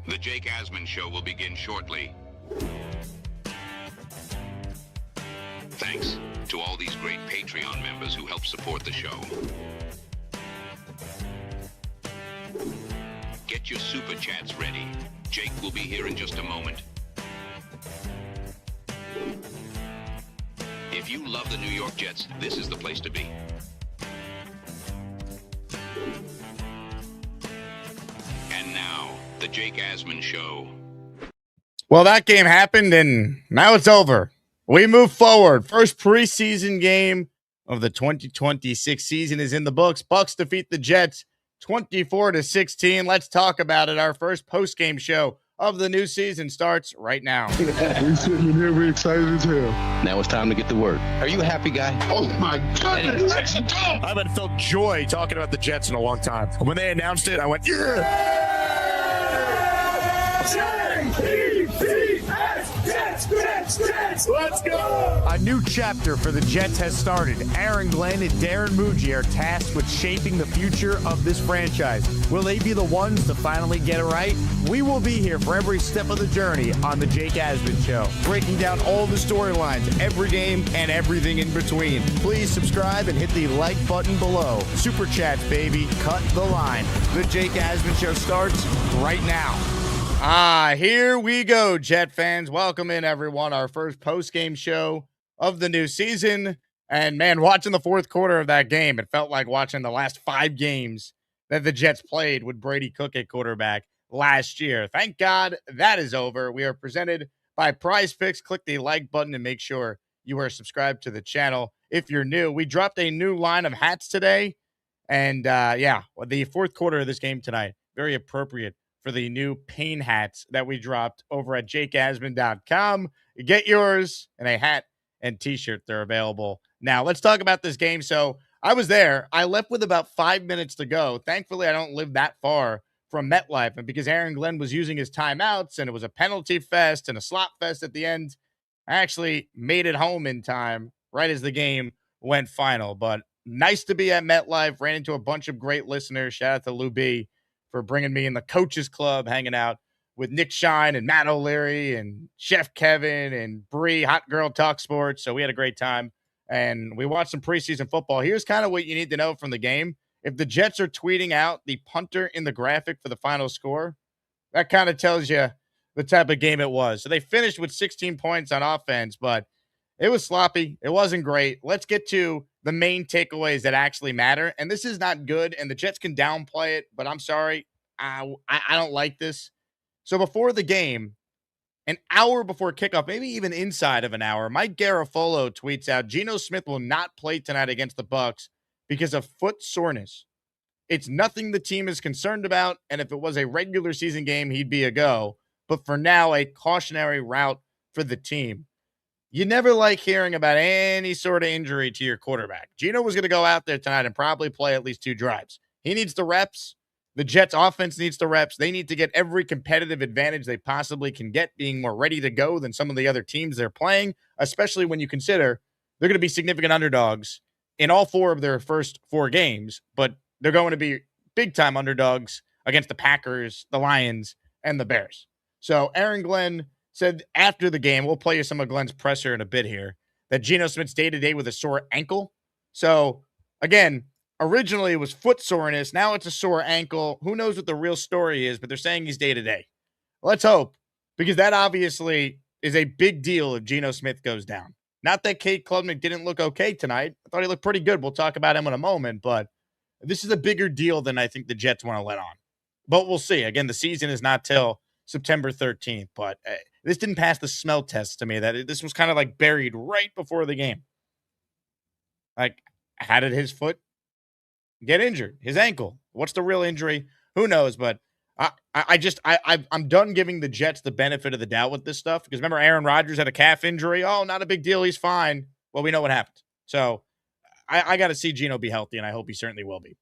The Jake Asman Show will begin shortly. Thanks to all these great Patreon members who help support the show. Get your super chats ready. Jake will be here in just a moment. If you love the New York Jets, this is the place to be. And now, the Jake Asman Show. Well, that game happened, and now it's over. We move forward. First preseason game of the 2026 season is in the books. Bucs defeat the Jets 24-16. Let's talk about it. Our first postgame show of the new season starts right now. We sitting in here, we excited as hell. Now it's time to get to work. Are you a happy guy? Oh my goodness, let's go! I haven't felt joy talking about the Jets in a long time. When they announced it, I went, yeah! Let's go! A new chapter for the Jets has started. Aaron Glenn and Darren Muji are tasked with shaping the future of this franchise. Will they be the ones to finally get it right? We will be here for every step of the journey on the Jake Asman Show, breaking down all the storylines, every game, and everything in between. Please subscribe and hit the like button below. Super Chats, baby. Cut the line. The Jake Asman Show starts right now. Here we go, Jet fans. Welcome in, everyone. Our first post-game show of the new season. And, man, watching the fourth quarter of that game, it felt like watching the last 5 games that the Jets played with Brady Cook at quarterback last year. Thank God that is over. We are presented by PrizePicks. Click the like button and make sure you are subscribed to the channel. If you're new, we dropped a new line of hats today. And, the fourth quarter of this game tonight, very appropriate for the new pain hats that we dropped over at jakeasman.com. Get yours and a hat and t-shirt. They're available now. Let's talk about this game. So I was there. I left with about 5 minutes to go. Thankfully, I don't live that far from MetLife. And because Aaron Glenn was using his timeouts and it was a penalty fest and a slop fest at the end, I actually made it home in time right as the game went final. But nice to be at MetLife. Ran into a bunch of great listeners. Shout out to Lou B for bringing me in the coaches club, hanging out with Nick Shine and Matt O'Leary and Chef Kevin and Bree, Hot Girl Talk Sports. So we had a great time, and we watched some preseason football. Here's kind of what you need to know from the game. If the Jets are tweeting out the punter in the graphic for the final score, that kind of tells you the type of game it was. So they finished with 16 points on offense, but it was sloppy. It wasn't great. Let's get to the main takeaways that actually matter. And this is not good, and the Jets can downplay it, but I'm sorry. I don't like this. So before the game, an hour before kickoff, maybe even inside of an hour, Mike Garafolo tweets out, Geno Smith will not play tonight against the Bucs because of foot soreness. It's nothing the team is concerned about, and if it was a regular season game, he'd be a go. But for now, a cautionary route for the team. You never like hearing about any sort of injury to your quarterback. Geno was going to go out there tonight and probably play at least 2 drives. He needs the reps. The Jets offense needs the reps. They need to get every competitive advantage they possibly can get, being more ready to go than some of the other teams they're playing, especially when you consider they're going to be significant underdogs in all 4 of their first 4 games, but they're going to be big-time underdogs against the Packers, the Lions, and the Bears. So Aaron Glenn said after the game, we'll play you some of Glenn's presser in a bit here, that Geno Smith's day-to-day with a sore ankle. So, again, originally it was foot soreness. Now it's a sore ankle. Who knows what the real story is, but they're saying he's day-to-day. Let's hope, because that obviously is a big deal if Geno Smith goes down. Not that Kate Klubnik didn't look okay tonight. I thought he looked pretty good. We'll talk about him in a moment, but this is a bigger deal than I think the Jets want to let on. But we'll see. Again, the season is not till September 13th, but this didn't pass the smell test to me. That this was kind of like buried right before the game. Like, how did his foot get injured? His ankle. What's the real injury? Who knows? But I'm done giving the Jets the benefit of the doubt with this stuff, because remember Aaron Rodgers had a calf injury. Oh, not a big deal. He's fine. Well, we know what happened. So I got to see Geno be healthy, and I hope he certainly will be.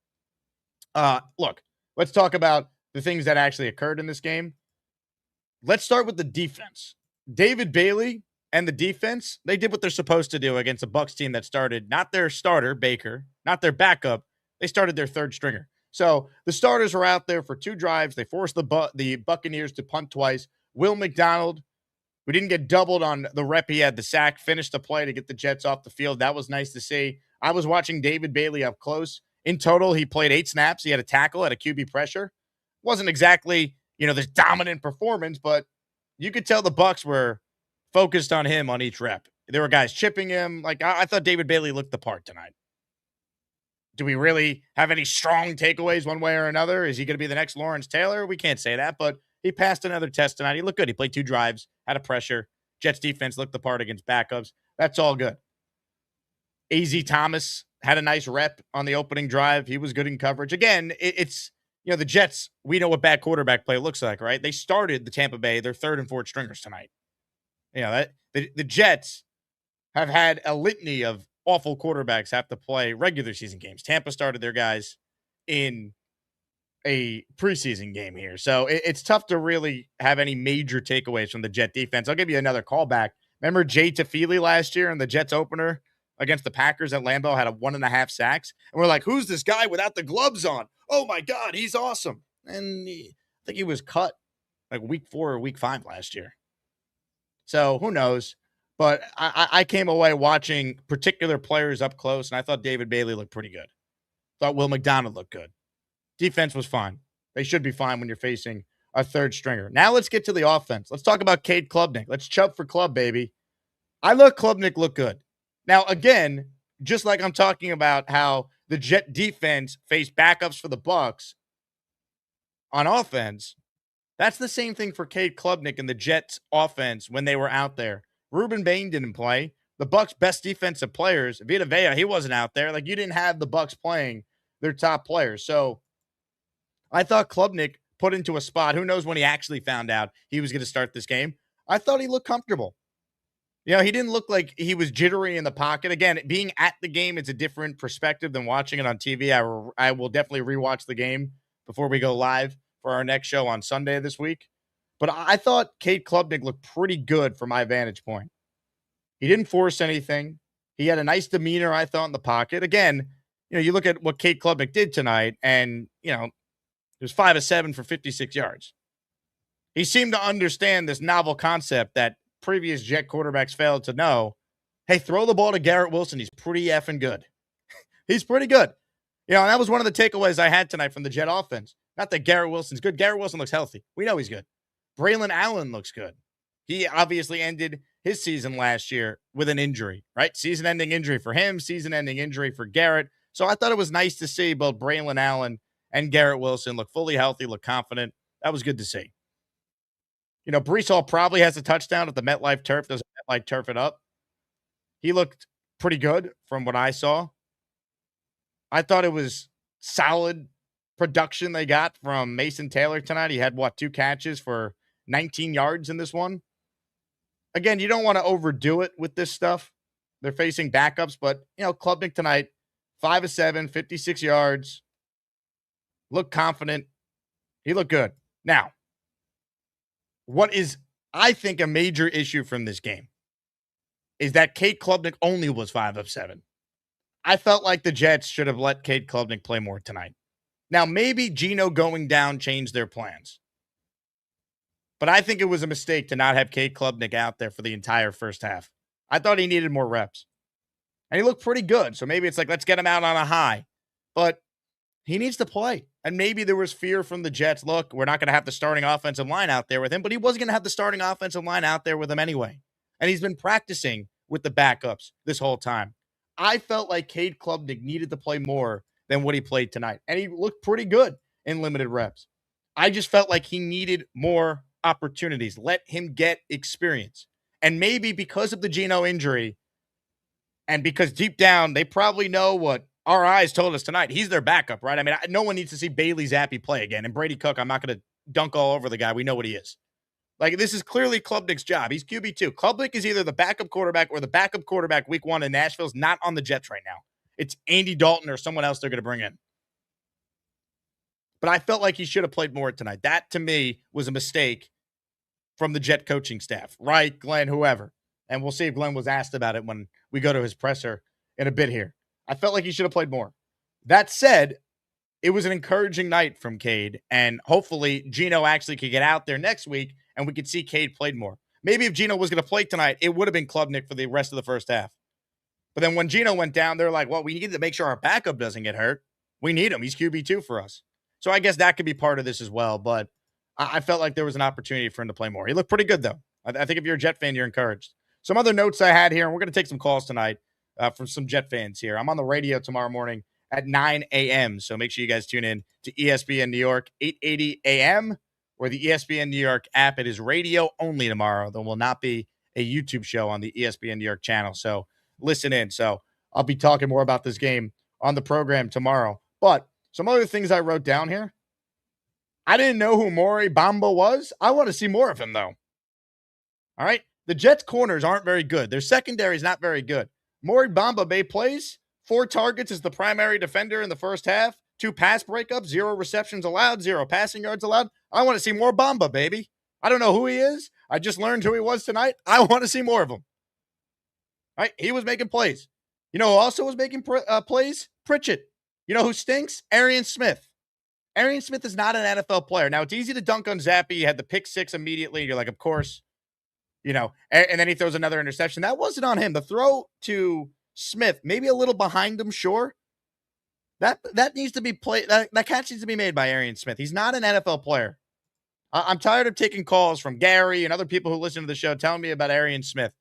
Look, let's talk about the things that actually occurred in this game. Let's start with the defense. David Bailey and the defense, they did what they're supposed to do against a Bucs team that started not their starter, Baker, not their backup. They started their third stringer. So the starters are out there for 2 drives. They forced the Buccaneers to punt twice. Will McDonald, who didn't get doubled on the rep, he had the sack, finished the play to get the Jets off the field. That was nice to see. I was watching David Bailey up close. In total, he played 8 snaps. He had a tackle, had a QB pressure. Wasn't exactly, this dominant performance, but you could tell the Bucs were focused on him on each rep. There were guys chipping him. Like, I thought David Bailey looked the part tonight. Do we really have any strong takeaways one way or another? Is he going to be the next Lawrence Taylor? We can't say that, but he passed another test tonight. He looked good. He played 2 drives, had a pressure. Jets defense looked the part against backups. That's all good. AZ Thomas had a nice rep on the opening drive. He was good in coverage. Again, it's the Jets, we know what bad quarterback play looks like, right? They started the Tampa Bay, their 3rd and 4th stringers tonight. The Jets have had a litany of awful quarterbacks have to play regular season games. Tampa started their guys in a preseason game here. So it's tough to really have any major takeaways from the Jet defense. I'll give you another callback. Remember Jay Tafili last year in the Jets opener against the Packers at Lambeau had a 1.5 sacks? And we're like, who's this guy without the gloves on? Oh, my God, he's awesome. And I think he was cut like week 4 or week 5 last year. So who knows? But I came away watching particular players up close, and I thought David Bailey looked pretty good. Thought Will McDonald looked good. Defense was fine. They should be fine when you're facing a 3rd stringer. Now let's get to the offense. Let's talk about Cade Klubnik. Let's chub for Club, baby. I let Klubnik look good. Now, again, just like I'm talking about how the Jet defense faced backups for the Bucs on offense, that's the same thing for Cade Klubnik and the Jets offense when they were out there. Ruben Bain didn't play. The Bucs' best defensive players, Vita Vea, he wasn't out there. Like, you didn't have the Bucs playing their top players. So I thought Klubnik put into a spot. Who knows when he actually found out he was going to start this game. I thought he looked comfortable. He didn't look like he was jittery in the pocket. Again, being at the game, it's a different perspective than watching it on TV. I will definitely rewatch the game before we go live for our next show on Sunday this week. But I thought Cade Klubnik looked pretty good from my vantage point. He didn't force anything. He had a nice demeanor, I thought, in the pocket. Again, you look at what Cade Klubnik did tonight, and, it was 5 of 7 for 56 yards. He seemed to understand this novel concept that previous Jet quarterbacks failed to know. Hey, throw the ball to Garrett Wilson. He's pretty effing good. He's pretty good. And that was one of the takeaways I had tonight from the Jet offense. Not that Garrett Wilson's good. Garrett Wilson looks healthy. We know he's good. Braylon Allen looks good. He obviously ended his season last year with an injury, right? Season-ending injury for him, season-ending injury for Garrett. So I thought it was nice to see both Braylon Allen and Garrett Wilson look fully healthy, look confident. That was good to see. Breece Hall probably has a touchdown at the MetLife turf. Doesn't MetLife turf it up? He looked pretty good from what I saw. I thought it was solid production they got from Mason Taylor tonight. He had, 2 catches for 19 yards in this one. Again, you don't want to overdo it with this stuff. They're facing backups, but, Klubnik tonight, 5 of 7, 56 yards. Looked confident. He looked good. Now, what is, I think, a major issue from this game is that Cade Klubnik only was 5 of 7. I felt like the Jets should have let Cade Klubnik play more tonight. Now, maybe Geno going down changed their plans. But I think it was a mistake to not have Cade Klubnik out there for the entire first half. I thought he needed more reps. And he looked pretty good. So maybe it's like, let's get him out on a high. But he needs to play. And maybe there was fear from the Jets. Look, we're not going to have the starting offensive line out there with him. But he wasn't going to have the starting offensive line out there with him anyway. And he's been practicing with the backups this whole time. I felt like Cade Klubnik needed to play more than what he played tonight. And he looked pretty good in limited reps. I just felt like he needed more opportunities. Let him get experience. And maybe because of the Geno injury, and because deep down, they probably know what our eyes told us tonight. He's their backup, right? I mean, no one needs to see Bailey Zappi play again. And Brady Cook, I'm not going to dunk all over the guy. We know what he is. Like, this is clearly Klubnik's job. He's QB2. Klubnik is either the backup quarterback or the backup quarterback week 1 in Nashville's not on the Jets right now. It's Andy Dalton or someone else they're going to bring in. But I felt like he should have played more tonight. That, to me, was a mistake from the Jet coaching staff. Right, Glenn, whoever. And we'll see if Glenn was asked about it when we go to his presser in a bit here. I felt like he should have played more. That said, it was an encouraging night from Cade, and hopefully Geno actually could get out there next week and we could see Cade played more. Maybe if Geno was going to play tonight, it would have been Klubnik for the rest of the first half. But then when Geno went down, they're like, well, we need to make sure our backup doesn't get hurt. We need him. He's QB2 for us. So I guess that could be part of this as well. But I felt like there was an opportunity for him to play more. He looked pretty good, though. I think if you're a Jet fan, you're encouraged. Some other notes I had here, and we're going to take some calls tonight from some Jet fans here. I'm on the radio tomorrow morning at 9 a.m., so make sure you guys tune in to ESPN New York, 8:80 a.m., or the ESPN New York app. It is radio only tomorrow. There will not be a YouTube show on the ESPN New York channel, so listen in. So I'll be talking more about this game on the program tomorrow. But some other things I wrote down here. I didn't know who Maury Bamba was. I want to see more of him, though. All right? The Jets' corners aren't very good. Their secondary is not very good. Maury Bamba Bay plays 4 targets as the primary defender in the first half, 2 pass breakups, 0 receptions allowed, 0 passing yards allowed. I want to see more Bamba, baby. I don't know who he is. I just learned who he was tonight. I want to see more of him. All right? He was making plays. You know who also was making plays? Pritchett. You know who stinks? Arian Smith. Arian Smith is not an NFL player. Now, it's easy to dunk on Zappe. You had the pick 6 immediately. You're like, of course. You know, and then he throws another interception. That wasn't on him. The throw to Smith, maybe a little behind him, sure. That needs to be played. That catch needs to be made by Arian Smith. He's not an NFL player. I'm tired of taking calls from Gary and other people who listen to the show telling me about Arian Smith.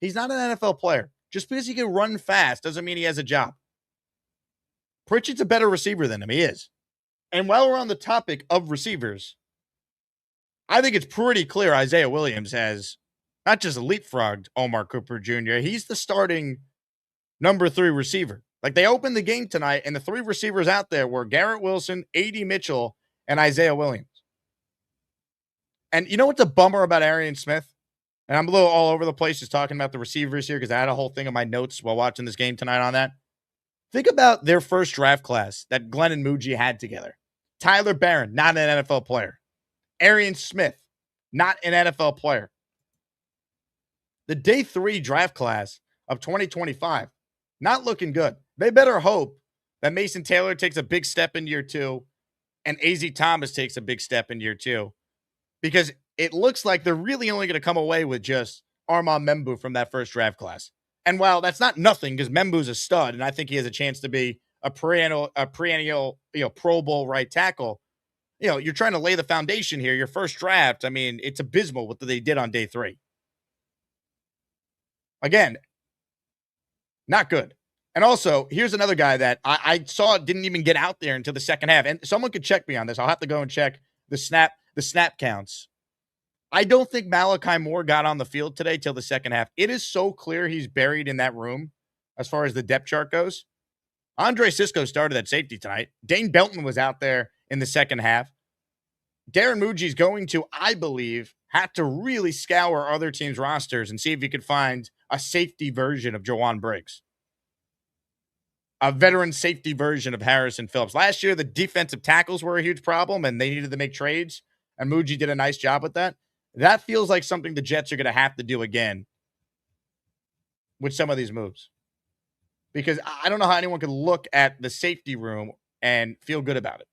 He's not an NFL player. Just because he can run fast doesn't mean he has a job. Pritchett's a better receiver than him. He is. And while we're on the topic of receivers, I think it's pretty clear Isaiah Williams has not just leapfrogged Omar Cooper Jr., he's the starting number 3 receiver. Like, they opened the game tonight, and the 3 receivers out there were Garrett Wilson, A.D. Mitchell, and Isaiah Williams. And you know what's a bummer about Arian Smith? And I'm a little all over the place just talking about the receivers here because I had a whole thing of my notes while watching this game tonight on that. Think about their first draft class that Glenn and Muji had together. Tyler Barron, not an NFL player. Arian Smith, not an NFL player. The day 3 draft class of 2025, not looking good. They better hope that Mason Taylor takes a big step in year 2 and A.Z. Thomas takes a big step in year 2 because it looks like they're really only going to come away with just Armand Membu from that first draft class. And while that's not nothing because Membu's a stud and I think he has a chance to be a perennial Pro Bowl right tackle, you're trying to lay the foundation here. Your first draft, I mean, it's abysmal what they did on day 3. Again, not good. And also, here's another guy that I saw didn't even get out there until the second half. And someone could check me on this. I'll have to go and check the snap counts. I don't think Malachi Moore got on the field today till the second half. It is so clear he's buried in that room as far as the depth chart goes. Andre Sisco started at safety tonight. Dane Belton was out there in the second half. Darren Muji's going to, I believe, have to really scour other teams' rosters and see if he could find a safety version of Jawan Briggs. A veteran safety version of Harrison Phillips. Last year, the defensive tackles were a huge problem, and they needed to make trades, and Muji did a nice job with that. That feels like something the Jets are going to have to do again with some of these moves. Because I don't know how anyone could look at the safety room and feel good about it.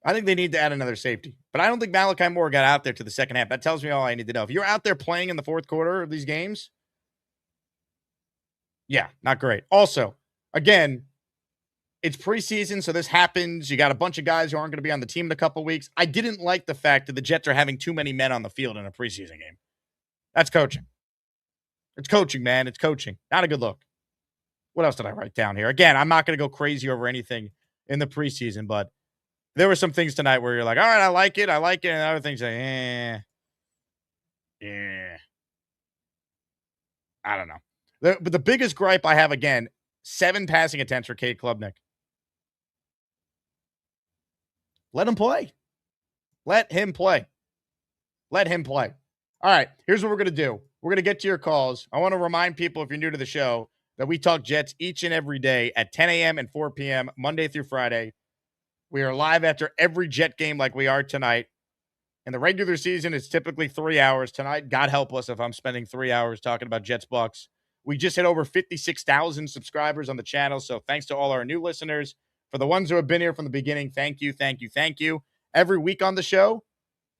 I think they need to add another safety. But I don't think Malachi Moore got out there to the second half. That tells me all I need to know. If you're out there playing in the fourth quarter of these games, yeah, not great. Also, again, it's preseason, so this happens. You got a bunch of guys who aren't going to be on the team in a couple weeks. I didn't like the fact that the Jets are having too many men on the field in a preseason game. That's coaching. It's coaching, man. It's coaching. Not a good look. What else did I write down here? Again, I'm not going to go crazy over anything in the preseason, but there were some things tonight where you're like, all right, I like it. And other things like, I don't know. But the biggest gripe I have, again, 7 passing attempts for Cade Klubnik. Let him play. Let him play. Let him play. All right, here's what we're going to do. We're going to get to your calls. I want to remind people, if you're new to the show, that we talk Jets each and every day at 10 a.m. and 4 p.m., Monday through Friday. We are live after every Jet game like we are tonight. In the regular season, it's typically 3 hours. Tonight, God help us if I'm spending 3 hours talking about Jets Bucs We just hit over 56,000 subscribers on the channel. So thanks to all our new listeners. For the ones who have been here from the beginning, thank you, thank you, thank you. Every week on the show,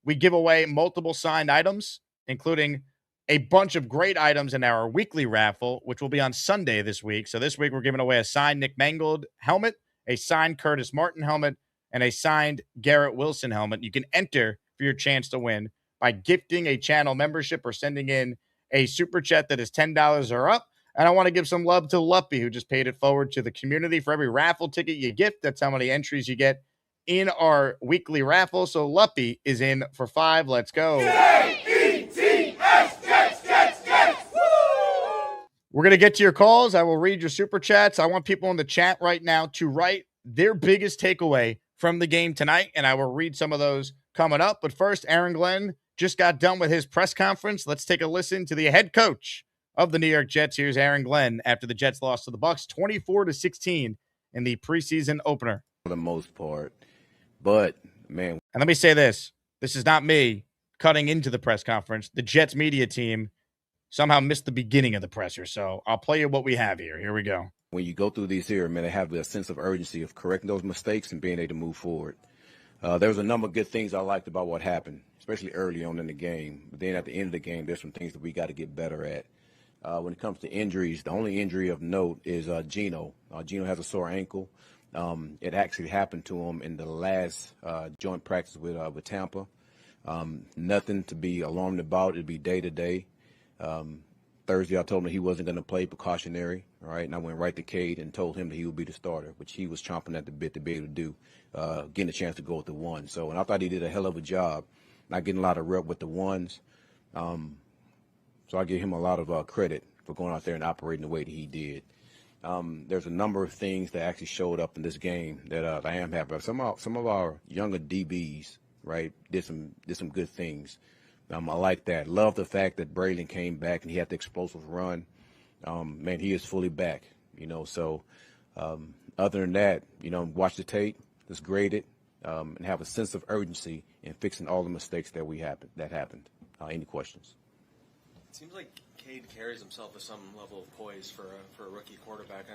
we give away multiple signed items, including a bunch of great items in our weekly raffle, which will be on Sunday this week. So this week, we're giving away a signed Nick Mangold helmet, a signed Curtis Martin helmet, and a signed Garrett Wilson helmet. You can enter for your chance to win by gifting a channel membership or sending in a super chat that is $10 or up. And I want to give some love to Luppy, who just paid it forward to the community. For every raffle ticket you gift, that's how many entries you get in our weekly raffle. So Luppy is in for 5. Let's go. Jets, Jets. We're going to get to your calls. I will read your super chats. I want people in the chat right now to write their biggest takeaway from the game tonight, and I will read some of those coming up. But first, Aaron Glenn just got done with his press conference. Let's take a listen to the head coach of the New York Jets. Here's Aaron Glenn after the Jets lost to the Bucs 24-16 in the preseason opener. For the most part, but man. And let me say this. This is not me cutting into the press conference. The Jets media team somehow missed the beginning of the presser. So I'll play you what we have here. Here we go. When you go through these here, man, they have a sense of urgency of correcting those mistakes and being able to move forward. There was a number of good things I liked about what happened, especially early on in the game. But then at the end of the game, there's some things that we got to get better at. When it comes to injuries, the only injury of note is Gino. Gino has a sore ankle. It actually happened to him in the last joint practice with Tampa. Nothing to be alarmed about. It'd be day to day. Thursday, I told him he wasn't going to play, precautionary, all right? And I went right to Cade and told him that he would be the starter, which he was chomping at the bit to be able to do, getting a chance to go with the one. So, and I thought he did a hell of a job, not getting a lot of rep with the ones. So I give him a lot of credit for going out there and operating the way that he did. There's a number of things that actually showed up in this game that I am happy about. Some of our younger DBs, right, did some good things. I like that. Love the fact that Braylon came back and he had the explosive run. Man, he is fully back, So other than that, watch the tape, just grade it, and have a sense of urgency in fixing all the mistakes that happened. Any questions? It seems like Cade carries himself with some level of poise for a rookie quarterback.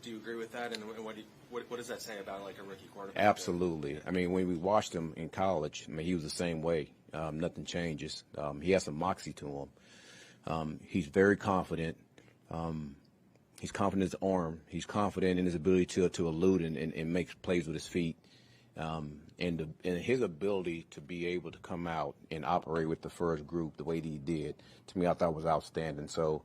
Do you agree with that? And what does that say about like a rookie quarterback? Absolutely. I mean, when we watched him in college, he was the same way. Nothing changes. He has some moxie to him. He's very confident. He's confident in his arm. He's confident in his ability to elude and make plays with his feet. And his ability to be able to come out and operate with the first group the way that he did, to me, I thought was outstanding. So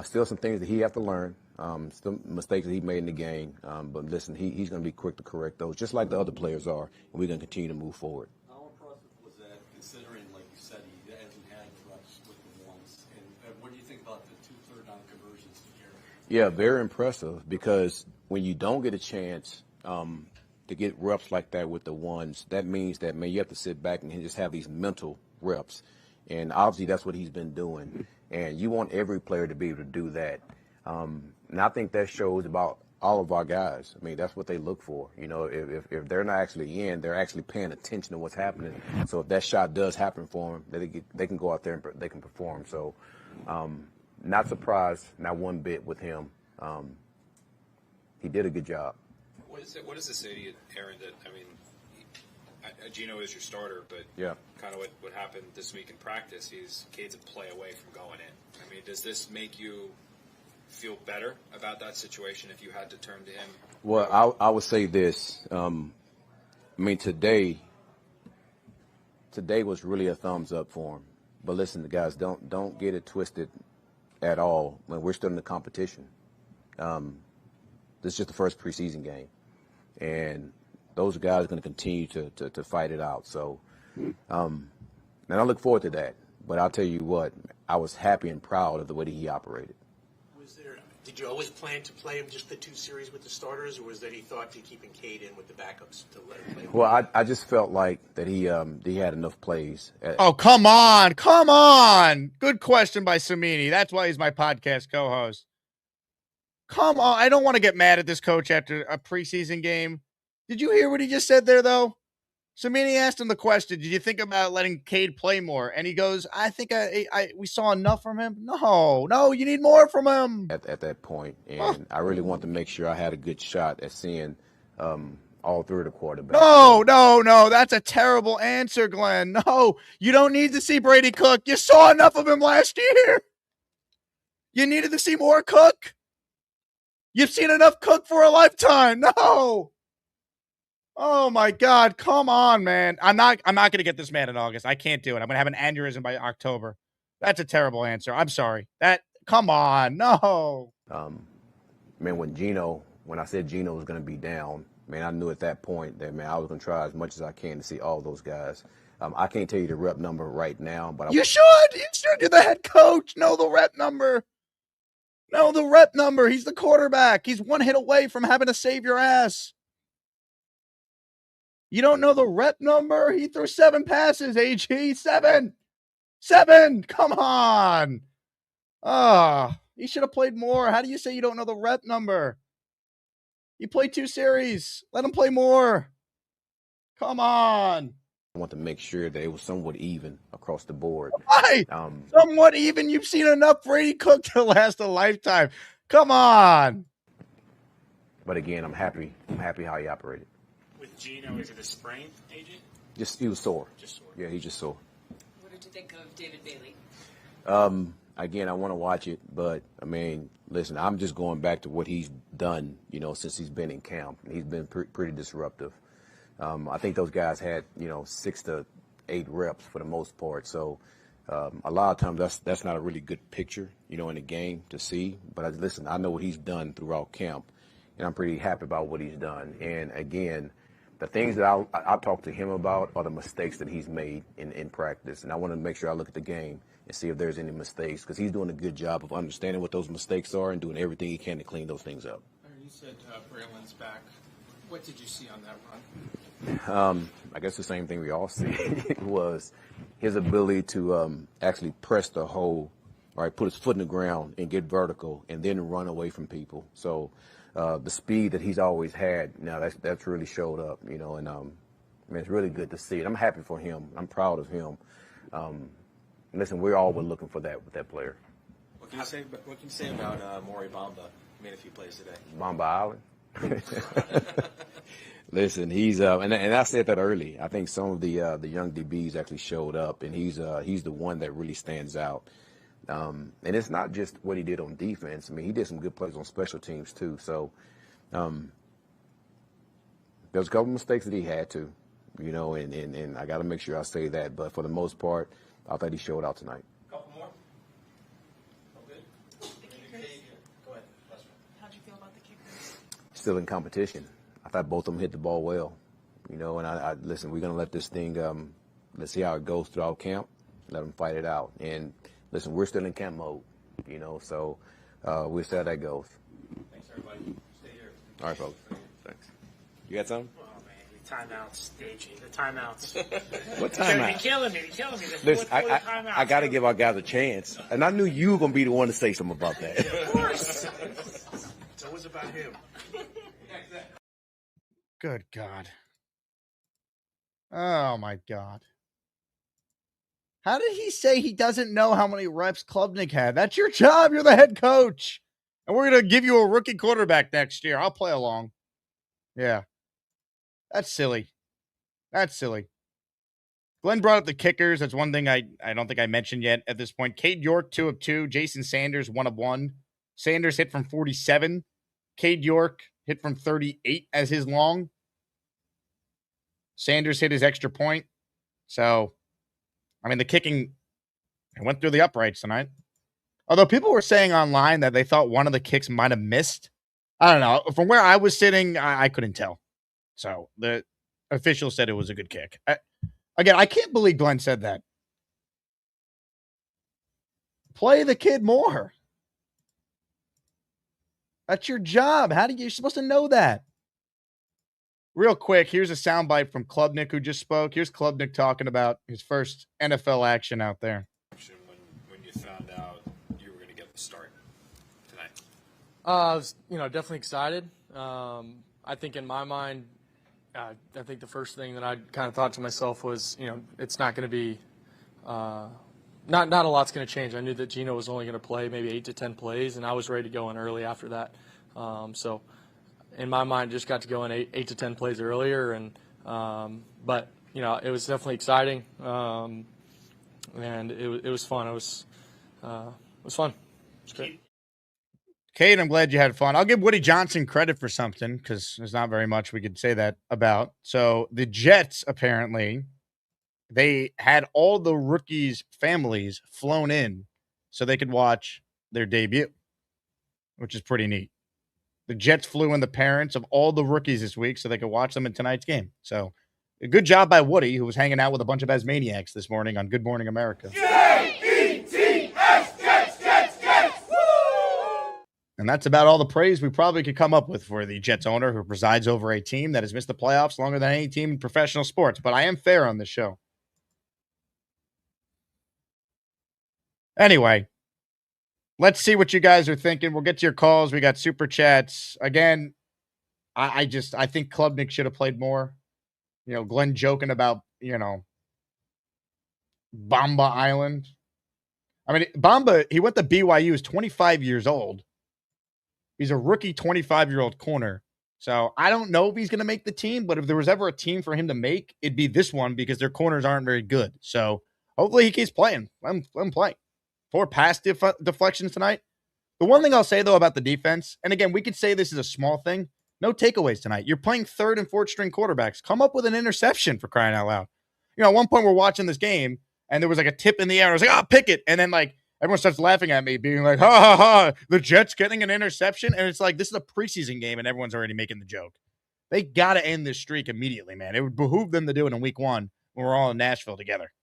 still some things that he has to learn, some mistakes that he made in the game. But listen, he's going to be quick to correct those, just like the other players are, and we're going to continue to move forward. How impressive was that, considering, like you said, he hasn't had the reps with the ones? And what do you think about the 2 third-down conversions to Garrett? Yeah, very impressive, because when you don't get a chance to get reps like that with the ones, that means that, man, you have to sit back and just have these mental reps. And obviously that's what he's been doing. And you want every player to be able to do that. And I think that shows about all of our guys. That's what they look for. If they're not actually in, they're actually paying attention to what's happening. So if that shot does happen for them, they can go out there and they can perform. So not surprised, not one bit with him. He did a good job. What does it say to you, Aaron, that, Gino is your starter, but yeah, kind of what happened this week in practice, Cade's a play away from going in. Does this make you feel better about that situation if you had to turn to him? Well, I would say this. Today was really a thumbs up for him. But listen, guys, don't get it twisted at all. We're still in the competition. This is just the first preseason game. And those guys are going to continue to fight it out. So, and I look forward to that. But I'll tell you what, I was happy and proud of the way that he operated. Did you always plan to play him just the 2 series with the starters, or was there any thought to keeping Cade in with the backups to let him play? Well, I just felt like that he had enough plays. Oh, come on. Good question by Samini. That's why he's my podcast co-host. Come on. I don't want to get mad at this coach after a preseason game. Did you hear what he just said there, though? Samini asked him the question, did you think about letting Cade play more? And he goes, I think we saw enough from him. No, you need more from him. At that point, and I really want to make sure I had a good shot at seeing all three of the quarterbacks. No, that's a terrible answer, Glenn. No, you don't need to see Brady Cook. You saw enough of him last year. You needed to see more Cook. You've seen enough Cook for a lifetime. No. Oh my God, come on, man. I'm not going to get this man in August. I can't do it. I'm going to have an aneurysm by October. That's a terrible answer. I'm sorry. Come on, no. Man, when I said Geno was going to be down, man, I knew at that point that, man, I was going to try as much as I can to see all those guys. I can't tell you the rep number right now, but you should. You're the head coach. Know the rep number. Know the rep number. He's the quarterback. He's one hit away from having to save your ass. You don't know the rep number? He threw 7 passes, AG. 7. Come on. He should have played more. How do you say you don't know the rep number? He played 2 series. Let him play more. Come on. I want to make sure that it was somewhat even across the board. Why? Somewhat even? You've seen enough Brady Cook to last a lifetime. Come on. But again, I'm happy how he operated. With Geno, is it a sprain, AJ? He was sore. Just sore. Yeah, he's just sore. What did you think of David Bailey? Again, I want to watch it, but I mean, listen, I'm just going back to what he's done, since he's been in camp. He's been pretty disruptive. I think those guys had, 6 to 8 reps for the most part. So a lot of times that's not a really good picture, in the game to see. But listen, I know what he's done throughout camp, and I'm pretty happy about what he's done. And again, the things that I talk to him about are the mistakes that he's made in practice. And I want to make sure I look at the game and see if there's any mistakes, because he's doing a good job of understanding what those mistakes are and doing everything he can to clean those things up. You said Braylon's back. What did you see on that run? I guess the same thing we all see was his ability to actually press the hole, right, put his foot in the ground and get vertical and then run away from people. So the speed that he's always had, now that's really showed up, and it's really good to see it. I'm happy for him. I'm proud of him. Listen, we're all looking for that with that player. What can you say about Maury Bamba? Made a few plays today. Bamba Island. Listen, he's and I said that early. I think some of the young DBs actually showed up, and he's the one that really stands out. And it's not just what he did on defense. I mean, he did some good plays on special teams too. So there's a couple mistakes that he had to, and I got to make sure I say that. But for the most part, I thought he showed out tonight. Couple more. Good. Go ahead. How'd you feel about the kickers? Still in competition. I thought both of them hit the ball well, and I listen, we're going to let this thing, let's see how it goes throughout camp, let them fight it out. And listen, we're still in camp mode, so we'll see how that goes. Thanks, everybody. Stay here. All right, folks. Thanks. You got something? Oh, man, the timeouts, AJ, the timeouts. What timeout? You're killing me. Listen, I got to give our guys a chance, and I knew you were going to be the one to say something about that. Of course. It's always about him. Good God. Oh, my God. How did he say he doesn't know how many reps Klubnik had? That's your job. You're the head coach. And we're going to give you a rookie quarterback next year. I'll play along. Yeah. That's silly. Glenn brought up the kickers. That's one thing I don't think I mentioned yet at this point. Cade York, 2 of 2. Jason Sanders, 1 of 1. Sanders hit from 47. Cade York hit from 38 as his long. Sanders hit his extra point. So, I mean, the kicking went through the uprights tonight. Although people were saying online that they thought one of the kicks might have missed. I don't know. From where I was sitting, I couldn't tell. So, the official said it was a good kick. Again, I can't believe Glenn said that. Play the kid more. That's your job. You're supposed to know that? Real quick, here's a soundbite from Klubnik, who just spoke. Here's Klubnik talking about his first NFL action out there. When you found out you were going to get the start tonight? I was, definitely excited. I think in my mind, I think the first thing that I kind of thought to myself was, it's not going to be not a lot's going to change. I knew that Gino was only going to play maybe 8 to 10 plays, and I was ready to go in early after that. So in my mind, just got to go in 8 to 10 plays earlier, and but it was definitely exciting, and it was fun. It was fun. It was great. Kate, I'm glad you had fun. I'll give Woody Johnson credit for something because there's not very much we could say that about. So the Jets, apparently, they had all the rookies' families flown in so they could watch their debut, which is pretty neat. The Jets flew in the parents of all the rookies this week so they could watch them in tonight's game. So a good job by Woody, who was hanging out with a bunch of Asmaniacs this morning on Good Morning America. And that's about all the praise we probably could come up with for the Jets owner who presides over a team that has missed the playoffs longer than any team in professional sports. But I am fair on this show. Anyway, let's see what you guys are thinking. We'll get to your calls. We got super chats. Again, I think Klubnik should have played more. Glenn joking about, Bamba Island. I mean, Bamba, he went to BYU, he's 25 years old. He's a rookie 25-year-old corner. So I don't know if he's going to make the team, but if there was ever a team for him to make, it'd be this one because their corners aren't very good. So hopefully he keeps playing. Let him play. 4 pass deflections tonight. The one thing I'll say, though, about the defense, and again, we could say this is a small thing, no takeaways tonight. You're playing 3rd and 4th string quarterbacks. Come up with an interception for crying out loud. At one point we're watching this game, and there was like a tip in the air. I was like, pick it. And then everyone starts laughing at me, being like, ha, ha, ha, the Jets getting an interception. And it's like, this is a preseason game, and everyone's already making the joke. They got to end this streak immediately, man. It would behoove them to do it in week 1 when we're all in Nashville together.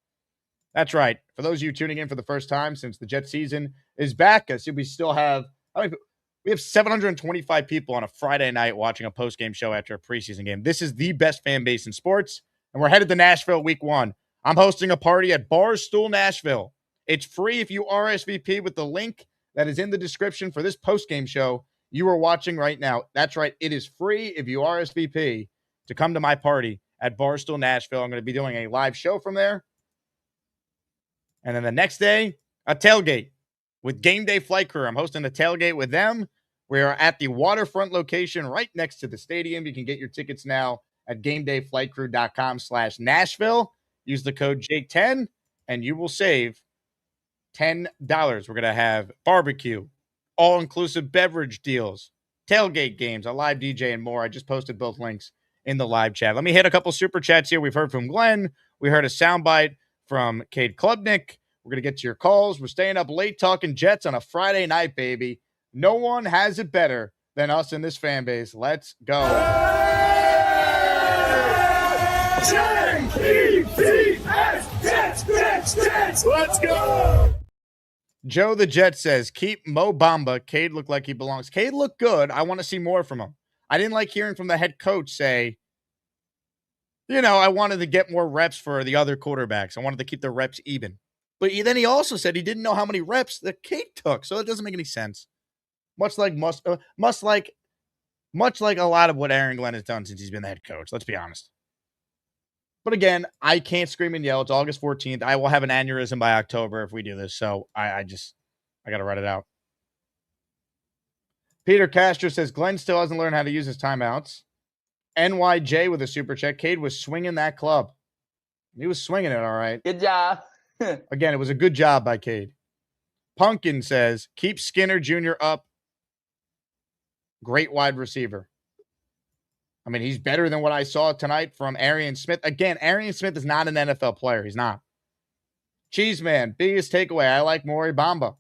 That's right. For those of you tuning in for the first time since the Jets season is back, I see we still have, we have 725 people on a Friday night watching a postgame show after a preseason game. This is the best fan base in sports, and we're headed to Nashville week 1. I'm hosting a party at Barstool Nashville. It's free if you RSVP with the link that is in the description for this postgame show you are watching right now. That's right. It is free if you RSVP to come to my party at Barstool Nashville. I'm going to be doing a live show from there. And then the next day, a tailgate with Game Day Flight Crew. I'm hosting a tailgate with them. We are at the waterfront location right next to the stadium. You can get your tickets now at GameDayFlightCrew.com/Nashville. Use the code Jake10 and you will save $10. We're going to have barbecue, all-inclusive beverage deals, tailgate games, a live DJ, and more. I just posted both links in the live chat. Let me hit a couple super chats here. We've heard from Glenn. We heard a soundbite from Cade Klubnik. We're going to get to your calls. We're staying up late talking Jets on a Friday night, baby. No one has it better than us in this fan base. Let's go. Jets, let's go. Joe the Jet says, keep Mo Bamba. Cade looked like he belongs. Cade looked good. I want to see more from him. I didn't like hearing from the head coach say, I wanted to get more reps for the other quarterbacks. I wanted to keep the reps even. But then he also said he didn't know how many reps that Cade took. So it doesn't make any sense. Much like a lot of what Aaron Glenn has done since he's been the head coach. Let's be honest. But again, I can't scream and yell. It's August 14th. I will have an aneurysm by October if we do this. So I got to write it out. Peter Castro says, Glenn still hasn't learned how to use his timeouts. NYJ with a super check. Cade was swinging that club. He was swinging it, all right. Good job. Again, it was a good job by Cade. Pumpkin says, keep Skinner Jr. up. Great wide receiver. I mean, he's better than what I saw tonight from Arian Smith. Again, Arian Smith is not an NFL player. He's not. Cheeseman, biggest takeaway. I like Maury Bamba.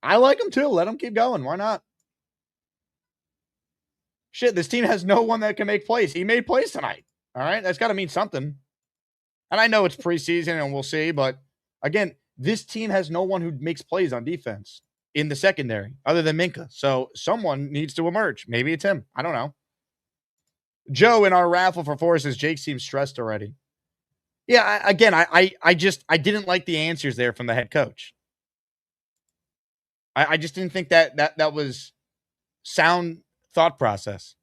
I like him too. Let him keep going. Why not? Shit, this team has no one that can make plays. He made plays tonight. All right? That's got to mean something. And I know it's preseason and we'll see, but again, this team has no one who makes plays on defense in the secondary other than Minka. So someone needs to emerge. Maybe it's him. I don't know. Joe in our raffle for 4 says Jake seems stressed already. Yeah, I didn't like the answers there from the head coach. I just didn't think that was sound thought process.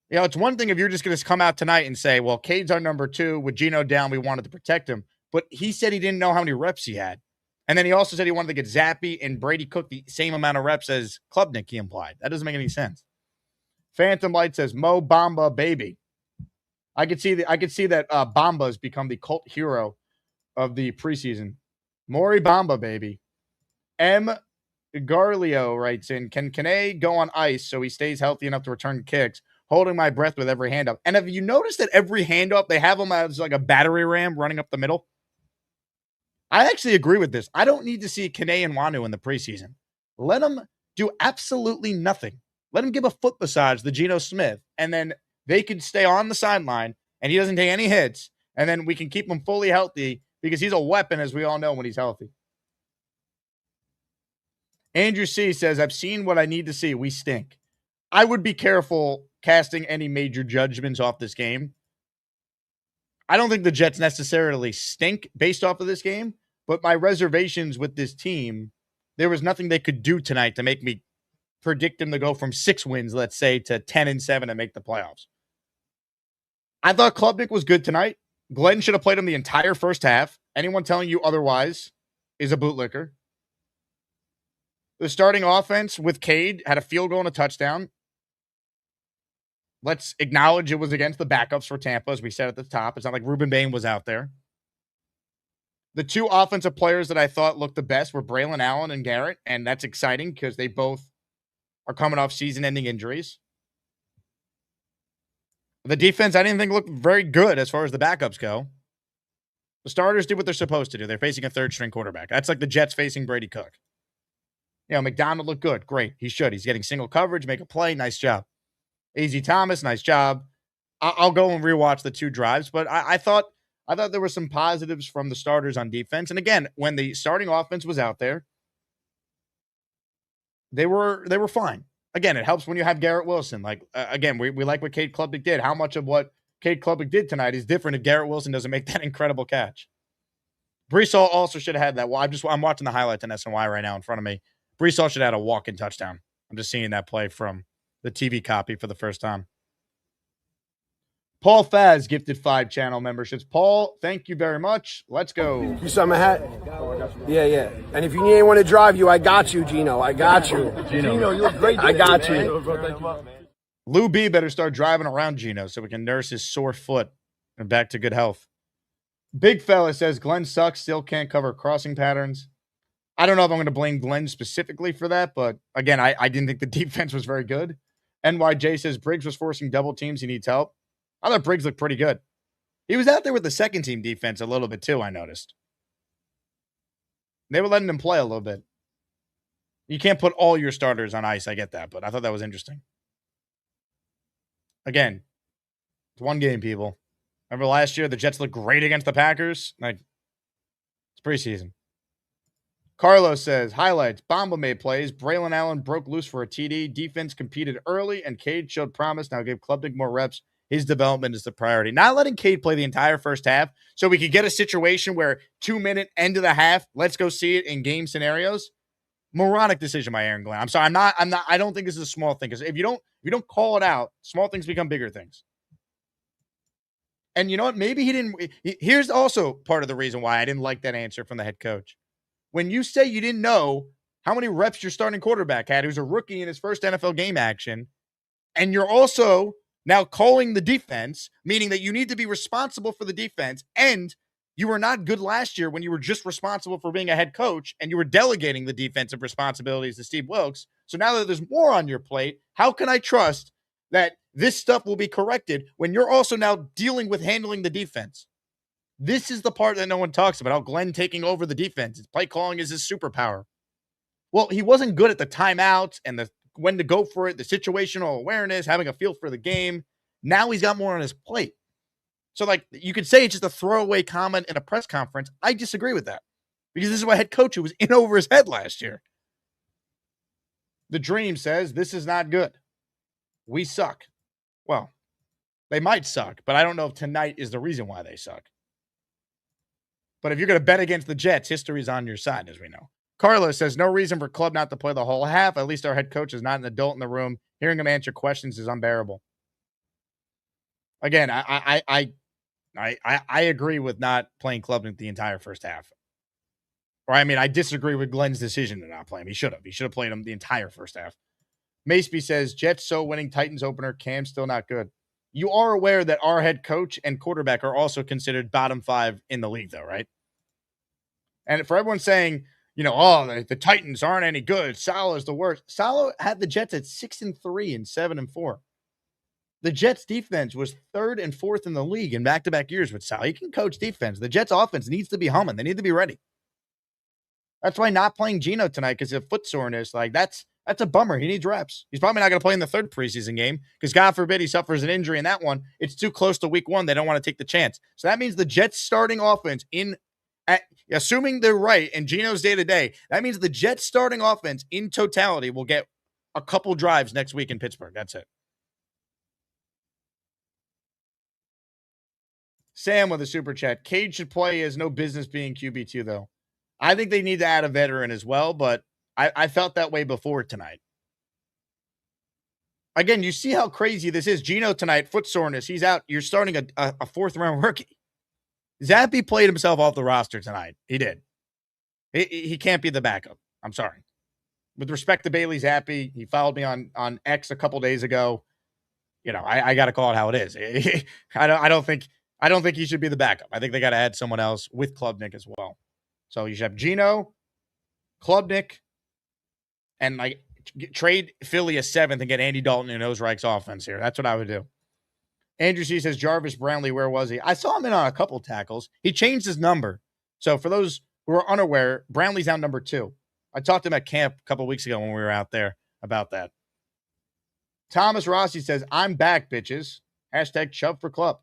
You know, it's one thing if you're just going to come out tonight and say, well, Cade's our number 2. With Geno down, we wanted to protect him. But he said he didn't know how many reps he had. And then he also said he wanted to get Zappy and Brady Cook the same amount of reps as Klubnik, he implied. That doesn't make any sense. Phantom Light says, Mo Bamba, baby. I could see that Bamba has become the cult hero of the preseason. Maury Bamba, baby. M. Garlio writes in, can Kane go on ice so he stays healthy enough to return kicks? Holding my breath with every handoff. And have you noticed that every handoff, they have him as like a battering ram running up the middle? I actually agree with this. I don't need to see Kane and Wanu in the preseason. Let him do absolutely nothing. Let him give a foot massage to Geno Smith, and then they can stay on the sideline, and he doesn't take any hits, and then we can keep him fully healthy because he's a weapon, as we all know, when he's healthy. Andrew C. says, I've seen what I need to see. We stink. I would be careful casting any major judgments off this game. I don't think the Jets necessarily stink based off of this game, but my reservations with this team, there was nothing they could do tonight to make me predict them to go from 6 wins, let's say, to 10-7 and make the playoffs. I thought Klubnik was good tonight. Glenn should have played him the entire first half. Anyone telling you otherwise is a bootlicker. The starting offense with Cade had a field goal and a touchdown. Let's acknowledge it was against the backups for Tampa, as we said at the top. It's not like Ruben Bain was out there. The 2 offensive players that I thought looked the best were Braylon Allen and Garrett, and that's exciting because they both are coming off season-ending injuries. The defense, I didn't think looked very good as far as the backups go. The starters did what they're supposed to do. They're facing a third-string quarterback. That's like the Jets facing Brady Cook. You know, McDonald looked good. Great. He should. He's getting single coverage, make a play. Nice job. A.Z. Thomas, nice job. I'll go and rewatch the 2 drives, but I thought there were some positives from the starters on defense. And again, when the starting offense was out there, they were fine. Again, it helps when you have Garrett Wilson. Like, again, we like what Cade Klubnik did. How much of what Cade Klubnik did tonight is different if Garrett Wilson doesn't make that incredible catch? Brees Hall also should have had that. Well, I'm watching the highlights on SNY right now in front of me. Brees Hall should have had a walk-in touchdown. I'm just seeing that play from the TV copy for the first time. Paul Faz gifted 5 channel memberships. Paul, thank you very much. Let's go. You saw my hat? Yeah. And if you need anyone to drive you, I got you, Gino. I got you. Gino, you look great. I got you. Lou B better start driving around Gino so we can nurse his sore foot and back to good health. Big fella says Glenn sucks, still can't cover crossing patterns. I don't know if I'm going to blame Glenn specifically for that, but again, I didn't think the defense was very good. NYJ says Briggs was forcing double teams. He needs help. I thought Briggs looked pretty good. He was out there with the second team defense a little bit too, I noticed. They were letting him play a little bit. You can't put all your starters on ice. I get that, but I thought that was interesting. Again, it's one game, people. Remember last year, the Jets looked great against the Packers? Like, it's preseason. Carlos says, highlights, Bamba made plays. Braylon Allen broke loose for a TD. Defense competed early, and Cade showed promise. Now gave Klubnik more reps. His development is the priority. Not letting Cade play the entire first half so we could get a situation where 2-minute end of the half, let's go see it in game scenarios. Moronic decision by Aaron Glenn. I'm sorry. I don't think this is a small thing because if you don't call it out, small things become bigger things. And you know what? Maybe he didn't. Here's also part of the reason why I didn't like that answer from the head coach. When you say you didn't know how many reps your starting quarterback had, who's a rookie in his first NFL game action, and you're also now calling the defense, meaning that you need to be responsible for the defense, and you were not good last year when you were just responsible for being a head coach and you were delegating the defensive responsibilities to Steve Wilks. So now that there's more on your plate, how can I trust that this stuff will be corrected when you're also now dealing with handling the defense? This is the part that no one talks about, how Glenn taking over the defense. His play calling is his superpower. Well, he wasn't good at the timeouts and the when to go for it, the situational awareness, having a feel for the game. Now he's got more on his plate. So, like, you could say it's just a throwaway comment in a press conference. I disagree with that because this is what head coach who was in over his head last year. The Dream says, this is not good. We suck. Well, they might suck, but I don't know if tonight is the reason why they suck. But if you're going to bet against the Jets, history's on your side, as we know. Carlos says, no reason for Club not to play the whole half. At least our head coach is not an adult in the room. Hearing him answer questions is unbearable. Again, I agree with not playing Klubnik the entire first half. Or I disagree with Glenn's decision to not play him. He should have. He should have played him the entire first half. Maceby says, Jets so winning, Titans opener, Cam still not good. You are aware that our head coach and quarterback are also considered bottom 5 in the league, though, right? And for everyone saying, the Titans aren't any good, Salah's the worst. Salah had the Jets at 6-3 and 7-4. The Jets defense was 3rd and 4th in the league in back-to-back years with Salah. He can coach defense. The Jets offense needs to be humming. They need to be ready. That's why not playing Geno tonight because of foot soreness, that's a bummer. He needs reps. He's probably not going to play in the 3rd preseason game because God forbid he suffers an injury in that one. It's too close to week 1. They don't want to take the chance. So that means the Jets starting offense assuming they're right and Geno's day-to-day, that means the Jets starting offense in totality will get a couple drives next week in Pittsburgh. That's it. Sam with a super chat. Cade should play. He has no business being QB2, though. I think they need to add a veteran as well, but I felt that way before tonight. Again, you see how crazy this is. Geno tonight, foot soreness. He's out. You're starting a 4th-round rookie. Zappe played himself off the roster tonight. He did. He can't be the backup. I'm sorry. With respect to Bailey Zappe, he followed me on X a couple days ago. I got to call it how it is. I don't think he should be the backup. I think they got to add someone else with Klubnik as well. So you should have Geno, Klubnik, and trade Philly a 7th and get Andy Dalton and Ozereich's offense here. That's what I would do. Andrew C. says, Jarvis Brownlee, where was he? I saw him in on a couple tackles. He changed his number. So for those who are unaware, Brownlee's now number 2. I talked to him at camp a couple weeks ago when we were out there about that. Thomas Rossi says, I'm back, bitches. Hashtag Chubb for Club.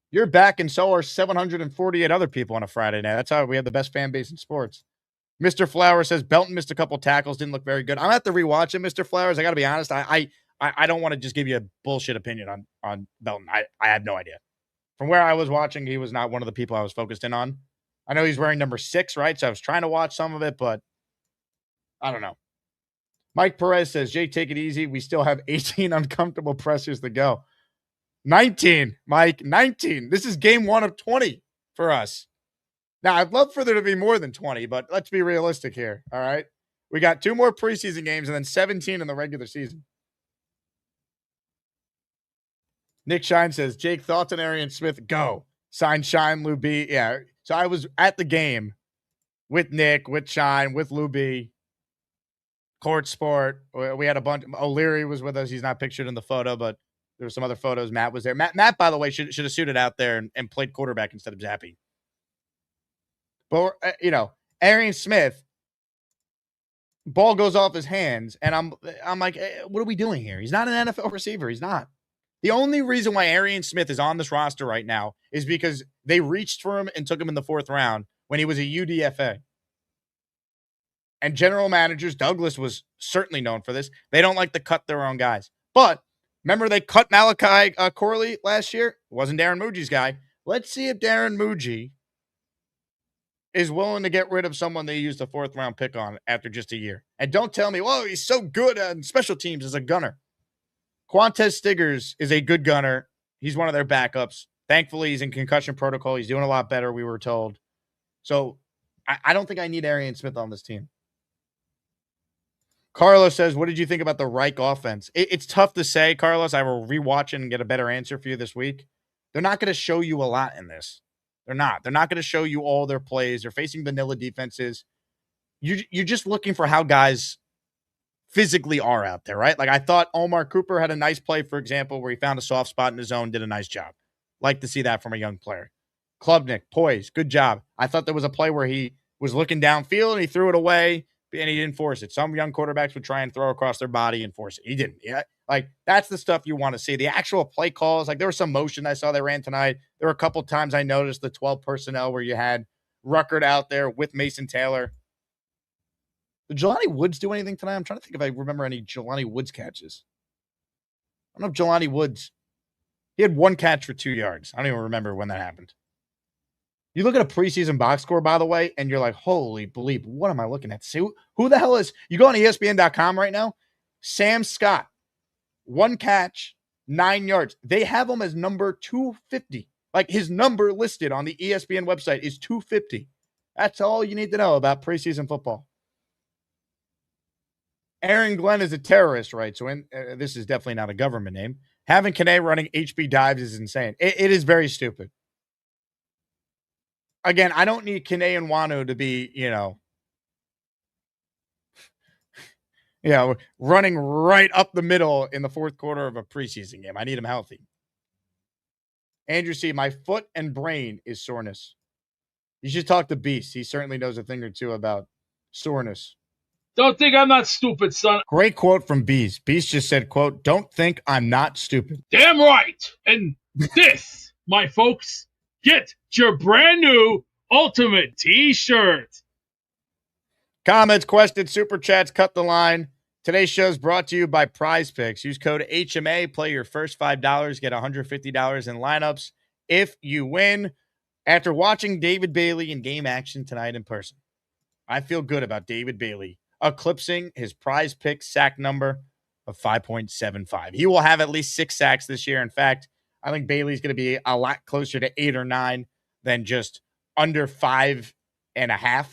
You're back, and so are 748 other people on a Friday night. That's how we have the best fan base in sports. Mr. Flowers says, Belton missed a couple tackles, didn't look very good. I'm going to have to rewatch it, Mr. Flowers. I got to be honest. I don't want to just give you a bullshit opinion on Belton. I have no idea. From where I was watching, he was not one of the people I was focused in on. I know he's wearing number 6, right? So I was trying to watch some of it, but I don't know. Mike Perez says, Jay, take it easy. We still have 18 uncomfortable pressures to go. 19, Mike, 19. This is game 1 of 20 for us. Now, I'd love for there to be more than 20, but let's be realistic here, all right? We got 2 more preseason games and then 17 in the regular season. Nick Shine says, Jake, thoughts on Arian Smith? Go. Sign Shine, Lou B. Yeah, so I was at the game with Nick, with Shine, with Lou B. Court Sport. We had a bunch. O'Leary was with us. He's not pictured in the photo, but there were some other photos. Matt was there. Matt, by the way, should have suited out there and played quarterback instead of Zappe. But, Arian Smith, ball goes off his hands, and I'm like, what are we doing here? He's not an NFL receiver. He's not. The only reason why Arian Smith is on this roster right now is because they reached for him and took him in the 4th round when he was a UDFA. And general managers, Douglas was certainly known for this. They don't like to cut their own guys. But remember they cut Malachi Corley last year? It wasn't Darren Muji's guy. Let's see if Darren Muji is willing to get rid of someone they used a 4th-round pick on after just a year. And don't tell me, whoa, he's so good on special teams as a gunner. Quantez Stiggers is a good gunner. He's one of their backups. Thankfully, he's in concussion protocol. He's doing a lot better, we were told. So I don't think I need Arian Smith on this team. Carlos says, what did you think about the Reich offense? It's tough to say, Carlos. I will rewatch it and get a better answer for you this week. They're not going to show you a lot in this. They're not. They're not going to show you all their plays. They're facing vanilla defenses. You're just looking for how guys physically are out there, right? Like I thought Omar Cooper had a nice play, for example, where he found a soft spot in his zone, did a nice job. Like to see that from a young player. Klubnik, poise, good job. I thought there was a play where he was looking downfield and he threw it away and he didn't force it. Some young quarterbacks would try and throw across their body and force it. He didn't. Yeah, like that's the stuff you want to see. The actual play calls, like there was some motion I saw they ran tonight. There were a couple times I noticed the 12 personnel where you had Ruckert out there with Mason Taylor. Did Jelani Woods do anything tonight? I'm trying to think if I remember any Jelani Woods catches. I don't know if Jelani Woods, he had 1 catch for 2 yards. I don't even remember when that happened. You look at a preseason box score, by the way, and you're like, holy bleep, what am I looking at? See, who the hell is, you go on ESPN.com right now, Sam Scott, 1 catch, 9 yards. They have him as number 250. Like his number listed on the ESPN website is 250. That's all you need to know about preseason football. Aaron Glenn is a terrorist, right? So this is definitely not a government name. Having Kane running HB dives is insane. It is very stupid. Again, I don't need Kane and Wanu to be, running right up the middle in the fourth quarter of a preseason game. I need him healthy. Andrew C., my foot and brain is soreness. You should talk to Beast. He certainly knows a thing or two about soreness. Don't think I'm not stupid, son. Great quote from Beast. Beast just said, quote, don't think I'm not stupid. Damn right. And this, my folks, get your brand new Ultimate T-shirt. Comments, questions, super chats, cut the line. Today's show is brought to you by PrizePicks. Use code HMA. Play your first $5. Get $150 in lineups if you win. After watching David Bailey in game action tonight in person, I feel good about David Bailey eclipsing his PrizePicks sack number of 5.75. He will have at least 6 sacks this year. In fact, I think Bailey's going to be a lot closer to 8 or 9 than just under 5.5.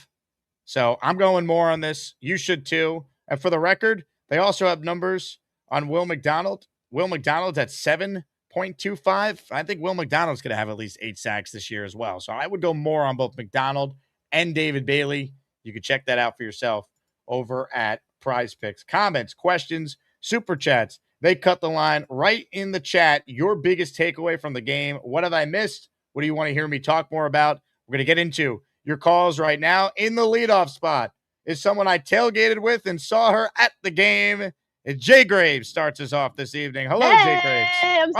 So I'm going more on this. You should too. And for the record, they also have numbers on Will McDonald. Will McDonald's at 7.25. I think Will McDonald's going to have at least 8 sacks this year as well. So I would go more on both McDonald and David Bailey. You can check that out for yourself over at PrizePicks. Comments, questions, super chats. They cut the line right in the chat. Your biggest takeaway from the game. What have I missed? What do you want to hear me talk more about? We're going to get into your calls right now. In the leadoff spot is someone I tailgated with and saw her at the game. Jay Graves starts us off this evening. Hello, Jay Graves.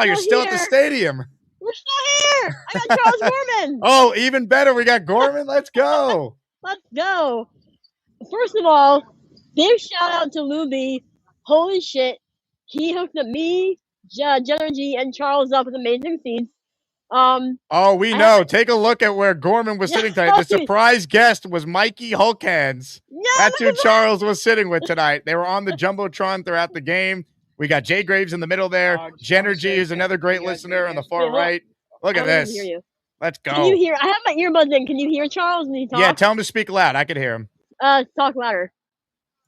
You're still at the stadium. We're still here. I got Charles Gorman. Oh, even better. We got Gorman. Let's go. Let's go. First of all, big shout out to Luby. Holy shit. He hooked up me, Jenner G, and Charles up with amazing seats. We know. Take a look at where Gorman was sitting tonight. The surprise guest was Mikey Hulkhands. That's who Charles was sitting with tonight. They were on the Jumbotron throughout the game. We got Jay Graves in the middle there. Jenner G is another great listener on the far right. Look at this. Hear you. Let's go. Can you hear? I have my earbuds in. Can you hear Charles when he talks? Yeah, tell him to speak loud. I could hear him. Talk louder.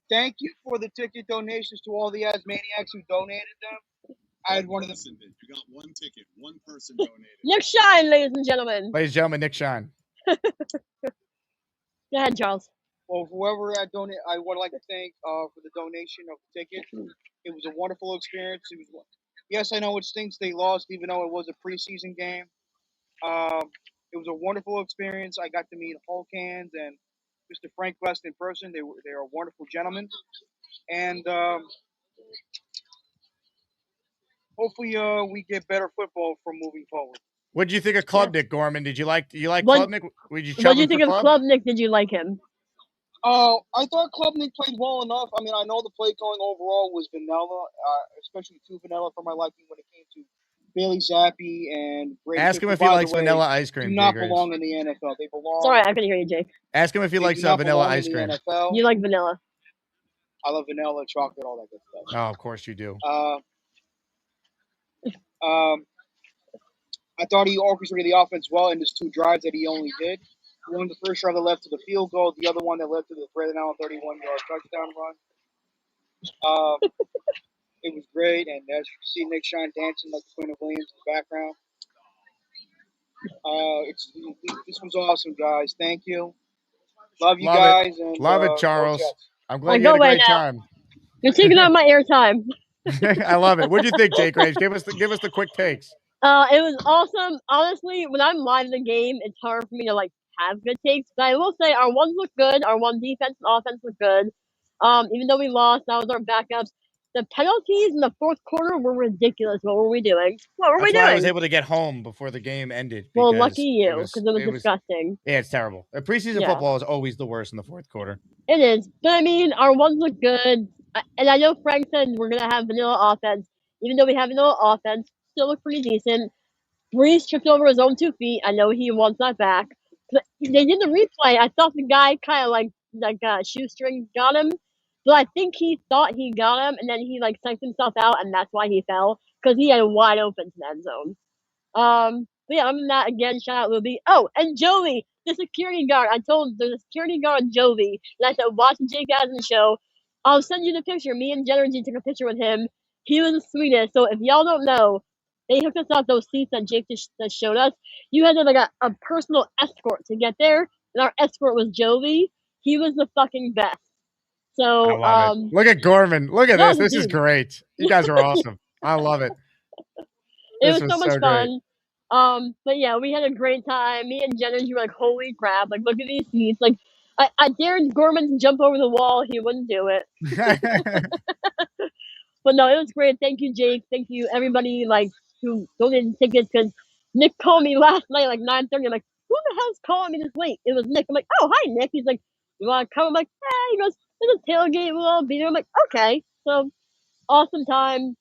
Thank you for the ticket donations to all the Asmaniacs who donated them. I had one of them. You got one ticket. One person donated. Nick Shine, ladies and gentlemen. Ladies and gentlemen, Nick Shine. Go ahead, Charles. Well, whoever I donate, I would like to thank for the donation of the ticket. It was a wonderful experience. Yes, I know it stinks they lost, even though it was a preseason game. It was a wonderful experience. I got to meet Hulkhands and Mr. Frank West in person. They are wonderful gentlemen, and hopefully we get better football from moving forward. What did you think of Klubnik, Gorman? Did you like Klubnik? What did you think of Klubnik? Did you like him? I thought Klubnik played well enough. I mean, I know the play calling overall was vanilla, especially too vanilla for my liking when it came to Bailey Zappi and Brady. Ask him if he likes vanilla ice cream. Do not belong in the NFL. They belong. Sorry, I couldn't hear you, Jake. Ask him if he likes vanilla ice cream. You like vanilla? I love vanilla, chocolate, all that good stuff. Oh, of course you do. I thought he orchestrated the offense well in his 2 drives that he only did. One, the first drive that led to the field goal, the other one that led to the third down 31-yard touchdown run. It was great, and as you see Nick Shine dancing like Quinn Williams in the background. This was awesome, guys. Thank you. Love you guys. And, love it, Charles. I'm glad you had a great time. You're taking out my airtime. I love it. What do you think, Jake Graves? Give us the quick takes. It was awesome. Honestly, when I'm live in the game, it's hard for me to have good takes. But I will say our ones look good. Our one defense and offense look good. Even though we lost, that was our backups. The penalties in the fourth quarter were ridiculous. What were we doing? That's why I was able to get home before the game ended. Well, lucky you, because it was disgusting. Yeah, it's terrible. Preseason football is always the worst in the fourth quarter. It is. But, I mean, our ones look good. And I know Frank said we're going to have vanilla offense. Even though we have vanilla offense, still look pretty decent. Brees tripped over his own 2 feet. I know he wants that back. They did the replay. I thought the guy kind of like shoestring got him. But I think he thought he got him, and then he like psyched himself out, and that's why he fell because he had a wide open to that zone. But yeah, other than that, again, shout out Luby. Oh, and Joey, the security guard. I told there's a security guard, Joey, and I said, watch the Jake Asman show. I'll send you the picture. Me and Genergy took a picture with him. He was the sweetest. So if y'all don't know, they hooked us up those seats that Jake just showed us. You had to have like a personal escort to get there, and our escort was Joey. He was the fucking best. So I love it. Look at Gorman. Look at no, this. This is dude. great. You guys are awesome. I love it. It This was so much great. fun. But yeah, we had a great time. Me and Jenna, you were like, holy crap! Like, look at these seats. Like, I dared Gorman to jump over the wall. He wouldn't do it. But no, it was great. Thank you, Jake. Thank you, everybody. Like, who donated tickets. Because Nick called me last night, like 9:30. I'm like, who the hell's calling me this late? It was Nick. I'm like, oh, hi, Nick. He's like, you want to come? I'm like, yeah. He goes, there's a tailgate. We'll all be there. I'm like, okay. So awesome time.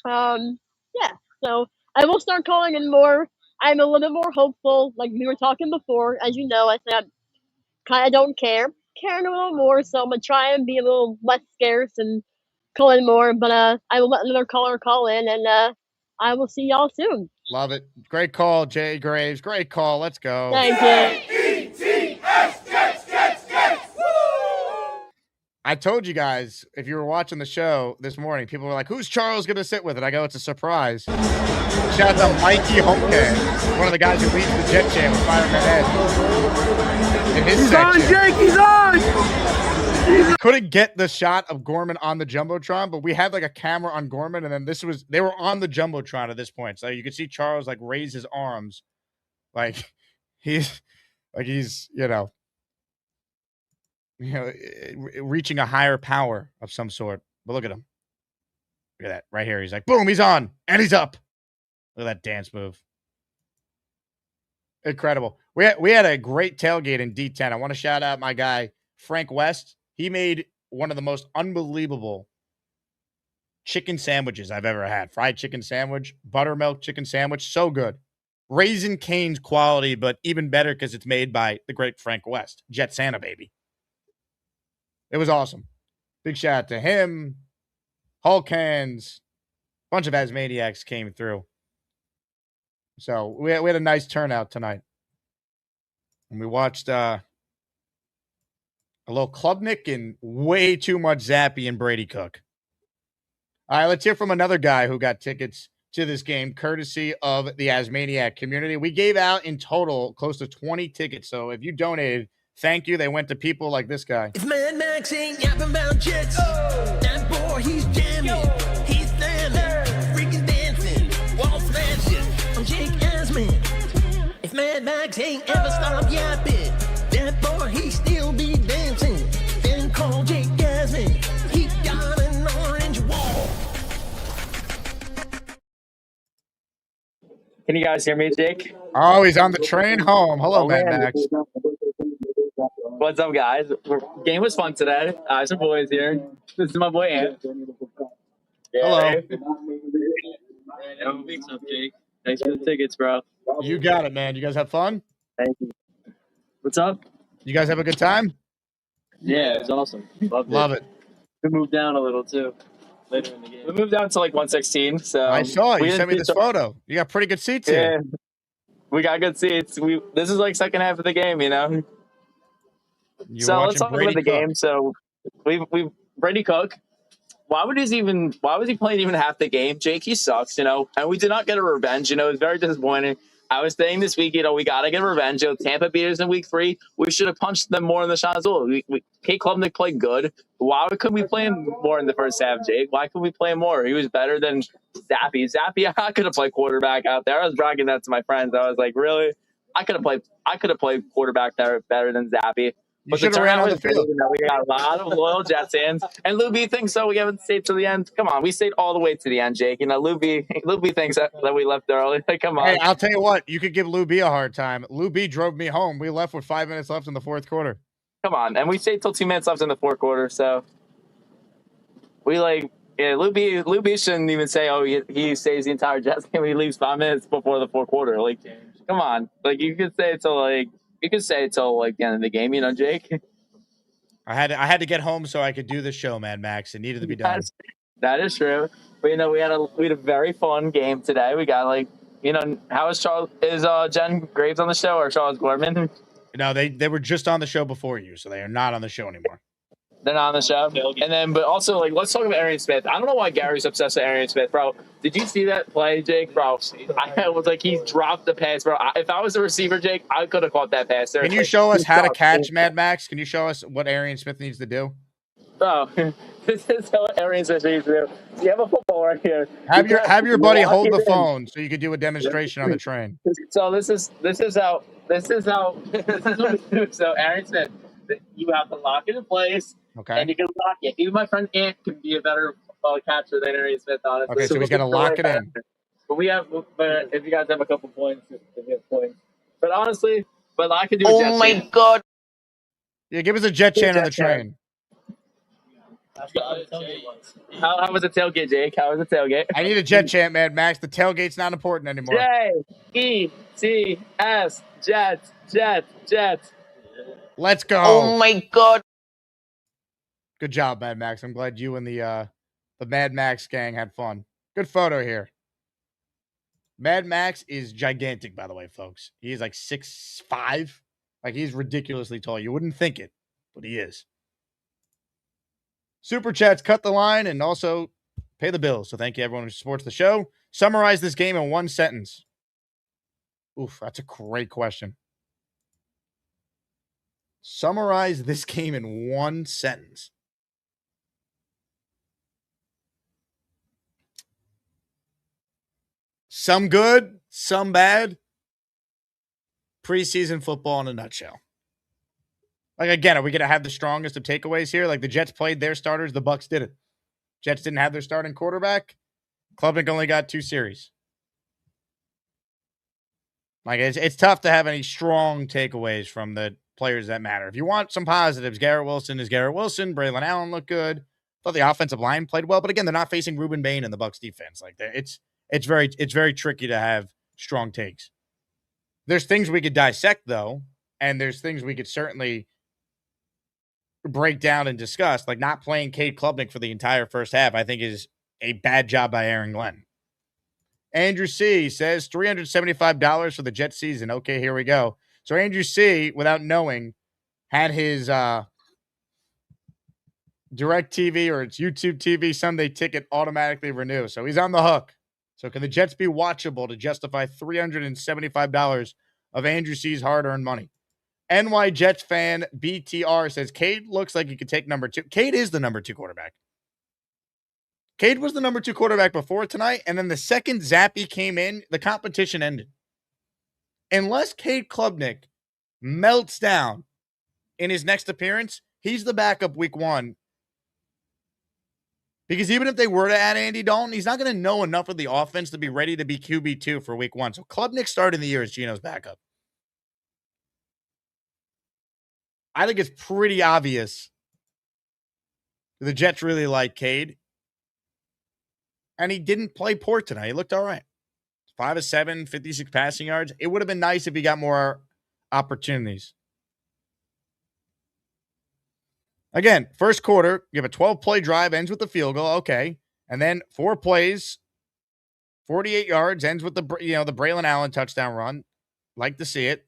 Yeah. So I will start calling in more. I'm a little bit more hopeful. Like we were talking before, as you know, I said kind of don't caring a little more. So I'm gonna try and be a little less scarce and call in more. But I will let another caller call in, and I will see y'all soon. Love it. Great call, Jay Graves. Great call. Let's go. Thank you. I told you guys, if you were watching the show this morning, people were like, who's Charles going to sit with? And I go, it's a surprise. Shout out to Mikey Homke, one of the guys who leads the Jet Jam with Fireman Ed. In his He's section. on, Jake. He's on. Couldn't get the shot of Gorman on the Jumbotron, but we had like a camera on Gorman, and then they were on the Jumbotron at this point. So you could see Charles like raise his arms. Like he's, reaching a higher power of some sort. But look at him. Look at that right here. He's like, boom, he's on and he's up. Look at that dance move. Incredible. We had a great tailgate in D10. I want to shout out my guy, Frank West. He made one of the most unbelievable chicken sandwiches I've ever had. Fried chicken sandwich, buttermilk chicken sandwich. So good. Raisin Cane's quality, but even better because it's made by the great Frank West. Jet Santa, baby. It was awesome. Big shout out to him. Hulk hands. A bunch of Asmaniacs came through. So we had a nice turnout tonight. And we watched a little Klubnik and way too much Zappy and Brady Cook. All right, let's hear from another guy who got tickets to this game, courtesy of the Asmaniac community. We gave out in total close to 20 tickets. So if you donated, thank you. They went to people like this guy. If Mad Max ain't yapping about jets, that boy, he's jamming, he's slamming, freaking dancing, wall smashing. I'm Jake Asman. If Mad Max ain't ever stopped yapping, that boy, he still be dancing. Then call Jake Asman. He got an orange wall. Can you guys hear me, Jake? Oh, he's on the train home. Hello, Mad Max. What's up, guys? Game was fun today. Some boys here. This is my boy, Ant. Hello. What's up, Jake? Thanks for the tickets, bro. You got it, man. You guys have fun? Thank you. What's up? You guys have a good time? Yeah, it was awesome. Love it. We moved down a little, too, later in the game. We moved down to, 116, so... I saw it. You sent me this photo. You got pretty good seats here. Yeah. We got good seats. This is, second half of the game, you know? So let's talk about the game. So we Brady Cook. Why was he playing even half the game? Jake, he sucks, and we did not get a revenge. It was very disappointing. I was saying this week, we got to get revenge. Tampa beat us in week 3. We should have punched them more in the shots. Kate Klubnik played good. Why couldn't we play him more in the first half, Jake? Why couldn't we play him more? He was better than Zappy. Zappy, I could have played quarterback out there. I was bragging that to my friends. I was like, really? I could have played quarterback there better than Zappy. But the turnout was great. We got a lot of loyal Jets fans. And Luby thinks so. We haven't stayed to the end. Come on. We stayed all the way to the end, Jake. Luby thinks that we left early. Come on. Hey, I'll tell you what. You could give Luby a hard time. Luby drove me home. We left with 5 minutes left in the fourth quarter. Come on. And we stayed till 2 minutes left in the fourth quarter. So Luby shouldn't even say, he stays the entire Jets game. He leaves 5 minutes before the fourth quarter. Come on. You could say it till the end of the game, Jake. I had to get home so I could do the show, Mad Max. It needed to be done. That is true. But we had a very fun game today. We got how is Jen Graves on the show or Charles Gorman? No, they were just on the show before you, so they are not on the show anymore. They're not on the show. And then, but also, let's talk about Arian Smith. I don't know why Gary's obsessed with Arian Smith, bro. Did you see that play, Jake? Bro, I was like, he dropped the pass, bro. If I was a receiver, Jake, I could have caught that pass. Can you show us how to catch, Mad Max? Can you show us what Arian Smith needs to do? Oh, this is what Arian Smith needs to do. You have a football right here. Have your buddy hold the phone so you could do a demonstration on the train. So this is how what we do. So Arian Smith, you have to lock it in place. Okay. And you can lock it. Even my friend Ant can be a better catcher than Arian Smith, honestly. Okay, so he's got to lock it in. But if you guys have a couple points, if you have points. But honestly, I could do a jet Oh my chant. God. Yeah, give us a jet chant on the train. How was the tailgate, Jake? How was the tailgate? I need a jet chant, Mad Max. The tailgate's not important anymore. J-E-T-S, Jets, Jets, Jets. Let's go. Oh my God. Good job, Mad Max. I'm glad you and the Mad Max gang had fun. Good photo here. Mad Max is gigantic, by the way, folks. He is like 6'5". Like, he's ridiculously tall. You wouldn't think it, but he is. Super Chats cut the line and also pay the bills. So thank you, everyone who supports the show. Summarize this game in one sentence. Oof, that's a great question. Summarize this game in one sentence. Some good, some bad. Preseason football in a nutshell. Like, again, are we going to have the strongest of takeaways here? Like, the Jets played their starters, the Bucs didn't. Jets didn't have their starting quarterback. Klubnik only got 2 series. Like, it's tough to have any strong takeaways from the players that matter. If you want some positives, Garrett Wilson is Garrett Wilson. Braylon Allen looked good. Thought the offensive line played well, but again, they're not facing Ruben Bain in the Bucs defense. Like, it's very tricky to have strong takes. There's things we could dissect, though, and there's things we could certainly break down and discuss. Like, not playing Cade Klubnik for the entire first half, I think, is a bad job by Aaron Glenn. Andrew C. says $375 for the Jets season. Okay, here we go. So Andrew C., without knowing, had his DirecTV or its YouTube TV Sunday ticket automatically renew. So he's on the hook. So can the Jets be watchable to justify $375 of Andrew C.'s hard-earned money? NY Jets fan BTR says Cade looks like he could take number 2. Cade is the number 2 quarterback. Cade was the number 2 quarterback before tonight, and then the second Zappy came in, the competition ended. Unless Cade Klubnik melts down in his next appearance, he's the backup week 1. Because even if they were to add Andy Dalton, he's not going to know enough of the offense to be ready to be QB2 for week 1. So Klubnik started the year as Geno's backup. I think it's pretty obvious the Jets really like Cade. And he didn't play poor tonight. He looked all right. 5 of 7, 56 passing yards. It would have been nice if he got more opportunities. Again, first quarter, you have a 12-play drive, ends with the field goal. Okay. And then 4 plays, 48 yards, ends with the Braylon Allen touchdown run. Like to see it.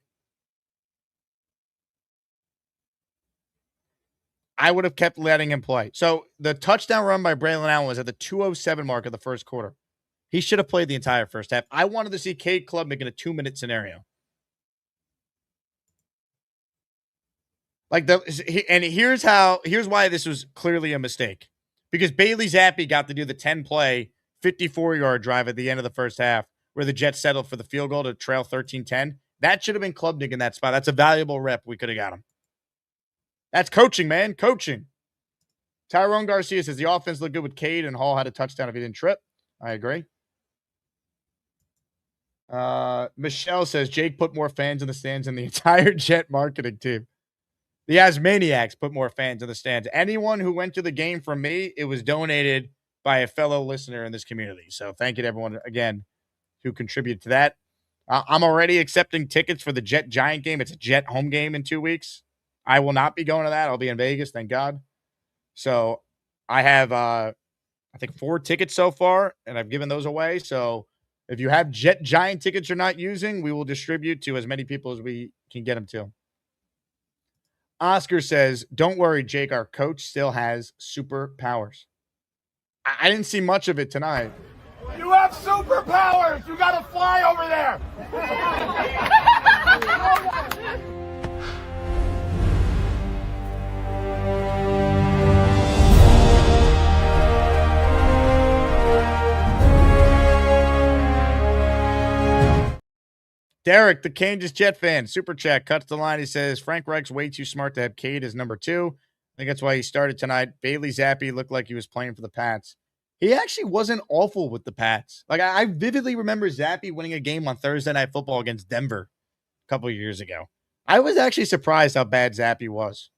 I would have kept letting him play. So the touchdown run by Braylon Allen was at the 2:07 mark of the first quarter. He should have played the entire first half. I wanted to see Cade Klubnik in a 2-minute scenario. Here's why this was clearly a mistake. Because Bailey Zappi got to do the 10-play, 54-yard drive at the end of the first half where the Jets settled for the field goal to trail 13-10. That should have been Klubnik in that spot. That's a valuable rep. We could have got him. That's coaching, man. Coaching. Tyrone Garcia says the offense looked good with Cade, and Hall had a touchdown if he didn't trip. I agree. Michelle says Jake put more fans in the stands than the entire Jet marketing team. The Asmaniacs put more fans in the stands. Anyone who went to the game from me, it was donated by a fellow listener in this community. So thank you to everyone, again, who contributed to that. I'm already accepting tickets for the Jet Giant game. It's a Jet home game in 2 weeks. I will not be going to that. I'll be in Vegas, thank God. So I have, I think 4 tickets so far, and I've given those away. So if you have Giant tickets you're not using, we will distribute to as many people as we can get them to. Oscar says, don't worry, Jake. Our coach still has superpowers. I didn't see much of it tonight. You have superpowers. You got to fly over there. Derek, the Kansas Jet fan, super chat, cuts the line. He says, Frank Reich's way too smart to have Cade as number 2. I think that's why he started tonight. Bailey Zappi looked like he was playing for the Pats. He actually wasn't awful with the Pats. Like, I vividly remember Zappi winning a game on Thursday Night Football against Denver a couple of years ago. I was actually surprised how bad Zappi was.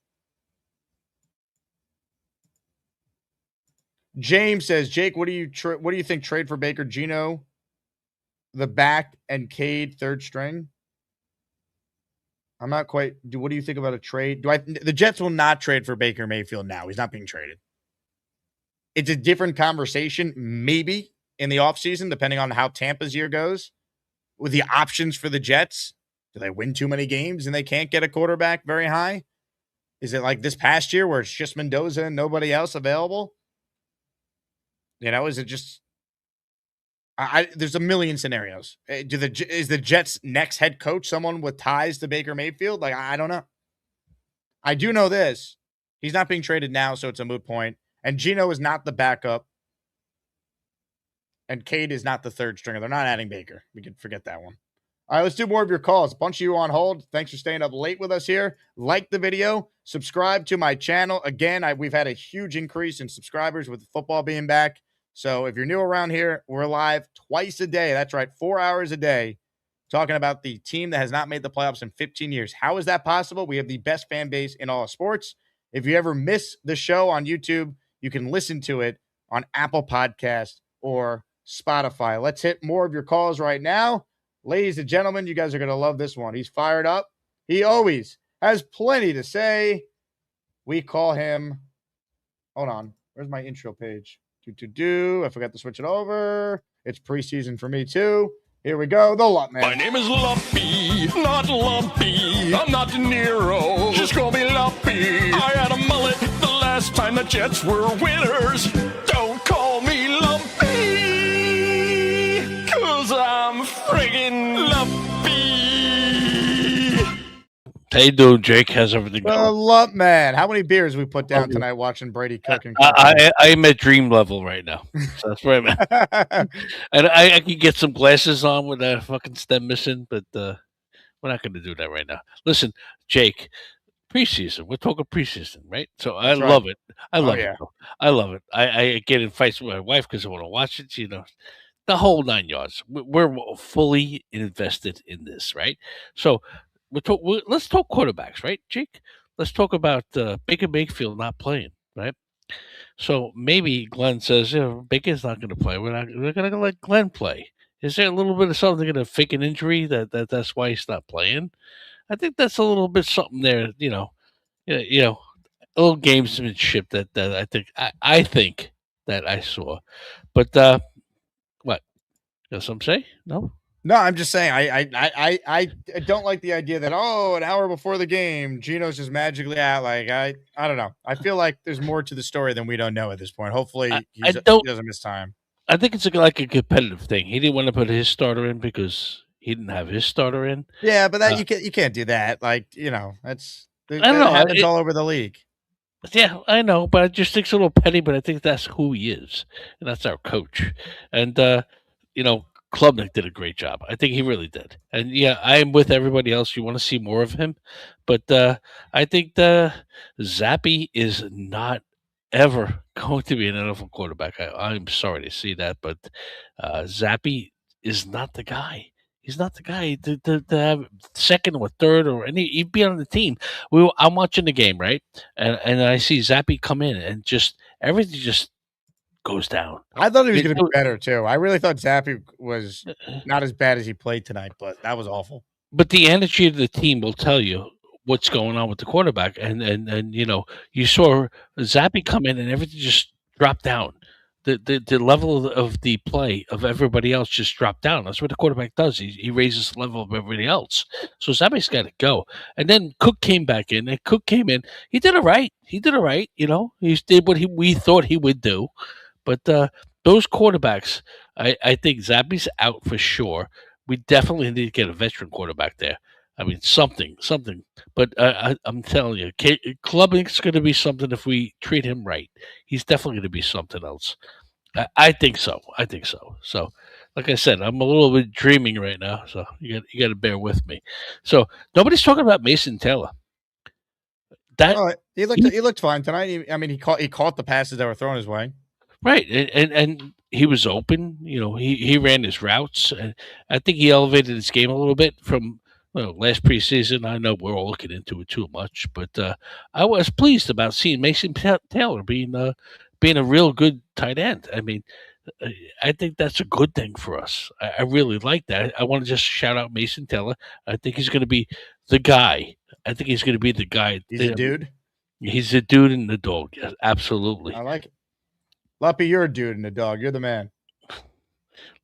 James says, Jake, what do you think? Trade for Baker, Geno, the back, and Cade third string? I'm not quite. What do you think about a trade? The Jets will not trade for Baker Mayfield now. He's not being traded. It's a different conversation, maybe in the offseason, depending on how Tampa's year goes. With the options for the Jets, do they win too many games and they can't get a quarterback very high? Is it like this past year where it's just Mendoza and nobody else available? You know, is it just? There's a million scenarios. Is the Jets' next head coach someone with ties to Baker Mayfield? Like, I don't know. I do know this. He's not being traded now, so it's a moot point. And Geno is not the backup. And Cade is not the third stringer. They're not adding Baker. We can forget that one. All right, let's do more of your calls. A bunch of you on hold. Thanks for staying up late with us here. Like the video. Subscribe to my channel. Again, we've had a huge increase in subscribers with football being back. So if you're new around here, we're live twice a day. That's right, 4 hours a day, talking about the team that has not made the playoffs in 15 years. How is that possible? We have the best fan base in all of sports. If you ever miss the show on YouTube, you can listen to it on Apple Podcasts or Spotify. Let's hit more of your calls right now. Ladies and gentlemen, you guys are going to love this one. He's fired up. He always has plenty to say. We call him, hold on, where's my intro page? I forgot to switch it over. It's preseason for me too. Here we go. The Lump Man. My name is Lumpy, not Lumpy. I'm not De Niro. Just call me Lumpy. I had a mullet the last time the Jets were winners. Don't call me Lumpy, 'cause I'm friggin' Lumpy. How you doing, Jake? How's everything going? The Lump Man. How many beers we put down tonight watching Brady cook? I'm at dream level right now. So that's where I'm at. And I can get some glasses on with that fucking stem missing, but we're not going to do that right now. Listen, Jake, preseason. We're talking preseason, right? So I love it. I love it. I love it. I get in fights with my wife because I want to watch it, you know. The whole 9 yards. We're fully invested in this, right? So let's talk quarterbacks, right, Jake? Let's talk about Baker Mayfield not playing, right? So maybe Glenn says, Baker's not going to play. We're going to let Glenn play. Is there a little bit of something going to fake an injury that's why he's not playing? I think that's a little bit something there, you know, a little gamesmanship that I think that I saw. But what? Got something to say? No. No, I'm just saying I don't like the idea that an hour before the game, Geno's just magically out. Like I don't know. I feel like there's more to the story than we don't know at this point. Hopefully he doesn't miss time. I think it's like a competitive thing. He didn't want to put his starter in because he didn't have his starter in. Yeah, but that you can't do that. Like, you know, happens all over the league. Yeah, I know, but I just think it's a little petty, but I think that's who he is. And that's our coach. And Klubnik did a great job. I think he really did. And yeah, I'm with everybody else. You want to see more of him. But I think Zappi is not ever going to be an NFL quarterback. I'm sorry to see that, but Zappi is not the guy. He's not the guy to have second or third or he'd be on the team. I'm watching the game, right? And I see Zappi come in and just everything just goes down. I thought he was going to be better too. I really thought Zappi was not as bad as he played tonight, but that was awful. But the energy of the team will tell you what's going on with the quarterback. And you saw Zappy come in and everything just dropped down. The level of the play of everybody else just dropped down. That's what the quarterback does. He raises the level of everybody else. So Zappy's got to go. And then Cook came back in. And Cook came in. He did it right. He did what we thought he would do. But those quarterbacks, I think Zappy's out for sure. We definitely need to get a veteran quarterback there. I mean, something. But I'm telling you, Klubnik's going to be something if we treat him right. He's definitely going to be something else. I think so. So, like I said, I'm a little bit dreaming right now. So you got to bear with me. So nobody's talking about Mason Taylor. He looked fine tonight. He caught the passes that were thrown his way. Right, and he was open. He ran his routes, and I think he elevated his game a little bit from last preseason. I know we're all looking into it too much, but I was pleased about seeing Mason Taylor being a real good tight end. I mean, I think that's a good thing for us. I really like that. I want to just shout out Mason Taylor. I think he's going to be the guy. He's a dude. He's a dude and the dog. Yes, absolutely. I like it. Luppy, you're a dude and a dog. You're the man.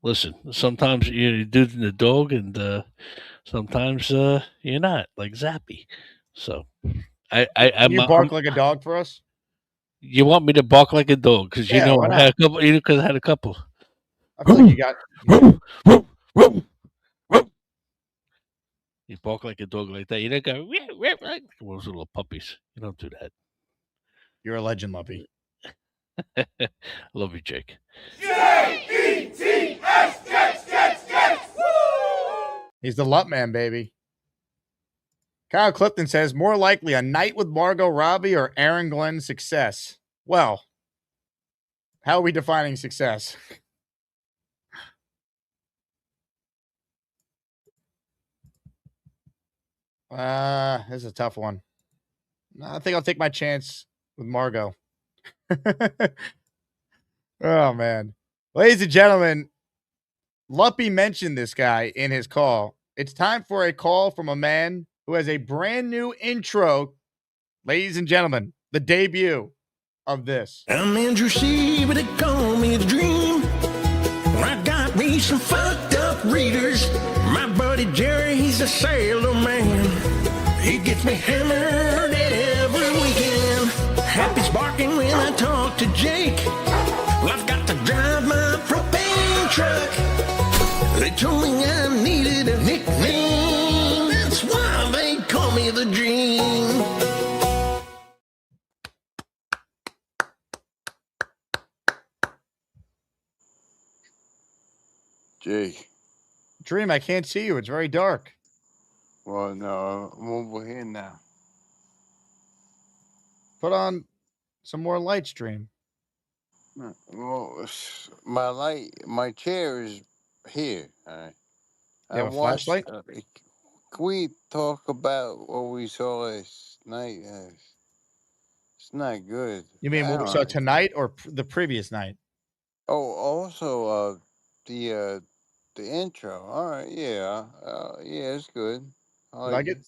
Listen, sometimes you're a dude and a dog, and sometimes you're not, like Zappy. So, You bark like a dog for us? You want me to bark like a dog because Yeah, why I had a couple. Because I had a couple. I feel like you got. You bark like a dog like that. You don't go like those little puppies. You don't do that. You're a legend, Luppy. Love you, Jake. J-E-T-S, Jets! Woo! He's the Lup man, baby. Kyle Clifton says, more likely a night with Margot Robbie or Aaron Glenn's success. Well, how are we defining success? This is a tough one. I think I'll take my chance with Margot. Oh, man. Ladies and gentlemen, Luppy mentioned this guy in his call. It's time for a call from a man who has a brand new intro. Ladies and gentlemen, the debut of this. I'm Andrew C, but they call me the Dream. I got me some fucked up readers. My buddy Jerry, he's a sailor man. He gets me hammered every weekend. Happy's barking when I talk to Jake. Well, I've got to drive my propane truck. They told me I needed a nickname. That's why they call me the Dream. Jake. Dream, I can't see you. It's very dark. Well, no, I'm over here now. Put on some more lights, Dream. Well, my chair is here. All right. You have a flashlight? Can we talk about what we saw last night? It's not good. You mean what we saw tonight or the previous night? Oh, also the intro. All right, yeah, yeah, it's good. I like it?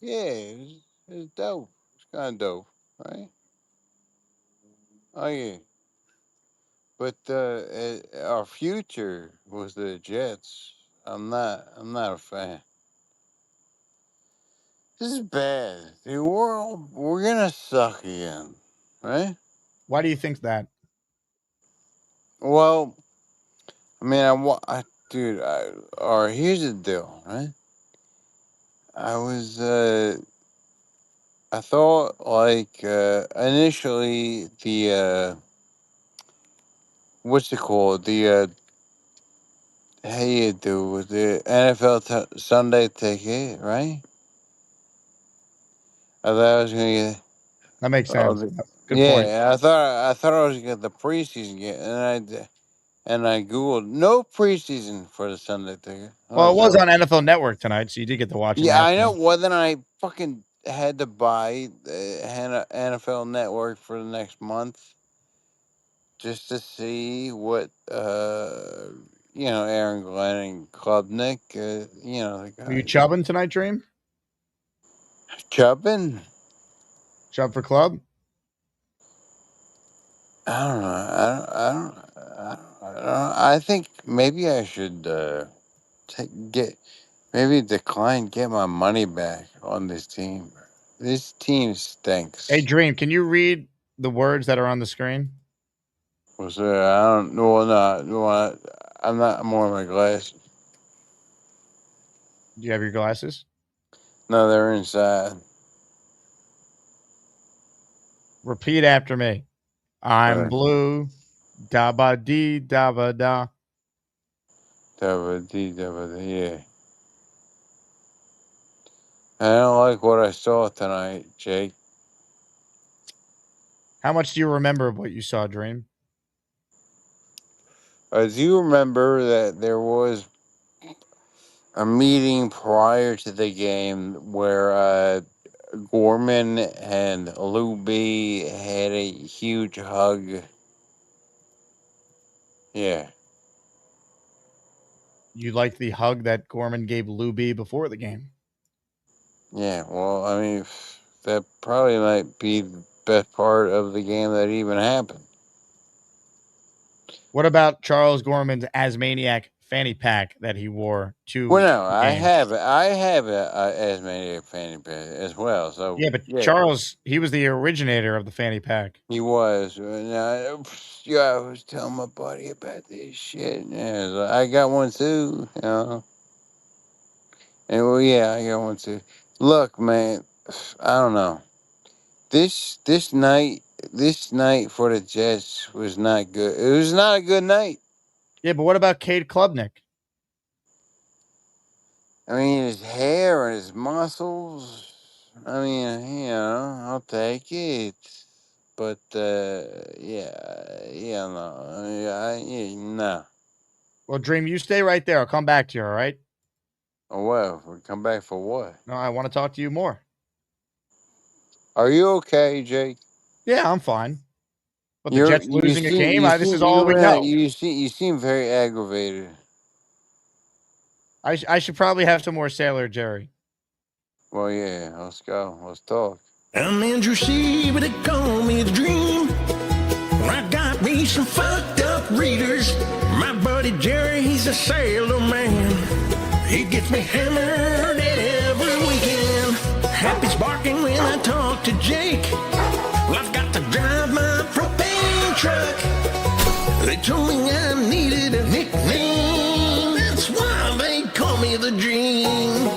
Yeah, it's dope. It's kind of dope, right? Oh yeah. But our future was the Jets. I'm not a fan. This is bad. We're gonna suck again, right? Why do you think that? Well, I mean, dude. Or here's the deal, right? I thought like initially the what's it called? The hey, you do with the NFL Sunday ticket, right? I thought I was gonna get. That makes sense. Good yeah, point. I thought I was gonna get the preseason game, and I googled no preseason for the Sunday ticket. Well, it was on NFL Network tonight, so you did get to watch it. Yeah, I know. Well, then I fucking had to buy NFL Network for the next month just to see what Aaron Glenn and Klubnik. Were you chubbing tonight, Dream? Chubbin? Chub for club? I don't know. I think maybe I should get my money back on this team. This team stinks. Hey, Dream, can you read the words that are on the screen? Was there? I don't know. No, I'm not. I'm wearing my glasses. Do you have your glasses? No, they're inside. Repeat after me. I'm Right. blue. Da ba dee da ba da. Yeah. I don't like what I saw tonight, Jake. How much do you remember of what you saw, Dream? Do you remember that there was a meeting prior to the game where Gorman and Lou B had a huge hug? Yeah. You liked the hug that Gorman gave Lou B before the game. Yeah, well, I mean, that probably might be the best part of the game that even happened. What about Charles Gorman's Asmaniac fanny pack that he wore to Well, no, the I game? have a Asmaniac fanny pack as well. So Yeah, but Charles, he was the originator of the fanny pack. He was. Yeah, I was telling my buddy about this shit. Yeah, I got one too. You know. And well, yeah, I got one too. Look, man, I don't know. This night for the Jets was not good. It was not a good night. Yeah, but what about Cade Klubnik? I mean, his hair and his muscles. I mean, you know, I'll take it. But no. Well, Dream, you stay right there. I'll come back to you, all right? Oh, well, we come back for what? No, I want to talk to you more. Are you okay, Jake? Yeah, I'm fine. But the Jets losing a game, this is all we know. You seem very aggravated. I should probably have some more Sailor Jerry. Well, yeah, let's go. Let's talk. I'm Andrew C, but they call me the Dream. I got me some fucked up readers. My buddy Jerry, he's a sailor man. He gets me hammered every weekend. Happy's barking when I talk to Jake. Well, I've got to drive my propane truck. They told me I needed a nickname. That's why they call me the Dream.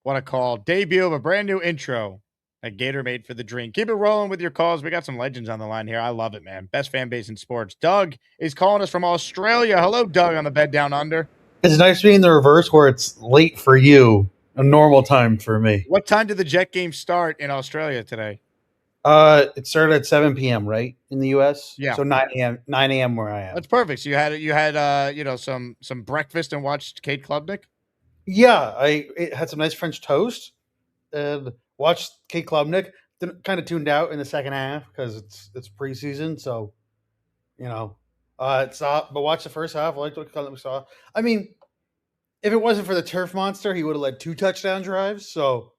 What a call. Debut of a brand new intro that Gator made for the Dream. Keep it rolling with your calls. We got some legends on the line here. I love it, man. Best fan base in sports. Doug is calling us from Australia. Hello, Doug, on the bed down under. It's nice being the reverse where it's late for you, a normal time for me. What time did the Jet game start in Australia today? It started at 7 p.m., right, in the U.S.? Yeah. So 9 a.m. where I am. That's perfect. So you had some breakfast and watched Cade Klubnik? Yeah, I had some nice French toast and watched Cade Klubnik. Kind of tuned out in the second half because it's preseason, so but watch the first half. I liked what Klubnik saw. I mean, if it wasn't for the turf monster, he would have led 2 touchdown drives. So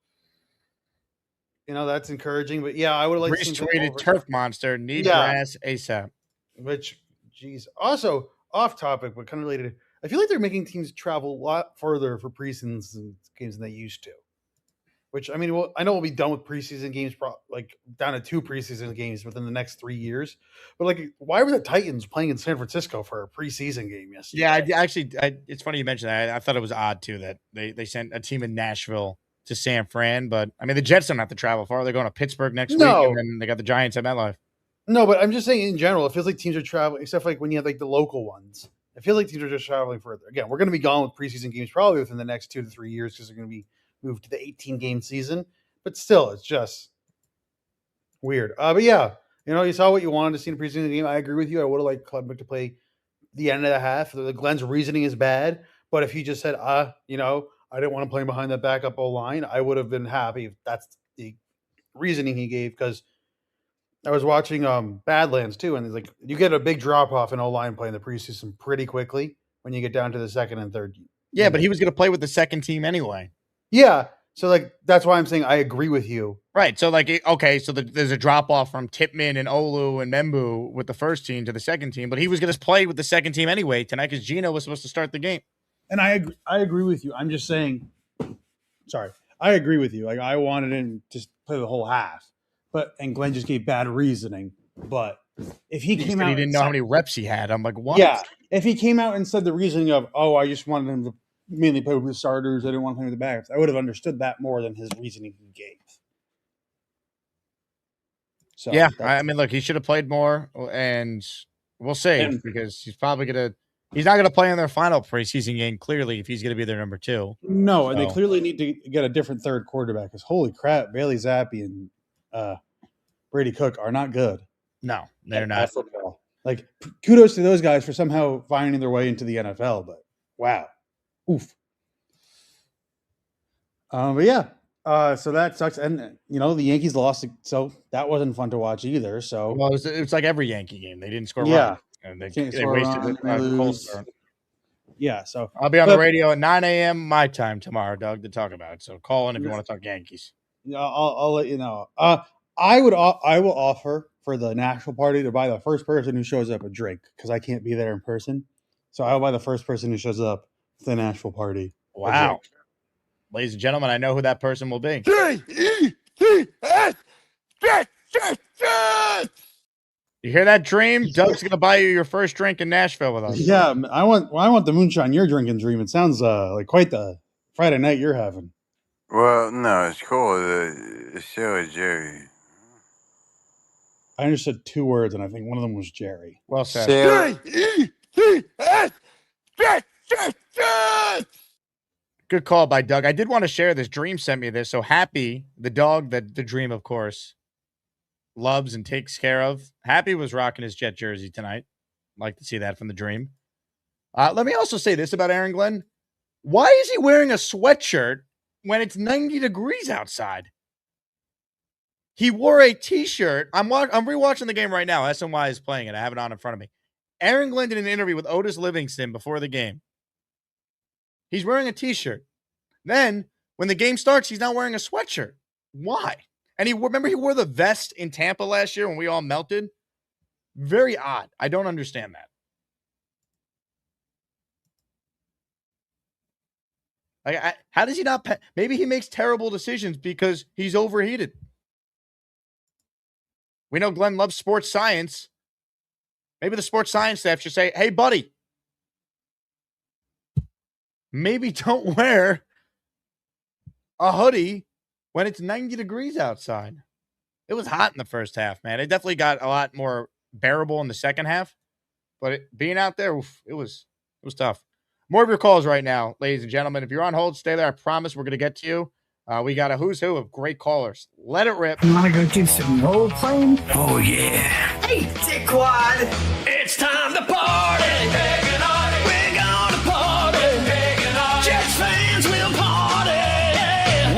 that's encouraging. But yeah, I would have liked to see tweeted turf monster need grass ASAP. Which, geez, also off topic, but kind of related. I feel like they're making teams travel a lot further for preseason games than they used to. Which, I mean, I know we'll be done with preseason games, down to 2 preseason games within the next 3 years. But, why were the Titans playing in San Francisco for a preseason game yesterday? Yeah, it's funny you mentioned that. I thought it was odd, too, that they sent a team in Nashville to San Fran. But, I mean, the Jets don't have to travel far. They're going to Pittsburgh next week, and then they got the Giants at MetLife. No, but I'm just saying in general, it feels like teams are traveling, except when you have, the local ones. It feels like teams are just traveling further. Again, we're going to be gone with preseason games probably within the next 2 to 3 years because they're going to be moved to the 18-game season. But still, it's just weird. But yeah, you saw what you wanted to see in the preseason game. I agree with you. I would have liked Klubnik to play the end of the half. Glenn's reasoning is bad, but if he just said, I didn't want to play behind that backup O-line, I would have been happy if that's the reasoning he gave. Because I was watching Badlands too, and it's you get a big drop off in O-line playing the preseason pretty quickly when you get down to the second and third. Yeah, but he was going to play with the second team anyway. Yeah. So, like, that's why I'm saying I agree with you. Right. So, like, okay, so there's a drop off from Tipman and Olu and Membu with the first team to the second team, but he was going to play with the second team anyway tonight because Gino was supposed to start the game. And I agree with you. I'm just saying, sorry, I agree with you. Like, I wanted him to play the whole half, and Glenn just gave bad reasosoning. But if he came out, he didn't know how many reps he had. I'm like, what? Yeah. If he came out and said the reasoning of, I just wanted him to mainly play with the starters, I didn't want to play with the backups, I would have understood that more than his reasoning he gave. So yeah, I mean, look, he should have played more, and we'll see because he's probably he's not gonna play in their final preseason game. Clearly, if he's gonna be their number 2. No, and they clearly need to get a different third quarterback. Because holy crap, Bailey Zappi and Brady Cook are not good. No, they're not. Football. Like, kudos to those guys for somehow finding their way into the NFL. But wow, oof. But yeah. So that sucks, and the Yankees lost, so that wasn't fun to watch either. So it's like every Yankee game; they didn't score. Yeah, and they wasted it. Yeah, so I'll be on the radio at 9 a.m. my time tomorrow, Doug, to talk about it. So call in if you want to talk Yankees. Yeah, I'll let you know. I will offer for the national party to buy the first person who shows up a drink because I can't be there in person. So I'll buy the first person who shows up to the national party. Wow. Ladies and gentlemen, I know who that person will be. You hear that, Dream? Doug's going to buy you your first drink in Nashville with us. Yeah, I want the moonshine you're drinking, Dream. It sounds like quite the Friday night you're having. Well, no, it's cool. The show is Jerry. I understood 2 words, and I think one of them was Jerry. Well said. Good call by Doug. I did want to share this. Dream sent me this. So Happy, the dog that the Dream, of course, loves and takes care of. Happy was rocking his Jet jersey tonight. Like to see that from the Dream. Let me also say this about Aaron Glenn. Why is he wearing a sweatshirt when it's 90 degrees outside? He wore a T-shirt. I'm rewatching the game right now. SNY is playing it. I have it on in front of me. Aaron Glenn did an interview with Otis Livingston before the game. He's wearing a T-shirt. Then, when the game starts, he's not wearing a sweatshirt. Why? And he wore the vest in Tampa last year when we all melted. Very odd. I don't understand that. How does he not? Maybe he makes terrible decisions because he's overheated. We know Glenn loves sports science. Maybe the sports science staff should say, hey, buddy, maybe don't wear a hoodie when it's 90 degrees outside. It was hot in the first half, man. It definitely got a lot more bearable in the second half. But being out there, it was tough. More of your calls right now, ladies and gentlemen. If you're on hold, stay there. I promise we're going to get to you. We got a who's who of great callers. Let it rip. You want to go do some role playing? Oh, yeah. Hey, dickwad. It's time to party. We're gonna party. Jets fans will party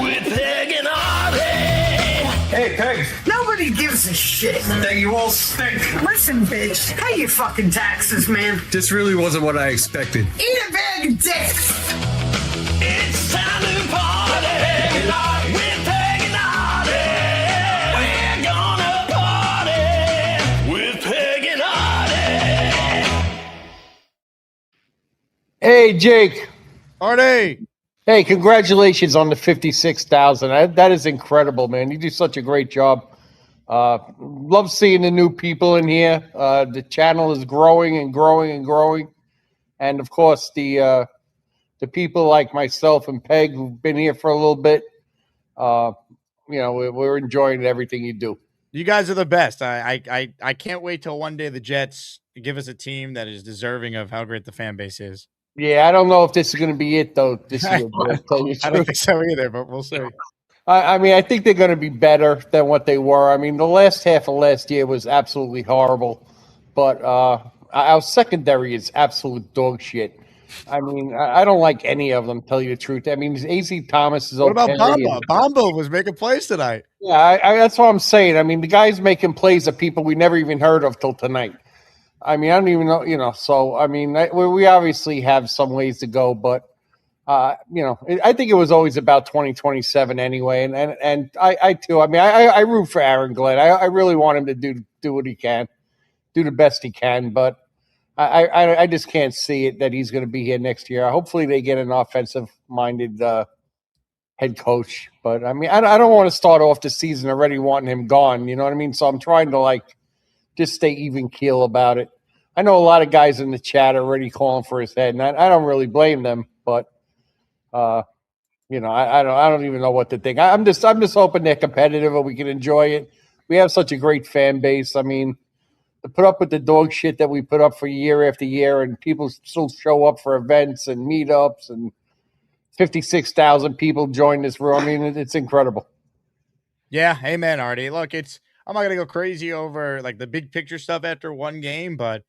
with Peg and Artie. Hey, Peg. Nobody gives a shit. Then you all stink. Listen, bitch. Pay your fucking taxes, man. This really wasn't what I expected. Eat a bag of dicks. It's time to party. With Peg and Artie. We're gonna party with Peg and Artie. Hey, Jake. Artie. Hey, congratulations on the 56,000. That is incredible, man. You do such a great job. Love seeing the new people in here. The channel is growing and growing and growing. And, of course, the people like myself and Peg who've been here for a little bit, we're enjoying everything you do. You guys are the best. I can't wait till one day the Jets give us a team that is deserving of how great the fan base is. Yeah, I don't know if this is going to be it, though, this year. I don't think so either, but we'll see. I think they're going to be better than what they were. I mean, the last half of last year was absolutely horrible, but our secondary is absolute dog shit. I mean, I don't like any of them, tell you the truth. I mean, A.Z. Thomas is okay. What about Bombo? Bombo was making plays tonight. Yeah, that's what I'm saying. I mean, the guy's making plays of people we never even heard of till tonight. I mean, I don't even know, so, I mean, we obviously have some ways to go, but I think it was always about 2027 anyway. And I too. I mean, I root for Aaron Glenn. I really want him to do what he can, do the best he can. But I just can't see it that he's going to be here next year. Hopefully, they get an offensive-minded head coach. But I mean, I don't want to start off the season already wanting him gone. You know what I mean? So I'm trying to just stay even keel about it. I know a lot of guys in the chat are already calling for his head, and I don't really blame them. But I don't even know what to think. I'm just hoping they're competitive and we can enjoy it. We have such a great fan base. I mean, to put up with the dog shit that we put up for year after year, and people still show up for events and meetups, and 56,000 people join this room. I mean, it's incredible. Yeah, amen, Artie. Look, I'm not gonna go crazy over the big picture stuff after one game, but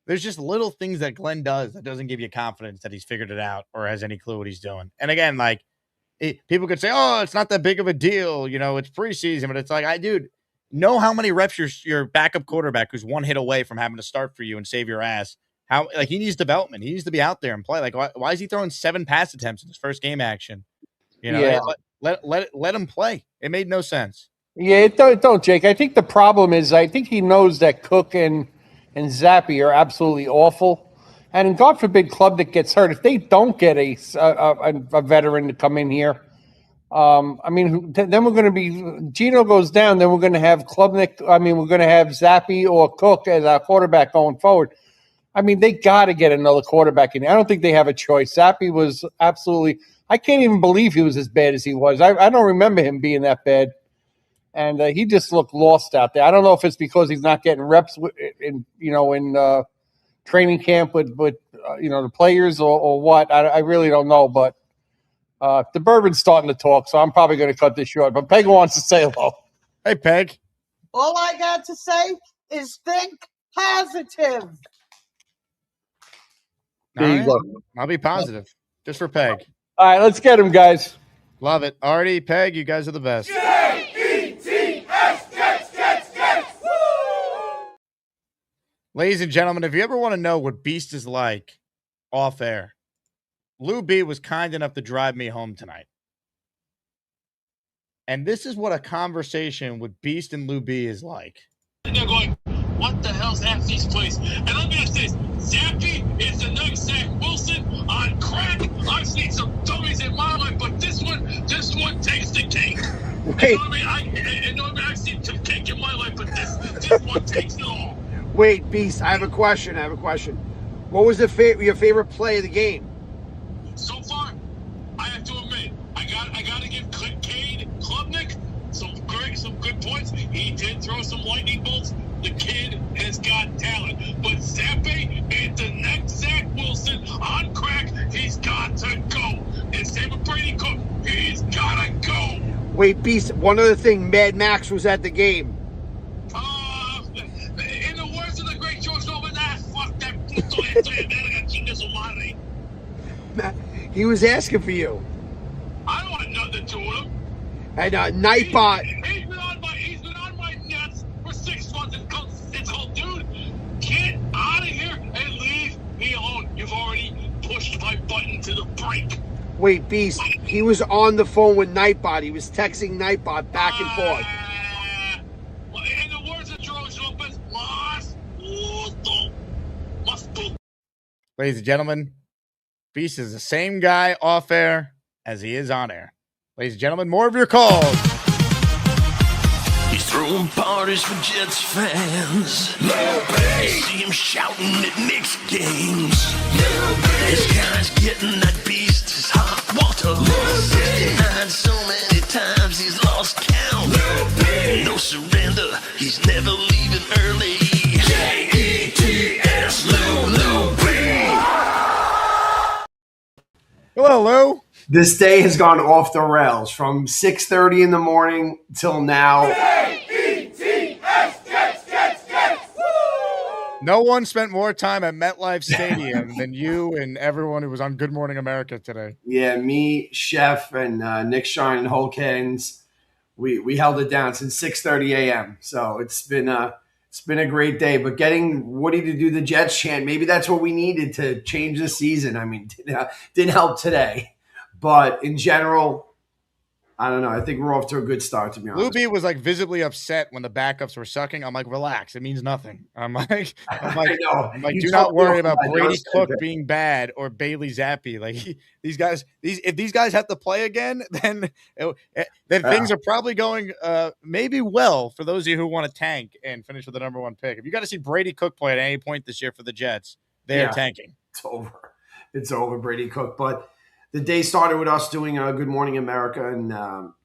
there's just little things that Glenn does that doesn't give you confidence that he's figured it out or has any clue what he's doing. And again, people could say, "Oh, it's not that big of a deal," it's preseason, but it's dude, know how many reps your backup quarterback who's one hit away from having to start for you and save your ass. How he needs development. He needs to be out there and play. Why is he throwing 7 pass attempts in his first game action? Yeah. Let him play. It made no sense. Yeah, don't, Jake. I think the problem is I think he knows that Cook and Zappy are absolutely awful. And God forbid Klubnik gets hurt. If they don't get a veteran to come in here, then we're going to be – Gino goes down, then we're going to have Klubnik – we're going to have Zappy or Cook as our quarterback going forward. I mean, they got to get another quarterback in. I don't think they have a choice. Zappy was absolutely – I can't even believe he was as bad as he was. I don't remember him being that bad. And he just looked lost out there. I don't know if it's because he's not getting reps in training camp with the players or what. I really don't know. But the bourbon's starting to talk, so I'm probably going to cut this short. But Peg wants to say hello. Hey, Peg. All I got to say is think positive. There you go. I'll be positive. Just for Peg. All right, let's get him, guys. Love it. Artie, Peg, you guys are the best. Ladies and gentlemen, if you ever want to know what Beast is like off air, Lou B was kind enough to drive me home tonight. And this is what a conversation with Beast and Lou B is like. And they're going, what the hell's Zappy's place? And let me ask this, Zappy is the next Zach Wilson on crack. I've seen some dummies in my life, but this one takes the cake. Okay. I've seen some cake in my life, but this one takes it all. Wait, Beast, I have a question. What was your favorite play of the game? So far, I have to admit, I got to give Cade Klubnik some good points. He did throw some lightning bolts. The kid has got talent. But Zappe is the next Zach Wilson on crack. He's got to go. And same with Brady Cook. He's got to go. Wait, Beast, one other thing. Mad Max was at the game. In the words of the great George Norman, fuck that. He was asking for you. I don't want nothing to do with him. And Nightbot. He's been on my nuts for 6 months. It's called, dude, get out of here and leave me alone. You've already pushed my button to the brink. Wait, Beast, he was on the phone with Nightbot. He was texting Nightbot back and forth. In the words of George Lopez, Ladies and gentlemen, Beast is the same guy off air as he is on air. Ladies and gentlemen, more of your calls. He's throwing parties for Jets fans. See him shouting at Knicks games. This guy's getting that Beast is hot water. 69 so many times he's lost count. No surrender, he's never leaving early. Jets, Lou B. Hello, Lou. This day has gone off the rails from 6:30 in the morning till now. No one spent more time at MetLife Stadium than you and everyone who was on Good Morning America today. Yeah, me, Chef, and Nick Shine and Hulk Hens, we held it down since 6:30 a.m. So it's been a great day. But getting Woody to do the Jets chant, maybe that's what we needed to change the season. I mean, didn't help today. But in general, I don't know. I think we're off to a good start, to be honest. Luby was like visibly upset when the backups were sucking. I'm like, relax. It means nothing. I'm like, I know. do not worry about Brady Cook being bad or Bailey Zappi. Like these guys, if these guys have to play again, then things are probably going maybe well for those of you who want to tank and finish with the number 1 pick. If you got to see Brady Cook play at any point this year for the Jets, they're tanking. It's over. It's over, Brady Cook. But the day started with us doing Good Morning America, and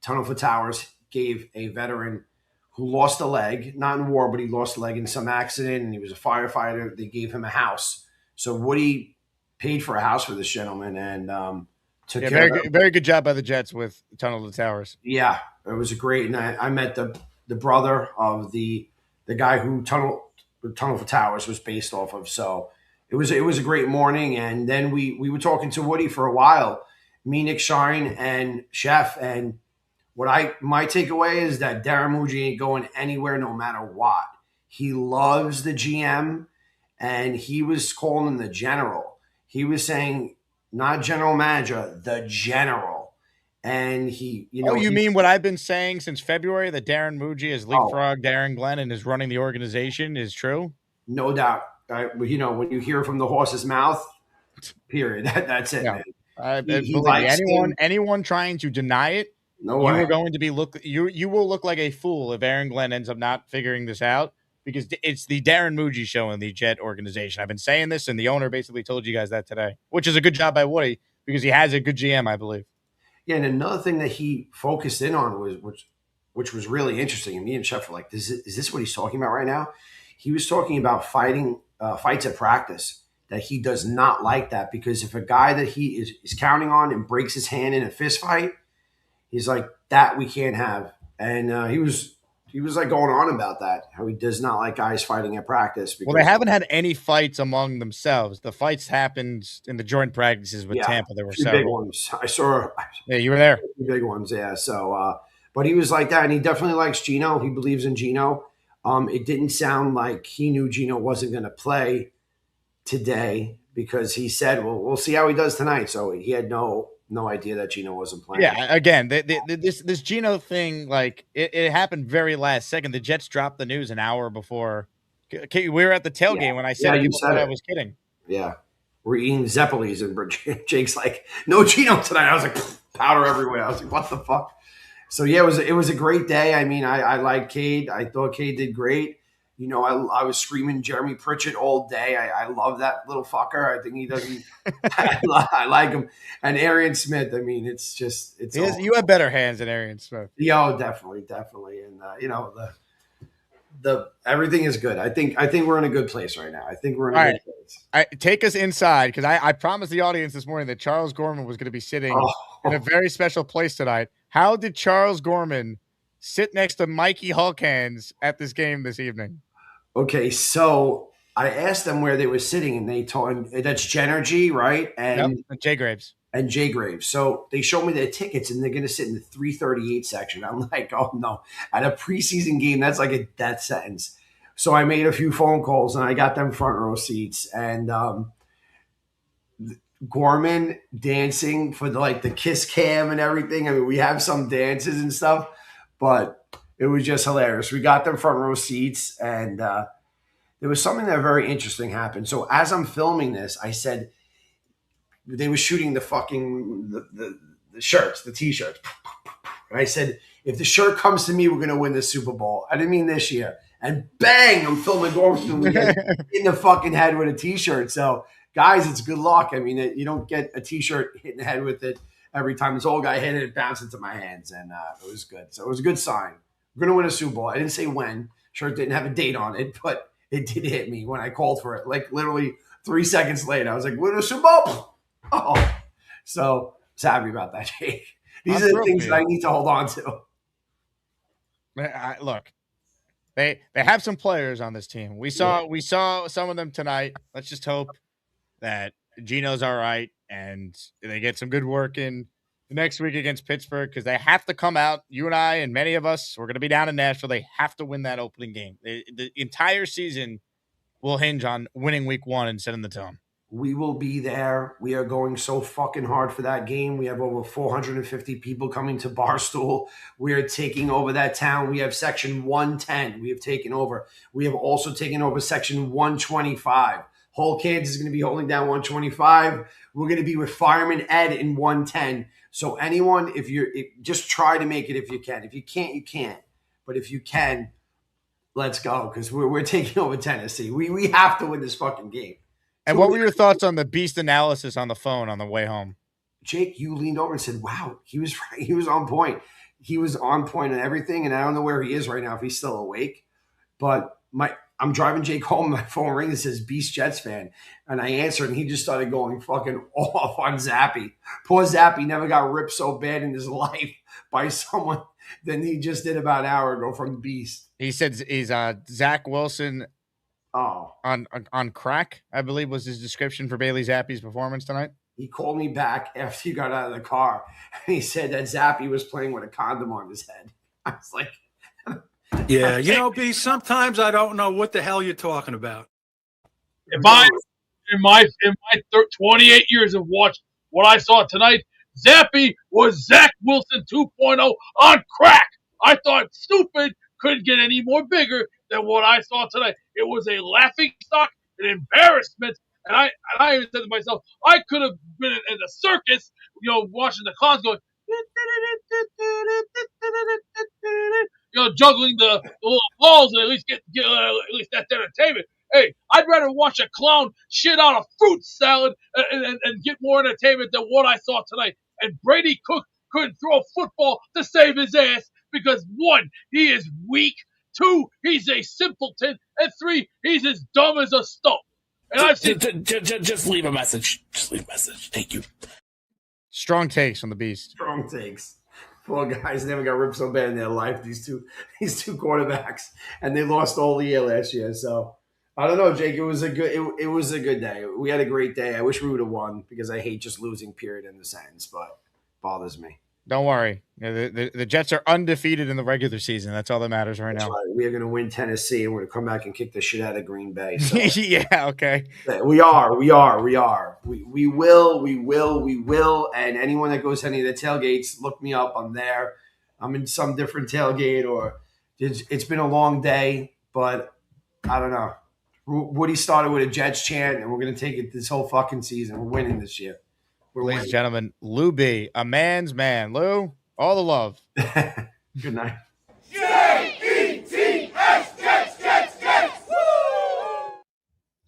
Tunnel for Towers gave a veteran who lost a leg, not in war, but he lost a leg in some accident, and he was a firefighter. They gave him a house. So Woody paid for a house for this gentleman and took care of him. Very good job by the Jets with Tunnel to Towers. Yeah, it was great. And I met the brother of the guy who Tunnel for Towers was based off of. So it was a great morning. And then we were talking to Woody for a while, me, Nick Shine, and Chef. And my takeaway is that Darren Muji ain't going anywhere no matter what. He loves the GM, and he was calling him the general. He was saying not general manager, the general. And he, you mean what I've been saying since February, that Darren Muji has leapfrogged Darren Glenn and is running the organization is true? No doubt. When you hear from the horse's mouth, period. That's it, man. Anyone trying to deny it, no way. You are going to be you will look like a fool if Aaron Glenn ends up not figuring this out, because it's the Darren Muji show in the Jet organization. I've been saying this, and the owner basically told you guys that today, which is a good job by Woody because he has a good GM, I believe. Yeah, and another thing that he focused in on which was really interesting, and me and Chef were like, is this what he's talking about right now? He was talking about fights at practice, that he does not like that, because if a guy that he is counting on and breaks his hand in a fist fight, he's like, that we can't have. And he was like going on about that, how he does not like guys fighting at practice. Well, they haven't had any fights among themselves. The fights happened in the joint practices with Tampa. There were several big ones. I saw. Yeah, you were there. Big ones, yeah. So, but he was like that, and he definitely likes Gino. He believes in Gino. It didn't sound like he knew Gino wasn't going to play today, because he said, well, we'll see how he does tonight. So he had no idea that Gino wasn't playing. Yeah, again, this Gino thing, like, it happened very last second. The Jets dropped the news an hour before. We were at the tailgame when I said you said I it. was kidding. Yeah. We're eating Zeppelis, and Jake's like, no Gino tonight. I was like, powder everywhere. I was like, what the fuck? So, yeah, it was a great day. I mean, I like Cade. I thought Cade did great. I was screaming Jeremy Pritchett all day. I love that little fucker. I think he doesn't – I like him. And Arian Smith, I mean, it's just – you have better hands than Arian Smith. Yeah, definitely. And, the everything is good. I think we're in a good place right now. I think we're in a good place. Take us inside, because I promised the audience this morning that Charles Gorman was going to be sitting in a very special place tonight. How did Charles Gorman sit next to Mikey Hawkins at this game this evening? Okay, so I asked them where they were sitting, and they told me that's Genergy, right? And Jay Graves. And Jay Graves. So they showed me their tickets, and they're going to sit in the 338 section. I'm like, oh, no. At a preseason game, that's like a death sentence. So I made a few phone calls, and I got them front row seats. And Gorman dancing for the kiss cam and everything. I mean, we have some dances and stuff, but it was just hilarious. We got them front row seats, and there was something that very interesting happened. So as I'm filming this, I said they were shooting the fucking the shirts, the T-shirts. And I said, if the shirt comes to me, we're going to win the Super Bowl. I didn't mean this year. And bang, I'm filming Gorman in the fucking head with a T-shirt. So, guys, it's good luck. I mean, you don't get a T-shirt hit in the head with it every time. This old guy hit it, it bounced into my hands, and it was good. So it was a good sign. We're going to win a Super Bowl. I didn't say when. Sure, it didn't have a date on it, but it did hit me when I called for it. Like, literally 3 seconds later, I was like, win a Super Bowl. Oh, so I was happy about that, Jake. These are the things that I need to hold on to. Look, they have some players on this team. We saw some of them tonight. Let's just hope that Gino's all right and they get some good work in the next week against Pittsburgh, because they have to come out. You and I and many of us, we're going to be down in Nashville. They have to win that opening game. The entire season will hinge on winning week 1 and setting the tone. We will be there. We are going so fucking hard for that game. We have over 450 people coming to Barstool. We are taking over that town. We have section 110. We have taken over. We have also taken over section 125. Whole Kansas is going to be holding down 125. We're going to be with Fireman Ed in 110. So anyone, just try to make it if you can. If you can't, you can't. But if you can, let's go, because we're taking over Tennessee. We have to win this fucking game. And what were your thoughts on the beast analysis on the phone on the way home? Jake, you leaned over and said, wow, he was right. He was on point. He was on point on everything, and I don't know where he is right now, if he's still awake. But I'm driving Jake home, my phone rings, and says, Beast Jets fan. And I answered, and he just started going fucking off on Zappy. Poor Zappy never got ripped so bad in his life by someone than he just did about an hour ago from Beast. He said he's Zach Wilson on crack, I believe was his description for Bailey Zappi's performance tonight. He called me back after you got out of the car, and he said that Zappy was playing with a condom on his head. I was like... Yeah, B, sometimes I don't know what the hell you're talking about. In my 28 years of watching what I saw tonight, Zappy was Zach Wilson 2.0 on crack. I thought stupid couldn't get any more bigger than what I saw tonight. It was a laughing stock, an embarrassment, and I even said to myself, I could have been in the circus, watching the clowns going, juggling the little balls and at least get at least that entertainment. Hey, I'd rather watch a clown shit out a fruit salad and get more entertainment than what I saw tonight. And Brady Cook couldn't throw a football to save his ass because 1, he is weak. 2, he's a simpleton. And 3, he's as dumb as a stump. And I've seen just leave a message. Just leave a message. Thank you. Strong takes on the Beast. Strong takes. Poor guys never got ripped so bad in their life. These two quarterbacks, and they lost all the year last year. So I don't know, Jake. It was a good day. We had a great day. I wish we would have won because I hate just losing. Period in the sentence, but it bothers me. Don't worry. The Jets are undefeated in the regular season. That's all that matters right now. Right. We are going to win Tennessee, and we're going to come back and kick the shit out of Green Bay. So. Yeah, okay. We are. We will. And anyone that goes to any of the tailgates, look me up. I'm there. I'm in some different tailgate, or it's been a long day, but I don't know. Woody started with a Jets chant, and we're going to take it this whole fucking season. We're winning this year. Ladies and gentlemen, Lou B, a man's man. Lou, all the love. Good night. Jets, Jets, woo!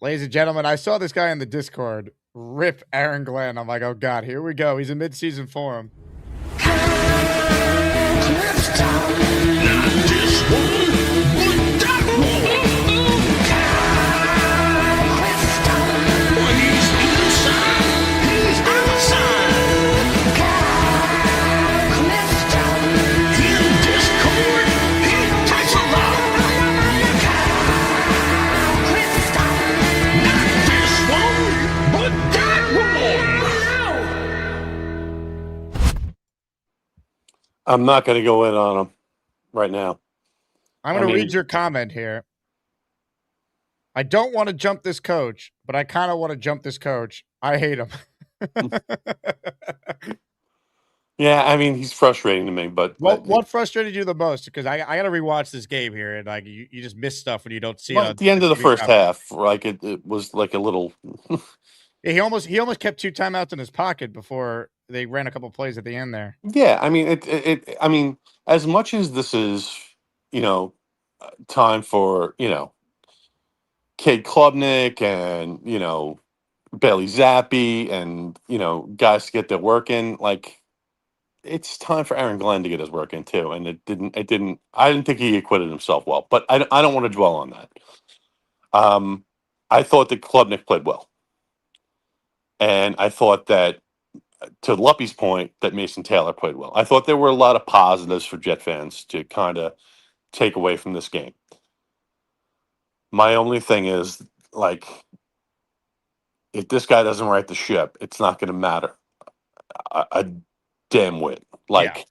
Ladies and gentlemen, I saw this guy in the Discord rip Aaron Glenn. I'm like, oh, God, here we go. He's in mid-season form. I'm not going to go in on him right now. I'm going to read your comment here. I don't want to jump this coach, but I kind of want to jump this coach. I hate him. Yeah, I mean, he's frustrating to me. But what frustrated you the most? Because I got to rewatch this game here, and like you just miss stuff when you don't see it. At the end of the first half, like it was like a little. Yeah, he almost kept 2 timeouts in his pocket before they ran a couple plays at the end there. Yeah, I mean, I mean, as much as this is, time for Cade Klubnik and Bailey Zappi and guys to get their work in, like it's time for Aaron Glenn to get his work in too. And I didn't think he acquitted himself well, but I don't want to dwell on that. I thought that Klubnik played well, and I thought that, to Luppy's point, that Mason Taylor played well. I thought there were a lot of positives for Jet fans to kind of take away from this game. My only thing is, like, if this guy doesn't right the ship, it's not going to matter a damn whit. Like,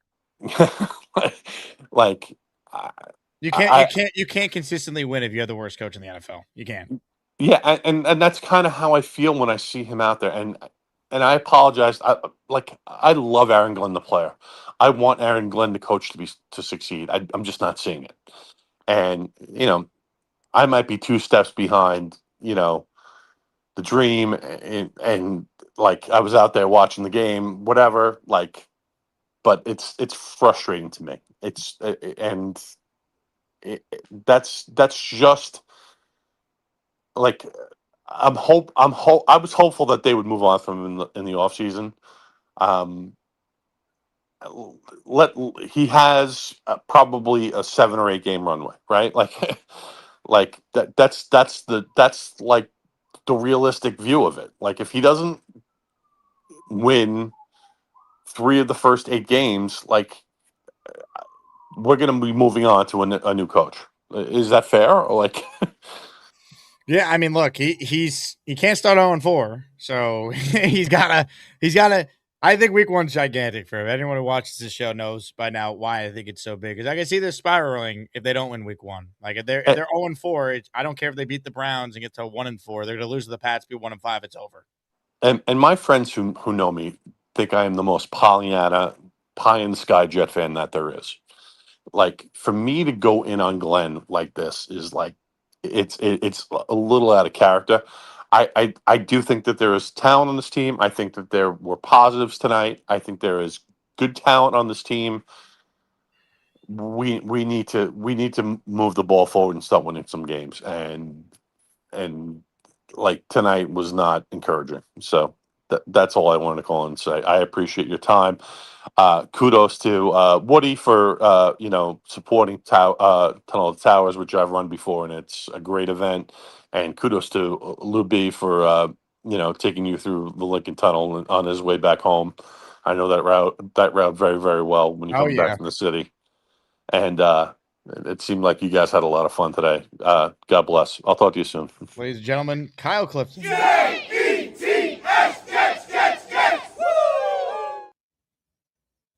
you can't consistently win if you're the worst coach in the NFL. You can't. Yeah, and that's kind of how I feel when I see him out there. And I apologize. I love Aaron Glenn, the player. I want Aaron Glenn, the coach, to succeed. I'm just not seeing it. And I might be 2 steps behind. The dream, and like I was out there watching the game, whatever. Like, but it's frustrating to me. That's just like I was hopeful that they would move on from him in the off season. He has probably a 7 or 8 game runway, right? Like like that's like the realistic view of it. Like if he doesn't win 3 of the first 8 games, like we're going to be moving on to a new coach. Is that fair? Or like Yeah, I mean, look, he can't start 0-4, so he's gotta. I think week 1's gigantic for him. Anyone who watches the show knows by now why I think it's so big. Because I can see this spiraling if they don't win week 1. Like if they're 0-4, I don't care if they beat the Browns and get to 1-4. They're gonna lose to the Pats, be 1-5. It's over. and my friends who know me think I am the most Pollyanna, pie in the sky Jet fan that there is. Like for me to go in on Glenn like this is like it's a little out of character. I do think that there is talent on this team. I think that there were positives tonight. I think there is good talent on this team. We need to move the ball forward and start winning some games. And like tonight was not encouraging. So that's all I wanted to call and say. I appreciate your time. Kudos to Woody for supporting Tunnel of the Towers, which I've run before, and it's a great event. And kudos to Lou B for taking you through the Lincoln Tunnel on his way back home. I know that route very, very well when you come back from the city. And it seemed like you guys had a lot of fun today. God bless. I'll talk to you soon. Ladies and gentlemen, Kyle Clifton.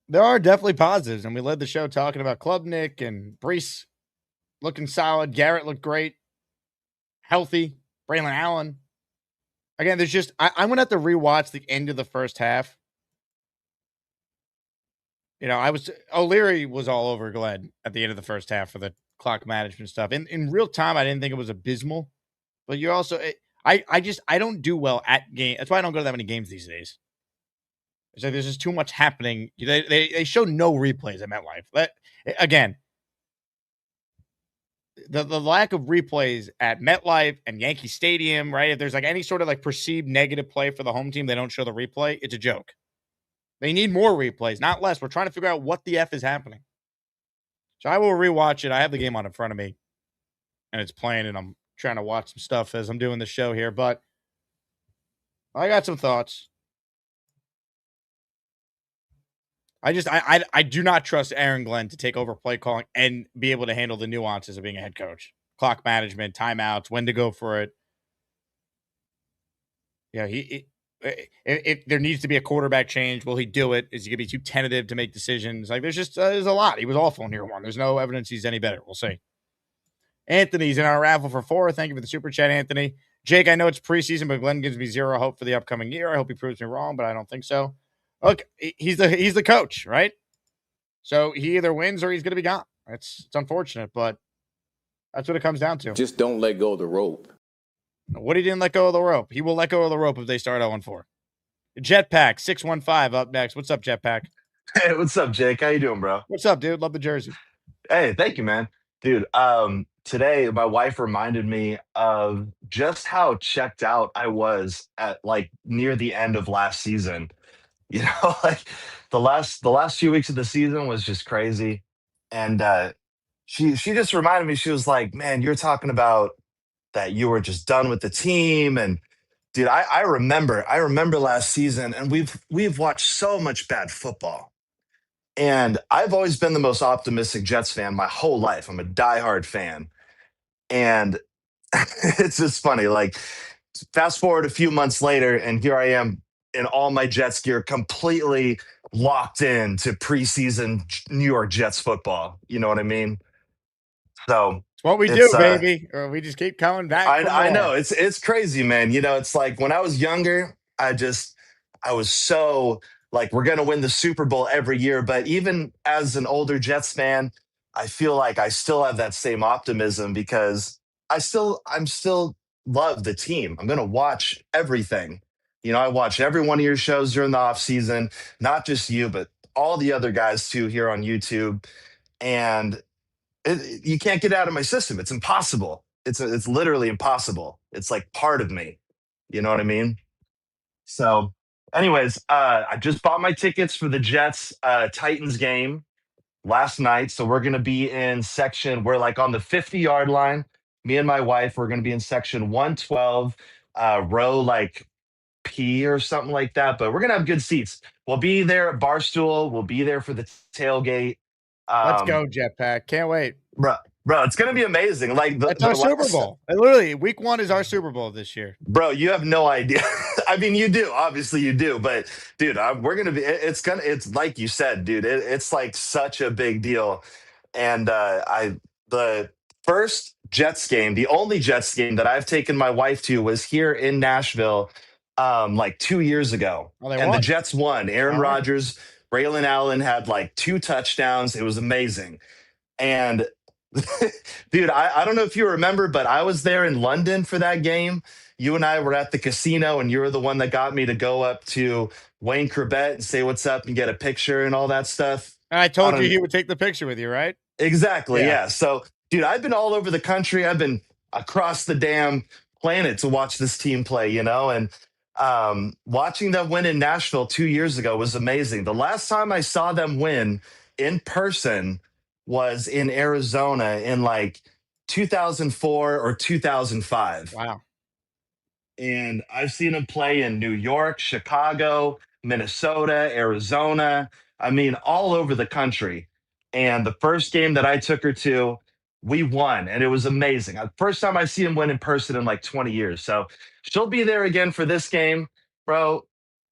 There are definitely positives, and we led the show talking about Klubnik and Brees looking solid. Garrett looked great, healthy. Braylon Allen. Again, there's just I'm gonna have to rewatch the end of the first half. O'Leary was all over Glenn at the end of the first half for the clock management stuff. In real time, I didn't think it was abysmal, but you also I don't do well at game. That's why I don't go to that many games these days. It's like there's just too much happening. They show no replays at MetLife. Again, the lack of replays at MetLife and Yankee Stadium, right? If there's like any sort of like perceived negative play for the home team, they don't show the replay. It's a joke. They need more replays, not less. We're trying to figure out what the F is happening. So I will rewatch it. I have the game on in front of me, and it's playing, and I'm trying to watch some stuff as I'm doing the show here. But I got some thoughts. I do not trust Aaron Glenn to take over play calling and be able to handle the nuances of being a head coach. Clock management, timeouts, when to go for it. Yeah, if there needs to be a quarterback change, will he do it? Is he going to be too tentative to make decisions? Like, there's a lot. He was awful in year 1. There's no evidence he's any better. We'll see. Anthony's in our raffle for 4. Thank you for the super chat, Anthony. Jake, I know it's preseason, but Glenn gives me 0 hope for the upcoming year. I hope he proves me wrong, but I don't think so. Look, he's the coach, right? So he either wins or he's going to be gone. It's unfortunate, but that's what it comes down to. Just don't let go of the rope. Woody didn't let go of the rope. He will let go of the rope if they start 0-4. Jetpack 615 up next. What's up, Jetpack? Hey, what's up, Jake? How you doing, bro? What's up, dude? Love the jersey. Hey, thank you, man. Dude, today my wife reminded me of just how checked out I was at like near the end of last season. Like the last few weeks of the season was just crazy. And she just reminded me, she was like, "Man, you're talking about that you were just done with the team." And dude, I remember last season, and we've watched so much bad football. And I've always been the most optimistic Jets fan my whole life. I'm a diehard fan. And it's just funny. Like, fast forward a few months later, and here I am in all my Jets gear, completely locked in to preseason New York Jets football. You know what I mean? So It's what we do, It's baby. Or we just keep coming back for I more. know it's crazy, man. You know, it's like when I was younger, I was so like we're gonna win the Super Bowl every year. But even as an older Jets fan, I feel like I still have that same optimism because I'm still love the team. I'm gonna watch everything. You know, I watch every one of your shows during the off season, not just you, but all the other guys too here on YouTube. And you can't get out of my system. It's impossible. It's literally impossible. It's like part of me. You know what I mean? So, anyways, I just bought my tickets for the Jets Titans game last night. So we're gonna be in section. We're like on the 50-yard line. Me and my wife. We're gonna be in section 112, row like P or something like that. But we're gonna have good seats. We'll be there at Barstool. We'll be there for the tailgate. Let's Um, go, Jetpack. Can't wait. bro, it's gonna be amazing. Like That's the our Super last, Bowl. Literally, week 1 is our Super Bowl this year. bro, you have no idea. I mean, you do, obviously you do, but dude, we're gonna be. It's like you said, dude. It's like such a big deal. And the first Jets game, the only Jets game that I've taken my wife to was here in Nashville, like 2 years ago, Oh, they and the won. Jets won. Aaron All right. Rodgers, Braylon Allen had like 2 touchdowns. It was amazing. And dude, I don't know if you remember, but I was there in London for that game. You and I were at the casino, and you were the one that got me to go up to Wayne Corbett and say what's up and get a picture and all that stuff. And I told you he would take the picture with you, right? Exactly. Yeah. Yeah. So, dude, I've been all over the country. I've been across the damn planet to watch this team play, you know, and watching them win in Nashville 2 years ago was amazing. The last time I saw them win in person was in Arizona in like 2004 or 2005. Wow. And I've seen them play in New York, Chicago, Minnesota, Arizona. I mean, all over the country. And the first game that I took her to, we won, and it was amazing. First time I see him win in person in like 20 years. So she'll be there again for this game, bro.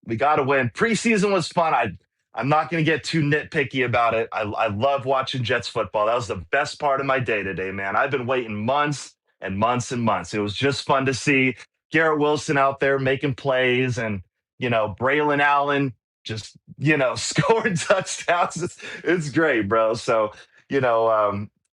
We got to win. Preseason was fun. I'm not going to get too nitpicky about it. I love watching Jets football. That was the best part of my day today, man. I've been waiting months and months and months. It was just fun to see Garrett Wilson out there making plays, and Braylon Allen just scoring touchdowns. It's great, bro. So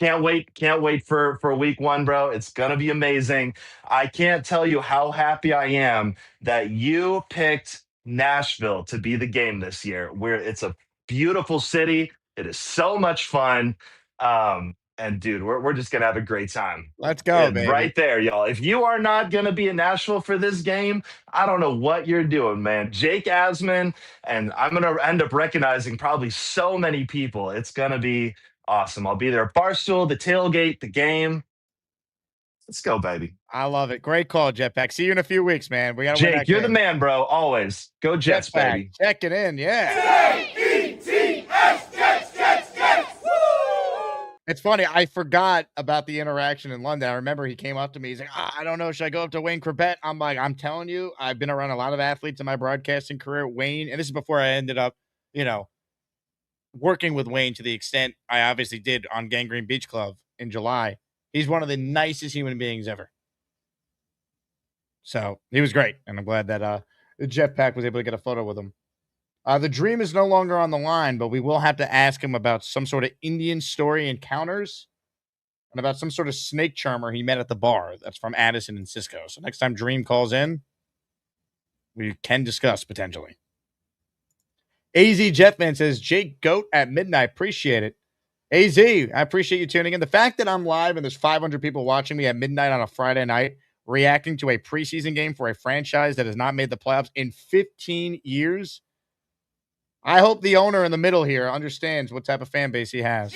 can't wait for week 1, bro. It's gonna be amazing. I can't tell you how happy I am that you picked Nashville to be the game this year. Where it's a beautiful city. It is so much fun. And dude, we're just gonna have a great time. Let's go, And baby. right there, y'all. If you are not gonna be in Nashville for this game, I don't know what you're doing, man. Jake Asman, and I'm gonna end up recognizing probably so many people. It's gonna be awesome. I'll be there at Barstool, the tailgate, the game. Let's go, baby. I love it. Great call, Jetpack. See you in a few weeks, man. We gotta win Jake, that you're game. the man, bro. Always. Go Jets, Jetpack, baby. check it in, yeah. It's funny. I forgot about the interaction in London. I remember he came up to me. He's like, I don't know. Should I go up to Wayne Corbett? I'm like, I'm telling you, I've been around a lot of athletes in my broadcasting career. Wayne, and this is before I ended up, working with Wayne to the extent I obviously did on Gangrene Beach Club in July. He's one of the nicest human beings ever. So he was great. And I'm glad that the Jetpack was able to get a photo with him. The dream is no longer on the line, but we will have to ask him about some sort of Indian story encounters and about some sort of snake charmer he met at the bar. That's from Addison and Cisco. So next time Dream calls in, we can discuss potentially. AZ Jetman says, Jake Goat at midnight. Appreciate it. AZ, I appreciate you tuning in. The fact that I'm live and there's 500 people watching me at midnight on a Friday night reacting to a preseason game for a franchise that has not made the playoffs in 15 years. I hope the owner in the middle here understands what type of fan base he has.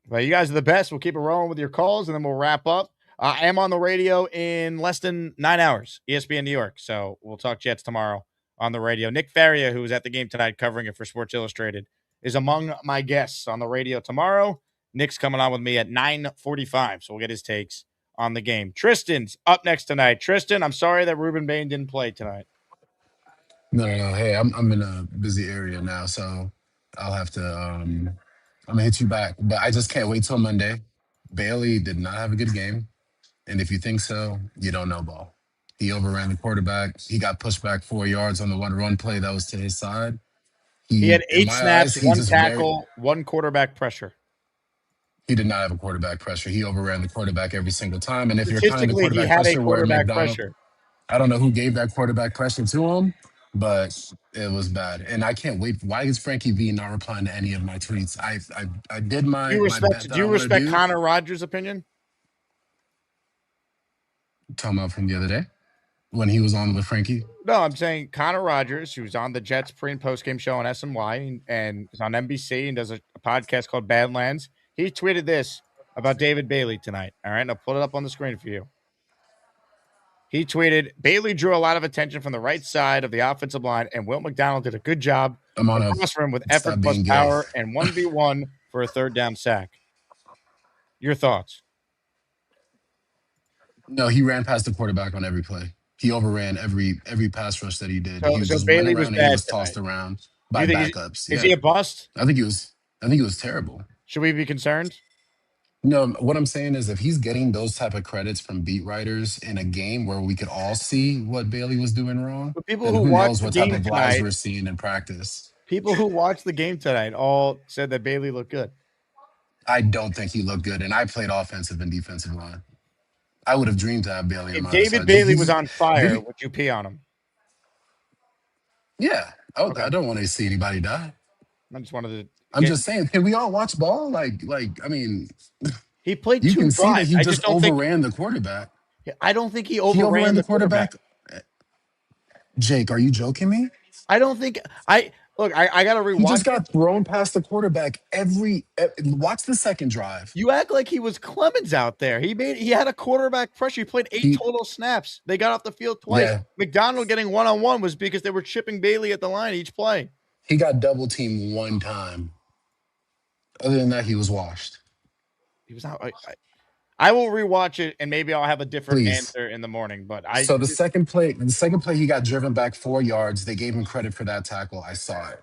Well, you guys are the best. We'll keep it rolling with your calls, and then we'll wrap up. I am on the radio in less than 9 hours, ESPN New York. So we'll talk Jets tomorrow on the radio. Nick Faria, who was at the game tonight covering it for Sports Illustrated, is among my guests on the radio tomorrow. Nick's coming on with me at 9:45, so we'll get his takes on the game. Tristan's up next tonight. Tristan, I'm sorry that Ruben Bain didn't play tonight. No. Hey, I'm in a busy area now, so I'll have to. I'm gonna hit you back, but I just can't wait till Monday. Bailey did not have a good game, and if you think so, you don't know ball. He overran the quarterback. He got pushed back 4 yards on the one run play that was to his side. He had In 8 my eyes, snaps, he 1 just very. tackle, 1 quarterback pressure. He did not have a quarterback pressure. He overran the quarterback every single time. And if you're counting the Statistically, he quarterback had a pressure where quarterback McDonald, pressure. I don't know who gave that quarterback pressure to him, but it was bad. And I can't wait. Why is Frankie V not replying to any of my tweets? I did my bet Do that I you want to respect do. Connor Rogers' opinion? Talking about from the other day when he was on with Frankie. No, I'm saying Connor Rogers, who's on the Jets pre and post game show on SNY and is on NBC and does a podcast called Badlands. He tweeted this about David Bailey tonight. All right, and I'll put it up on the screen for you. He tweeted, Bailey drew a lot of attention from the right side of the offensive line, and Will McDonald did a good job across from him with effort Stop plus being gay. power and 1v1 for a third down sack. Your thoughts? No, he ran past the quarterback on every play. He overran every pass rush that he did. So, He so just went Bailey was around and he bad was tossed tonight. around Do by you think backups. is he a bust? I think he was terrible. Should we be concerned? No, what I'm saying is if he's getting those type of credits from beat writers in a game where we could all see what Bailey was doing wrong, But people then who who watched knows the what type game of lies tonight, we're seeing in practice. all said that Bailey looked good. I don't think he looked good, and I played offensive and defensive line. I would have dreamed to have Bailey on If my David side. Bailey was on Did fire, he? would you pee on him? Yeah. Okay. I don't want to see anybody die. I just wanted to. I'm just saying, can we all watch ball? I mean, he played you 2 can see that drives. he I just just don't think overran the quarterback. I don't think he He overran the quarterback. Jake, are you joking me? I don't think I gotta rewatch. He just got thrown past the quarterback watch the second drive. You act like he was Clemens out there. He had a quarterback pressure. He played 8 total snaps. They got off the field twice. Yeah. McDonald getting 1-on-1 was because they were chipping Bailey at the line each play. He got double teamed one time. Other than that, he was washed. He was not. I will rewatch it and maybe I'll have a different Please. answer in the morning. But So the second play, he got driven back 4 yards. They gave him credit for that tackle. I saw it.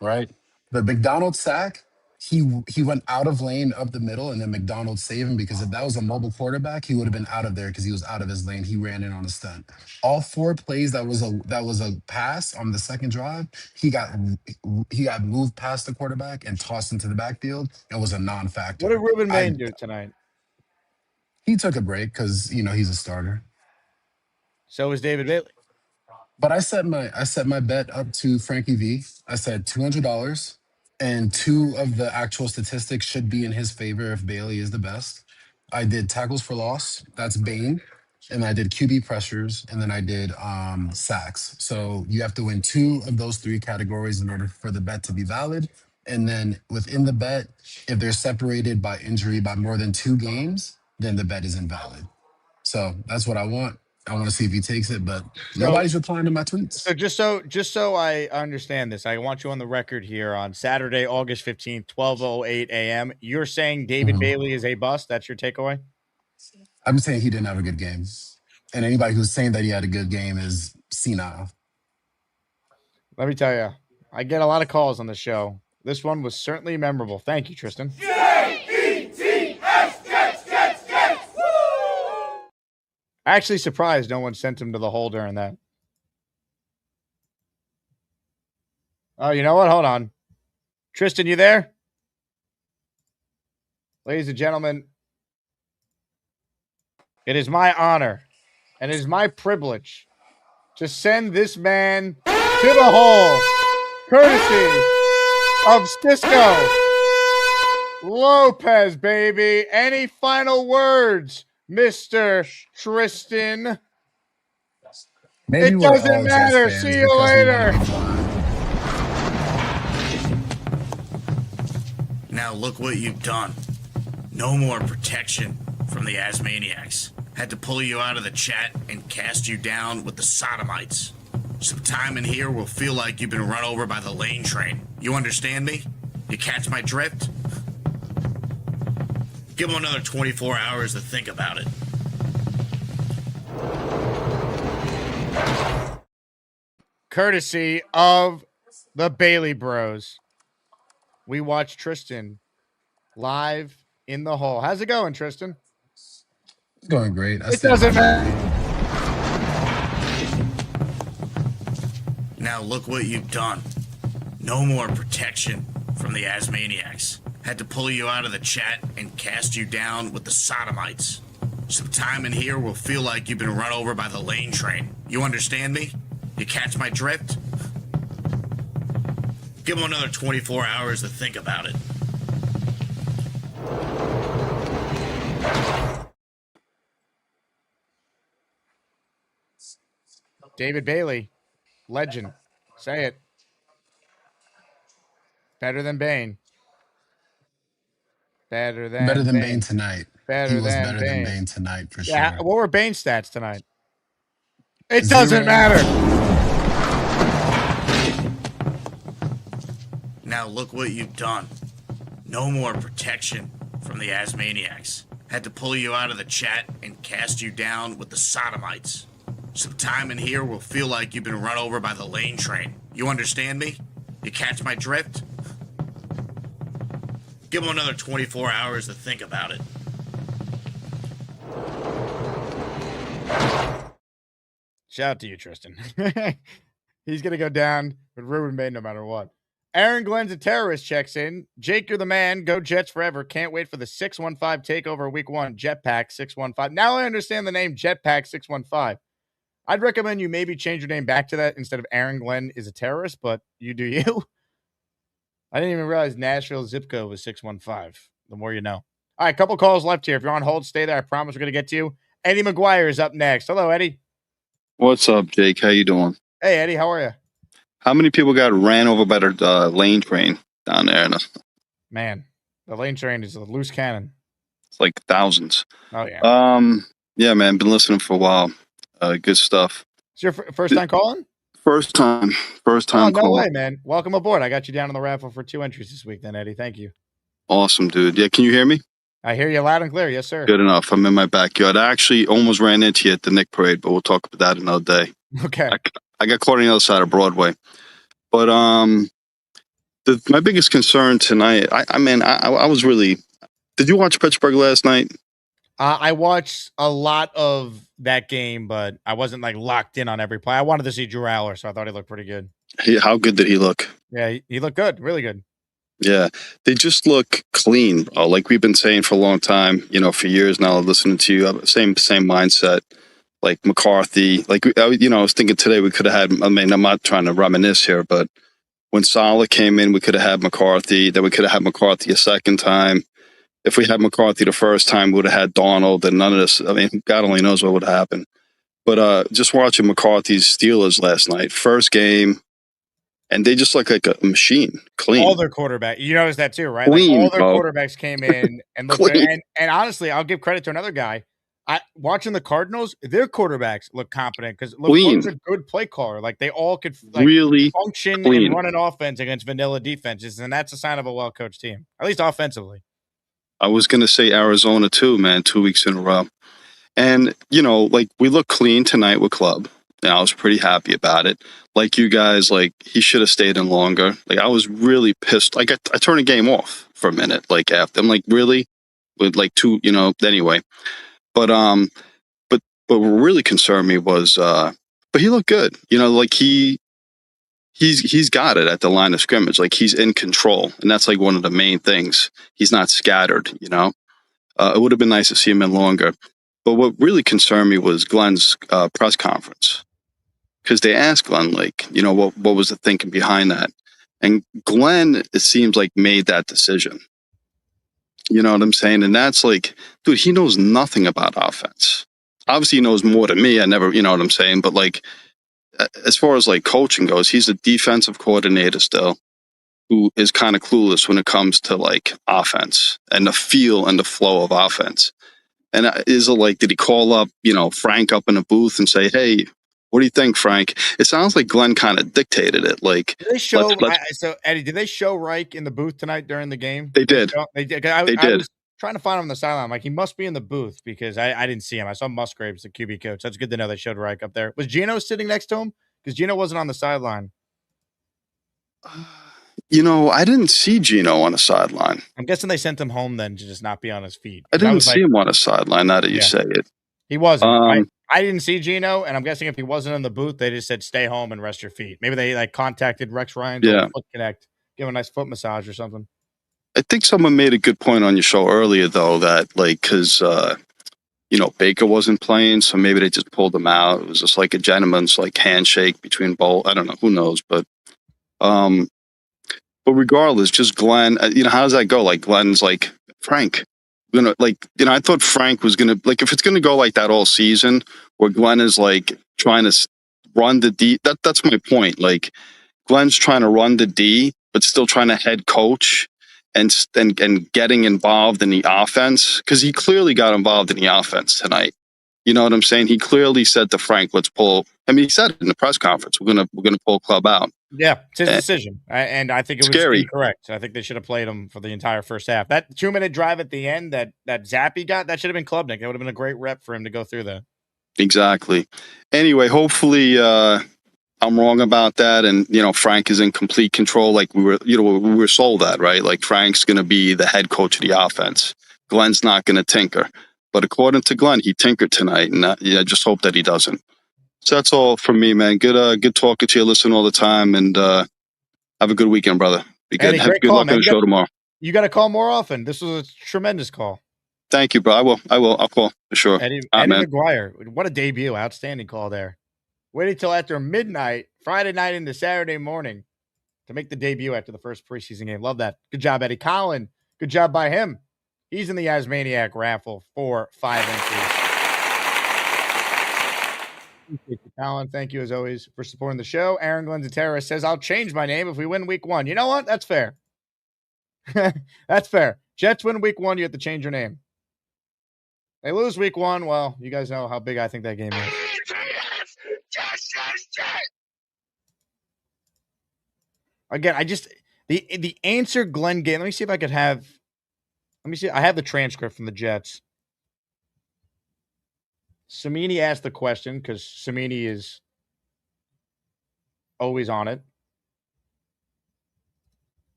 Right? The McDonald sack, he went out of lane up the middle, and then McDonald saved him because if that was a mobile quarterback, he would have been out of there because he was out of his lane. He ran in on a stunt. All 4 plays that was a pass on the second drive, he got moved past the quarterback and tossed into the backfield and was a non-factor. What did Ruben Maine do tonight? He took a break because he's a starter. So is David Bailey. But I set my bet up to Frankie V. I said $200, and 2 of the actual statistics should be in his favor if Bailey is the best. I did tackles for loss. That's Bane. And I did QB pressures, and then I did sacks. So you have to win 2 of those 3 categories in order for the bet to be valid. And then within the bet, if they're separated by injury by more than 2 games, then the bet is invalid. So that's what I want. I want to see if he takes it, but nobody's replying to my tweets. So just so I understand this, I want you on the record here on Saturday, August 15th, 12:08 a.m. You're saying David Bailey is a bust? That's your takeaway? I'm saying he didn't have a good game. And anybody who's saying that he had a good game is senile. Let me tell you, I get a lot of calls on the show. This one was certainly memorable. Thank you, Tristan. Actually surprised no one sent him to the hole during that. Oh, you know what? Hold on. Tristan, you there? Ladies and gentlemen, it is my honor and it is my privilege to send this man to the hole, courtesy of Cisco Lopez, baby. Any final words, Mr. Tristan? Maybe it we're doesn't all matter. Jets fans See you because we later. wanna be fun. Now look what you've done. No more protection from the Asmaniacs. Had to pull you out of the chat and cast you down with the sodomites. Some time in here will feel like you've been run over by the lane train. You understand me? You catch my drift? Give them another 24 hours to think about it. Courtesy of the Bailey Bros. we watch Tristan live in the hole. How's it going, Tristan? It's going great. It doesn't matter. Now look what you've done. No more protection from the Asmaniacs. Had to pull you out of the chat and cast you down with the sodomites. Some time in here will feel like you've been run over by the lane train. You understand me? You catch my drift? Give them another 24 hours to think about it. David Bailey, legend. Say it. Better than Bane. Better than Bane tonight. Better He was than better Bane. than Bane tonight for Yeah, sure. what were Bane's stats tonight? It doesn't matter. Now look what you've done. No more protection from the Asmaniacs. Had to pull you out of the chat and cast you down with the sodomites. Some time in here will feel like you've been run over by the lane train. You understand me? You catch my drift? Give them another 24 hours to think about it. Shout out to you, Tristan. He's going to go down with Ruben Bay no matter what. Aaron Glenn's a terrorist checks in. Jake, you're the man. Go Jets forever. Can't wait for the 615 takeover week 1. Jetpack 615. Now I understand the name Jetpack 615. I'd recommend you maybe change your name back to that instead of Aaron Glenn is a terrorist, but you do you. I didn't even realize Nashville zip code was 615. The more you know. All right, couple calls left here. If you're on hold, stay there. I promise we're going to get to you. Eddie McGuire is up next. Hello, Eddie. What's up, Jake? How you doing? Hey, Eddie. How are you? How many people got ran over by the lane train down there? Man, the lane train is a loose cannon. It's like thousands. Oh, yeah. Yeah, man. Been listening for a while. Good stuff. It's your first time calling? First time Oh, no calling. way, man. Welcome aboard. I got you down in the raffle for 2 entries this week then, Eddie. Thank you. Awesome, dude. Yeah, can you hear me? I hear you loud and clear. Yes, sir. Good enough. I'm in my backyard. I actually almost ran into you at the Nick Parade, but we'll talk about that another day. Okay. I got caught on the other side of Broadway. But my biggest concern tonight, I was really... Did you watch Pittsburgh last night? I watched a lot of that game, but I wasn't like locked in on every play. I wanted to see Drew Aller, so I thought he looked pretty good. How good did he look? Yeah, he looked good. Really good. Yeah, they just look clean, bro. Like we've been saying for a long time, for years now, listening to you, same mindset. Like McCarthy, I was thinking today we could have had, I'm not trying to reminisce here, but when Saleh came in, we could have had McCarthy. Then we could have had McCarthy a second time. If we had McCarthy the first time, we would have had Donald, and none of this. God only knows what would happen. But just watching McCarthy's Steelers last night, first game, and they just look like a machine, clean. All their quarterback, you noticed that too, right? Clean, all their bro. quarterbacks came in and looked good. And honestly, I'll give credit to another guy. Watching the Cardinals, their quarterbacks look competent because LaFleur's a good play caller. Like they all could really function clean. and run an offense against vanilla defenses, and that's a sign of a well-coached team, at least offensively. I was going to say Arizona too, man, 2 weeks in a row. And, we look clean tonight with Club. And I was pretty happy about it. Like you guys, he should have stayed in longer. I was really pissed. I turned the game off for a minute, after. I'm like, really? With two, anyway. But what really concerned me was, but he looked good. He's got it at the line of scrimmage. He's in control. And that's one of the main things. He's not scattered, It would have been nice to see him in longer. But what really concerned me was Glenn's press conference. Because they asked Glenn, what was the thinking behind that? And Glenn, it seems made that decision. You know what I'm saying? And that's dude, he knows nothing about offense. Obviously, he knows more than me. I never, you know what I'm saying? But as far as coaching goes, he's a defensive coordinator still who is kind of clueless when it comes to offense and the feel and the flow of offense. And is it did he call up, Frank up in a booth and say, hey, what do you think, Frank? It sounds like Glenn kind of dictated it. Did they show, so Eddie, did they show Reich in the booth tonight during the game? They did. They did. I was trying to find him on the sideline. He must be in the booth because I didn't see him. I saw Musgraves, the QB coach. That's good to know they showed Reich up there. Was Gino sitting next to him? Because Gino wasn't on the sideline. I didn't see Gino on a sideline. I'm guessing they sent him home then to just not be on his feet. I didn't see him on a sideline. Now that you say it, he wasn't. I didn't see Gino, and I'm guessing if he wasn't in the booth, they just said stay home and rest your feet. Maybe they contacted Rex Ryan's old Foot Connect, give him a nice foot massage or something. I think someone made a good point on your show earlier, though, that because Baker wasn't playing, so maybe they just pulled him out. It was just like a gentleman's handshake between both. I don't know, who knows, but regardless, just Glenn. How does that go? Like Glenn's like Frank. I thought Frank was gonna if it's gonna go like that all season, where Glenn is trying to run the D. That's my point. Glenn's trying to run the D, but still trying to head coach and getting involved in the offense, because he clearly got involved in the offense tonight. You know what I'm saying? He clearly said to Frank, "Let's pull." I mean, he said it in the press conference. We're gonna pull Club out. Yeah, it's his decision, and I think it was scary. Incorrect. I think they should have played him for the entire first half. That 2-minute drive at the end that Zappy got, that should have been Klubnik. That would have been a great rep for him to go through that. Exactly. Anyway, hopefully I'm wrong about that, and Frank is in complete control. We were sold that, right? Frank's going to be the head coach of the offense. Glenn's not going to tinker, but according to Glenn, he tinkered tonight, and I just hope that he doesn't. So that's all from me, man. Good talking to you. Listen all the time, and have a good weekend, brother. Be good. Have good luck on the show tomorrow. You got to call more often. This was a tremendous call. Thank you, bro. I will. I'll call for sure. Eddie McGuire. What a debut. Outstanding call there. Waited till after midnight, Friday night into Saturday morning to make the debut after the first preseason game. Love that. Good job, Eddie. Colin, good job by him. He's in the Asmaniac raffle for 5 entries. Colin, thank you as always for supporting the show. Aaron Glenzatera says, I'll change my name if we win week 1. You know what? That's fair. That's fair. Jets win week 1, you have to change your name. They lose week 1. Well, you guys know how big I think that game is. Again, the answer Glenn gave. Let me see if I could have. Let me see. I have the transcript from the Jets. Samini asked the question because Samini is always on it.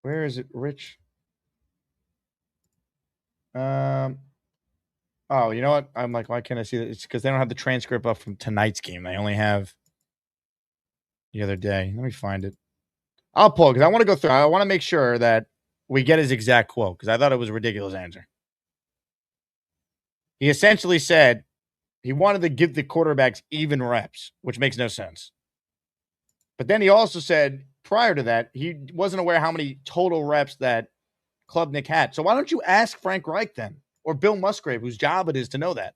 Where is it, Rich? Oh, you know what? I'm like, why can't I see that? It's because they don't have the transcript up from tonight's game. They only have the other day. Let me find it. I'll pull because I want to go through. I want to make sure that we get his exact quote because I thought it was a ridiculous answer. He essentially said he wanted to give the quarterbacks even reps, which makes no sense. But then he also said prior to that, he wasn't aware how many total reps that Klubnik had. So why don't you ask Frank Reich then? Or Bill Musgrave, whose job it is to know that?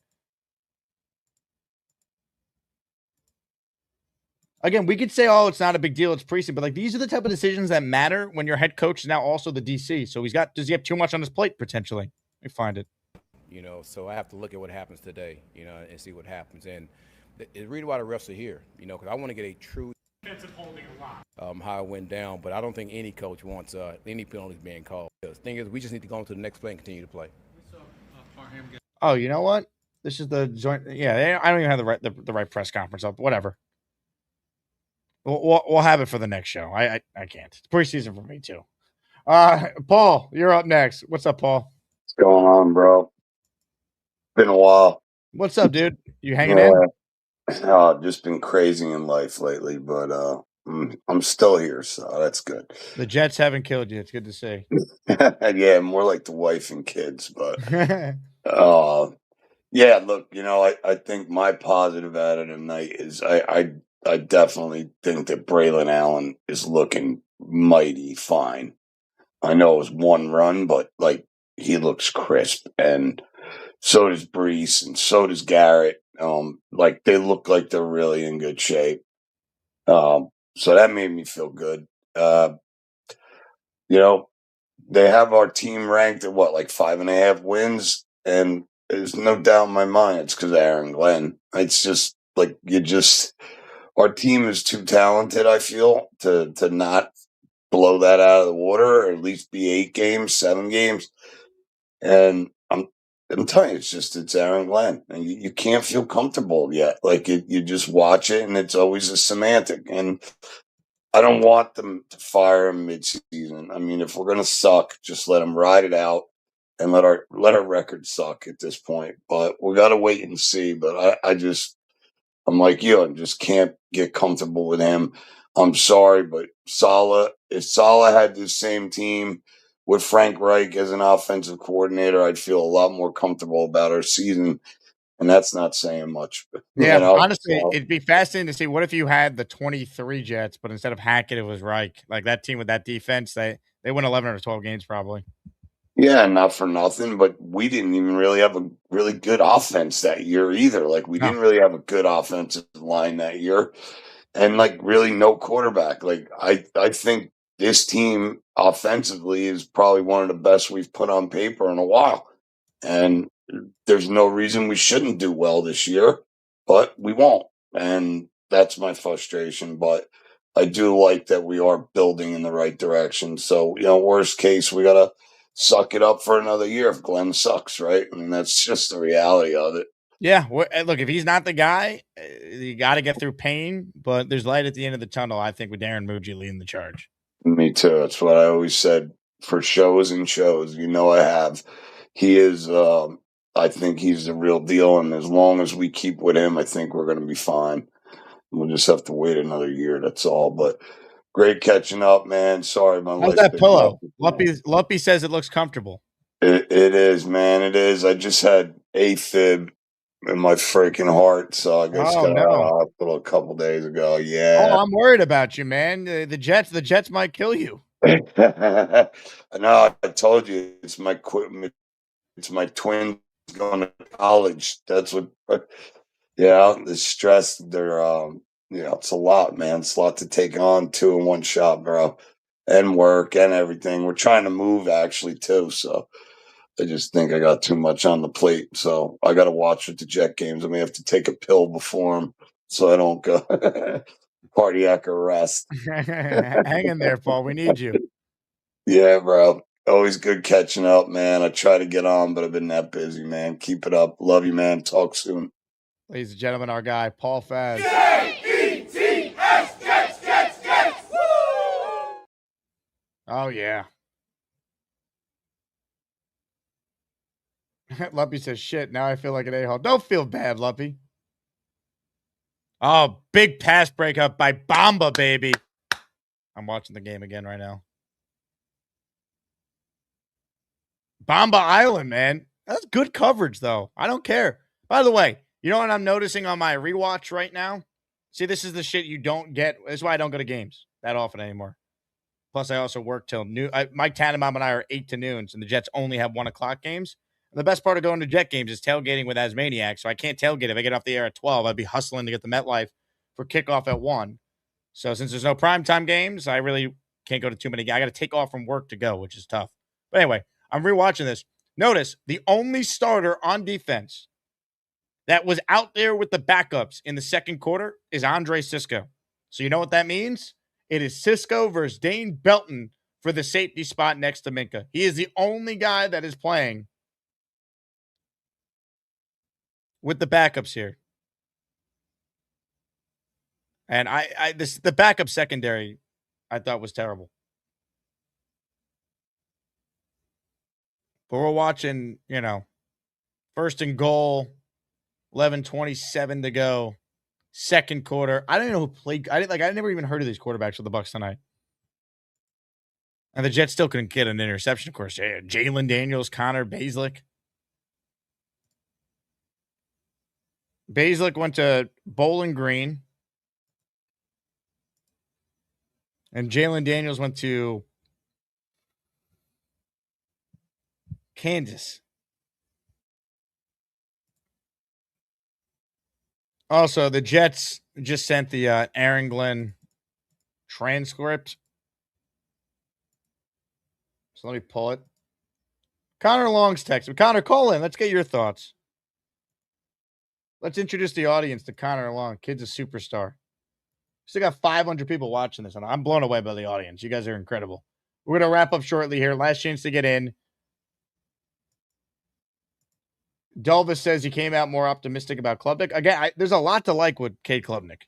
Again, we could say, oh, it's not a big deal. It's preseason. But these are the type of decisions that matter when your head coach is now also the DC. So does he have too much on his plate potentially? Let me find it. So I have to look at what happens today, and see what happens. And it's really why the refs are here, because I want to get a true how it went down. But I don't think any coach wants any penalties being called. The thing is, we just need to go on to the next play and continue to play. Oh, you know what? This is the joint. Yeah, I don't even have the right press conference up. Whatever. We'll have it for the next show. I can't. It's preseason for me too. Paul, you're up next. What's up, Paul? What's going on, bro? Been a while. What's up, dude? You hanging in? Just been crazy in life lately, but I'm still here, so that's good. The Jets haven't killed you. It's good to see. Yeah, more like the wife and kids, but yeah. Look, I think my positive out of tonight is I definitely think that Braylon Allen is looking mighty fine. I know it was one run, but he looks crisp, and so does Brees, and so does Garrett. They look like they're really in good shape. So that made me feel good. They have our team ranked at 5.5 wins, and there's no doubt in my mind it's because of Aaron Glenn. It's just our team is too talented, I feel, to not blow that out of the water, or at least be 8 games, 7 games. And I'm telling you, it's Aaron Glenn, and you can't feel comfortable yet. You just watch it, and it's always a semantic. And I don't want them to fire him midseason. I mean, if we're gonna suck, just let him ride it out and let our record suck at this point. But we got to wait and see. But I'm like you. I just can't get comfortable with him. I'm sorry, but if Saleh had the same team with Frank Reich as an offensive coordinator, I'd feel a lot more comfortable about our season. And that's not saying much. Yeah, You know, honestly, so, it'd be fascinating to see what if you had the 23 Jets, but instead of Hackett, it was Reich. Like that team with that defense, they win 11 or 12 games probably. yeah, not for nothing, but we didn't even really have a really good offense that year either. Like we No. didn't really have a good offensive line that year, and like really no quarterback. Like I think this team offensively is probably one of the best we've put on paper in a while, and there's no reason we shouldn't do well this year, but we won't, and that's my frustration. But I do like that we are building in the right direction. So worst case, we gotta suck it up for another year if Glenn sucks, right? I mean, that's just the reality of it. Yeah, look, if he's not the guy, you got to get through pain, but there's light at the end of the tunnel, I think, with Darren Muji leading the charge. Me too. That's what I always said for shows and shows. I have. He is, I think he's the real deal. And as long as we keep with him, I think we're going to be fine. We'll just have to wait another year. That's all. But great catching up, man. Sorry, my How's life's that been pillow? hectic. Lumpy says it looks comfortable. It is, man. It is. I just had AFib in my freaking heart, so I guess got out of the hospital a couple days ago. Yeah. Oh, I'm worried about you, man. The Jets might kill you. I know. I told you it's my It's my twins going to college. That's what. Yeah, the stress. They're it's a lot, man. It's a lot to take on, two in one shot, bro, and work and everything. We're trying to move actually too, so I just think I got too much on the plate. So I got to watch with the Jet games. I may have to take a pill before them so I don't go cardiac arrest. Hang in there, Paul. We need you. Yeah, bro. Always good catching up, man. I try to get on, but I've been that busy, man. Keep it up. Love you, man. Talk soon. Ladies and gentlemen, our guy, Paul Faz. J-E-T-S, Jets, woo! Oh, yeah. Lumpy says, shit, now I feel like an a-hole. Don't feel bad, Lumpy. Oh, big pass breakup by Bamba, baby. I'm watching the game again right now. Bamba Island, man. That's good coverage, though. I don't care. By the way, you know what I'm noticing on my rewatch right now? See, this is the shit you don't get. That's why I don't go to games that often anymore. Plus, I also work till noon. Mike Tannenbaum and I are 8 to noon, and the Jets only have 1 o'clock games. And the best part of going to Jet games is tailgating with Asmaniacs. So I can't tailgate if I get off the air at 12. I'd be hustling to get the MetLife for kickoff at 1. So since there's no primetime games, I really can't go to too many. I got to take off from work to go, which is tough. But anyway, I'm rewatching this. Notice the only starter on defense that was out there with the backups in the second quarter is Andre Cisco. So you know what that means? It is Cisco versus Dane Belton for the safety spot next to Minka. He is the only guy that is playing with the backups here. And the backup secondary I thought was terrible. But we're watching, first and goal, 11:27 to go, second quarter. I don't even know who played. I never even heard of these quarterbacks for the Bucs tonight. And the Jets still couldn't get an interception, of course. Yeah, Jalen Daniels, Connor Basilick. Basilick went to Bowling Green. And Jalen Daniels went to Kansas. Also, the Jets just sent the Aaron Glenn transcript. So let me pull it. Connor Long's text. Connor, call in. Let's get your thoughts. Let's introduce the audience to Connor Long. Kid's a superstar. Still got 500 people watching this, and I'm blown away by the audience. You guys are incredible. We're going to wrap up shortly here. Last chance to get in. Delvis says he came out more optimistic about Klubnik. Again, there's a lot to like with Cade Klubnik.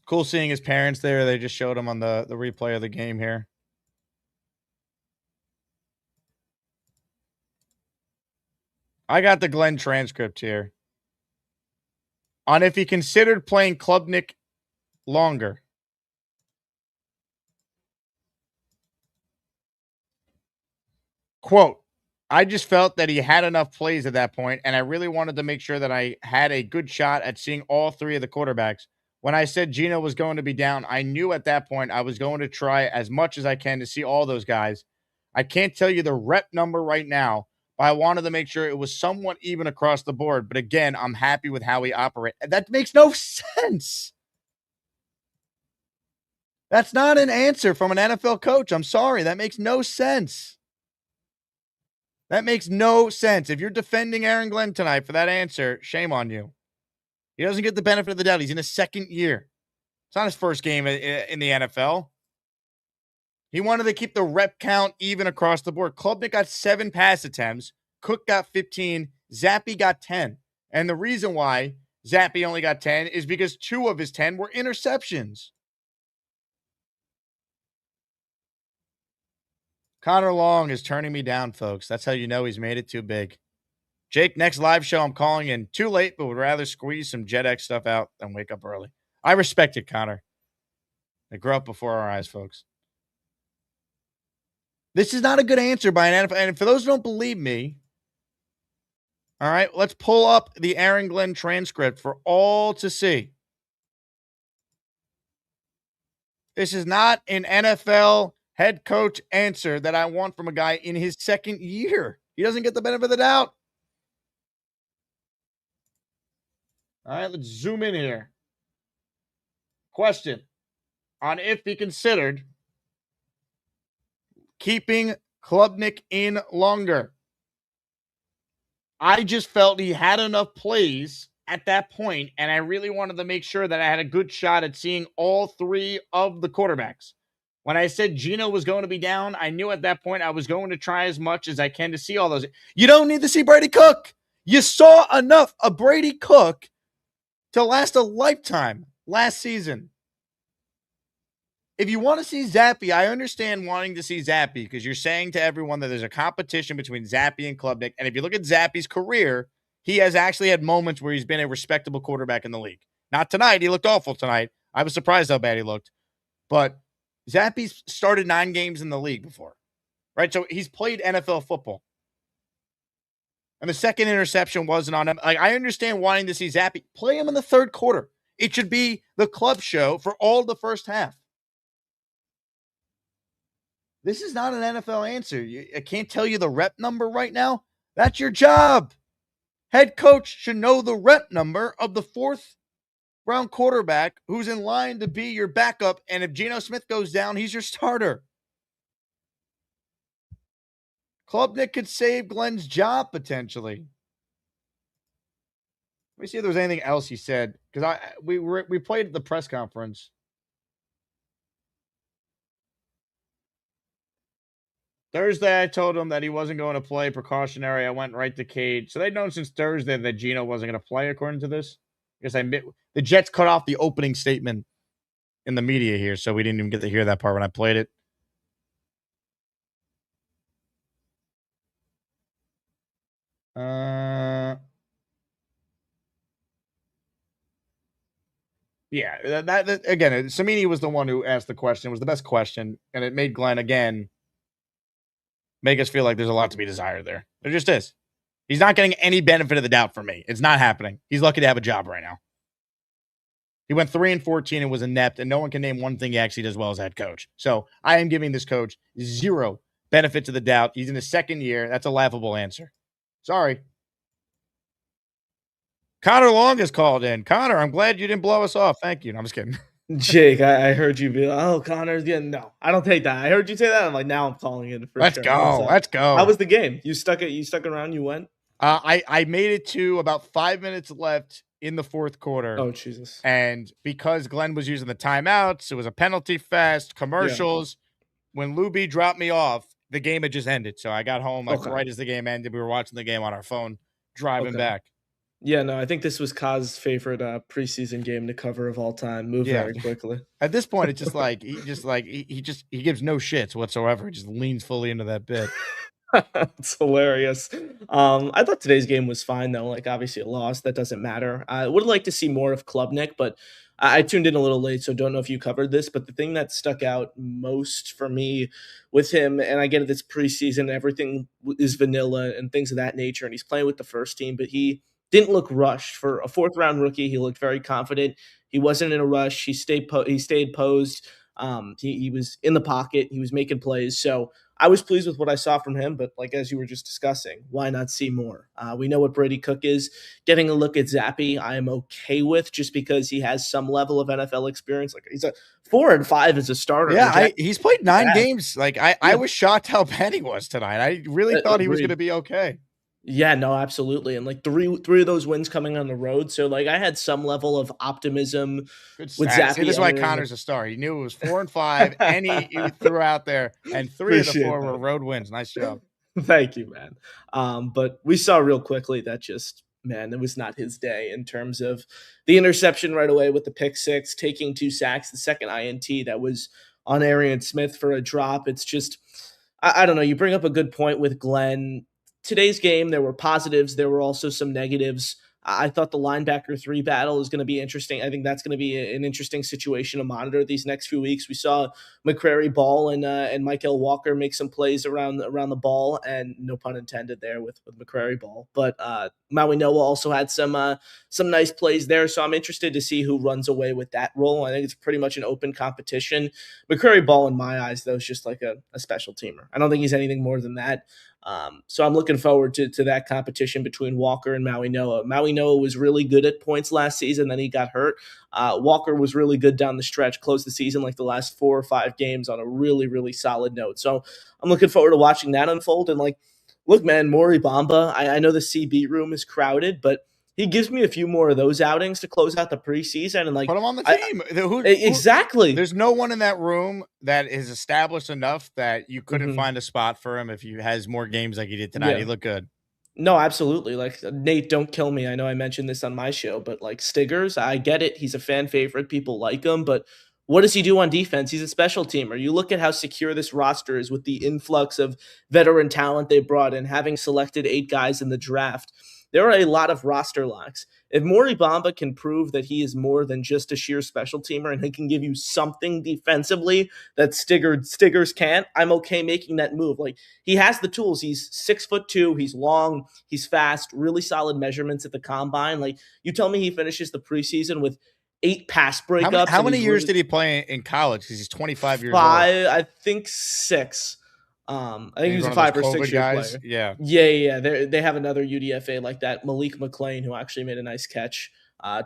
Cool seeing his parents there. They just showed him on the replay of the game here. I got the Glenn transcript here. On if he considered playing Klubnik longer. Quote, I just felt that he had enough plays at that point, and I really wanted to make sure that I had a good shot at seeing all three of the quarterbacks. When I said Gino was going to be down, I knew at that point I was going to try as much as I can to see all those guys. I can't tell you the rep number right now, but I wanted to make sure it was somewhat even across the board. But again, I'm happy with how he operates. That makes no sense. That's not an answer from an NFL coach. I'm sorry. That makes no sense. That makes no sense. If you're defending Aaron Glenn tonight for that answer, shame on you. He doesn't get the benefit of the doubt. He's in his second year. It's not his first game in the NFL. He wanted to keep the rep count even across the board. Klubnik got 7 pass attempts. Cook got 15. Zappe got 10. And the reason why Zappe only got 10 is because 2 of his 10 were interceptions. Connor Long is turning me down, folks. That's how you know he's made it too big. Jake, next live show I'm calling in too late, but would rather squeeze some JetX stuff out than wake up early. I respect it, Connor. They grow up before our eyes, folks. This is not a good answer by an NFL. And for those who don't believe me, all right, let's pull up the Aaron Glenn transcript for all to see. This is not an NFL head coach answer that I want from a guy in his second year. He doesn't get the benefit of the doubt. All right, let's zoom in here. Question on if he considered keeping Klubnik in longer. I just felt he had enough plays at that point, and I really wanted to make sure that I had a good shot at seeing all 3 of the quarterbacks. When I said Gino was going to be down, I knew at that point I was going to try as much as I can to see all those. You don't need to see Brady Cook. You saw enough of Brady Cook to last a lifetime last season. If you want to see Zappe, I understand wanting to see Zappe because you're saying to everyone that there's a competition between Zappe and Klubnik. And if you look at Zappe's career, he has actually had moments where he's been a respectable quarterback in the league. Not tonight. He looked awful tonight. I was surprised how bad he looked. But Zappe's started 9 games in the league before, right? So he's played NFL football. And the second interception wasn't on him. Like, I understand wanting to see Zappe. Play him in the third quarter. It should be the club show for all the first half. This is not an NFL answer. I can't tell you the rep number right now. That's your job. Head coach should know the rep number of the 4th round quarterback who's in line to be your backup. And if Geno Smith goes down, he's your starter. Klubnik could save Glenn's job potentially. Let me see if there was anything else he said, because we played at the press conference. Thursday, I told him that he wasn't going to play precautionary. I went right to Cade. So they'd known since Thursday that Geno wasn't going to play, according to this. I guess the Jets cut off the opening statement in the media here, so we didn't even get to hear that part when I played it. Yeah, that again, Samini was the one who asked the question. It was the best question, and it made Glenn, again, make us feel like there's a lot to be desired there. There just is. He's not getting any benefit of the doubt from me. It's not happening. He's lucky to have a job right now. He went 3-14 and was inept, and no one can name one thing he actually does well as head coach. So I am giving this coach 0 benefit to the doubt. He's in his second year. That's a laughable answer. Sorry. Connor Long is called in. Connor, I'm glad you didn't blow us off. Thank you. No, I'm just kidding. Jake, I heard you be like, oh, Connor's getting no. I don't take that. I heard you say that. I'm like, now I'm calling in for Let's sure. go. Let's go. How was the game? You stuck around, you went? I made it to about 5 minutes left in the fourth quarter. Oh, Jesus. And because Glenn was using the timeouts, it was a penalty fest, commercials. Yeah. When Luby dropped me off, the game had just ended. So I got home right as the game ended. We were watching the game on our phone, driving back. Yeah, no, I think this was Kaz's favorite preseason game to cover of all time. Move Yeah. very quickly. At this point, it's just like he gives no shits whatsoever. He just leans fully into that bit. It's hilarious. I thought today's game was fine though. Like obviously a loss, that doesn't matter. I would like to see more of Klubnik, but I tuned in a little late, so don't know if you covered this. But the thing that stuck out most for me with him, and I get it, it's preseason, everything is vanilla and things of that nature, and he's playing with the first team, but he didn't look rushed for a fourth round rookie. He looked very confident. He wasn't in a rush. He stayed posed. He was in the pocket. He was making plays. So I was pleased with what I saw from him, but like as you were just discussing, why not see more? We know what Brady Cook is. Getting a look at Zappy, I am okay with just because he has some level of NFL experience. Like he's a 4-5 as a starter. Yeah, he's played 9 bad. games. Like I was shocked how bad he was tonight. I really thought he was going to be okay. Yeah, no, absolutely. And like three of those wins coming on the road. So like I had some level of optimism with Zappy. See, this is why Connor's a star. He knew it was 4 and 5, and he threw out there, and 3 of the 4 were road wins. Nice job. Thank you, man. But we saw real quickly that just, man, it was not his day in terms of the interception right away with the pick six, taking 2 sacks, the second INT that was on Arian Smith for a drop. It's just, I don't know. You bring up a good point with Glenn. Today's game, there were positives. There were also some negatives. I thought the linebacker 3 battle is going to be interesting. I think that's going to be an interesting situation to monitor these next few weeks. We saw McCrary Ball and Michael Walker make some plays around the ball, and no pun intended there with McCrary Ball. But Maui Noah also had some nice plays there, so I'm interested to see who runs away with that role. I think it's pretty much an open competition. McCrary Ball, in my eyes, though, is just like a special teamer. I don't think he's anything more than that. So I'm looking forward to that competition between Walker and Maui Noah. Maui Noah was really good at points last season, then he got hurt. Walker was really good down the stretch, closed the season like the last 4 or 5 games on a really, really solid note. So I'm looking forward to watching that unfold. And like, look, man, Maury Bamba, I know the CB room is crowded, but he gives me a few more of those outings to close out the preseason and like put him on the team. Exactly. There's no one in that room that is established enough that you couldn't find a spot for him if he has more games like he did tonight. Yeah. He looked good. No, absolutely. Like Nate, don't kill me. I know I mentioned this on my show, but like Stiggers, I get it. He's a fan favorite. People like him, but what does he do on defense? He's a special teamer. You look at how secure this roster is with the influx of veteran talent they brought in, having selected 8 guys in the draft. There are a lot of roster locks. If Maury Bamba can prove that he is more than just a sheer special teamer and he can give you something defensively that Stiggers can't, I'm okay making that move. Like he has the tools. He's 6'2", he's long, he's fast, really solid measurements at the combine. Like you tell me he finishes the preseason with 8 pass breakups. How many years did he play in college? Because he's 25 years old. I think 6. I think he's a 5 or 6 year player. Yeah. They have another UDFA like that, Malik McLean, who actually made a nice catch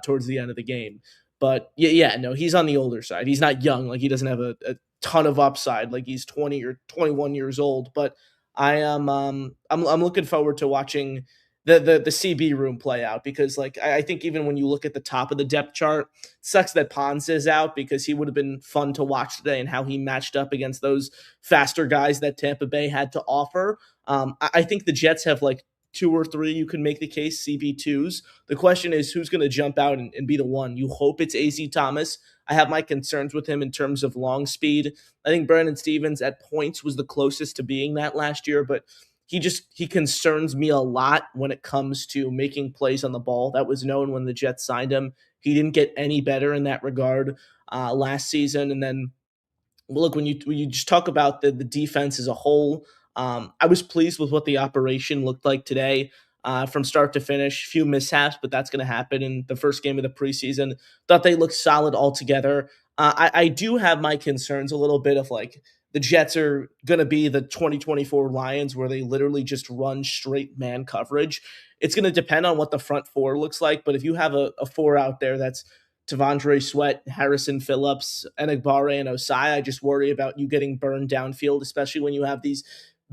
towards the end of the game. But no, he's on the older side. He's not young. Like he doesn't have a ton of upside. Like he's 20 or 21 years old. But I'm looking forward to watching the CB room play out because like I think even when you look at the top of the depth chart, sucks that Pons is out because he would have been fun to watch today and how he matched up against those faster guys that Tampa Bay had to offer. I think the Jets have like 2 or 3 you can make the case CB2s. The question is who's going to jump out and be the one. You hope it's AZ Thomas. I have my concerns with him in terms of long speed. I think Brandon Stevens at points was the closest to being that last year, but he concerns me a lot when it comes to making plays on the ball. That was known when the Jets signed him. He didn't get any better in that regard last season. And then look, when you just talk about the defense as a whole, I was pleased with what the operation looked like today from start to finish. Few mishaps, but that's going to happen in the first game of the preseason. Thought they looked solid altogether. I do have my concerns a little bit of like, the Jets are going to be the 2024 Lions where they literally just run straight man coverage. It's going to depend on what the front 4 looks like, but if you have a 4 out there that's Tavondre Sweat, Harrison Phillips, Enagbare, and Osai, I just worry about you getting burned downfield, especially when you have these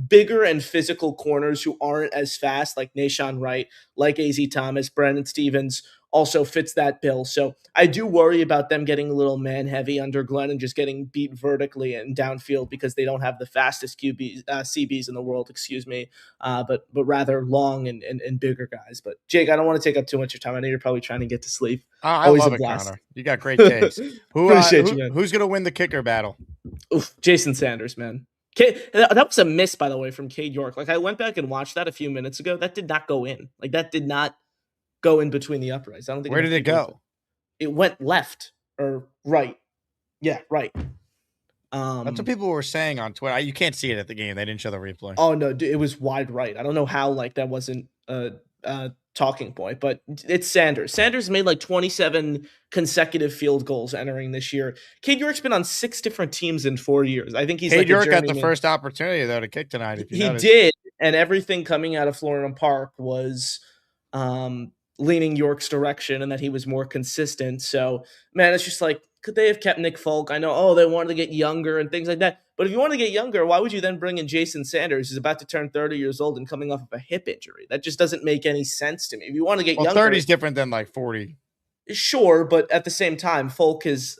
bigger and physical corners who aren't as fast, like Nashawn Wright, like AZ Thomas, Brandon Stevens, also fits that bill. So I do worry about them getting a little man heavy under Glenn and just getting beat vertically and downfield because they don't have the fastest CBs in the world, but rather long and bigger guys. But Jake, I don't want to take up too much of your time. I know you're probably trying to get to sleep. I Always love a it, blast. Connor. You got great takes. Appreciate you, man. Who's going to win the kicker battle? Oof, Jason Sanders, man. That was a miss, by the way, from Cade York. Like, I went back and watched that a few minutes ago. That did not go in. Like, that did not go in between the uprights. I don't think. Where did it go? It went left or right. Yeah, right. That's what people were saying on Twitter. You can't see it at the game. They didn't show the replay. Oh no, dude, it was wide right. I don't know how that wasn't a talking point, but it's Sanders. Sanders made 27 consecutive field goals entering this year. Cade York's been on 6 different teams in 4 years. I think he's Cade York got the first opportunity though to kick tonight. If you did, and everything coming out of Florida Park was leaning York's direction and that he was more consistent. So, man, it's just could they have kept Nick Folk? I know, they wanted to get younger and things like that. But if you want to get younger, why would you then bring in Jason Sanders, who's about to turn 30 years old and coming off of a hip injury? That just doesn't make any sense to me. If you want to get younger, 30 is different than 40. Sure, but at the same time, Folk has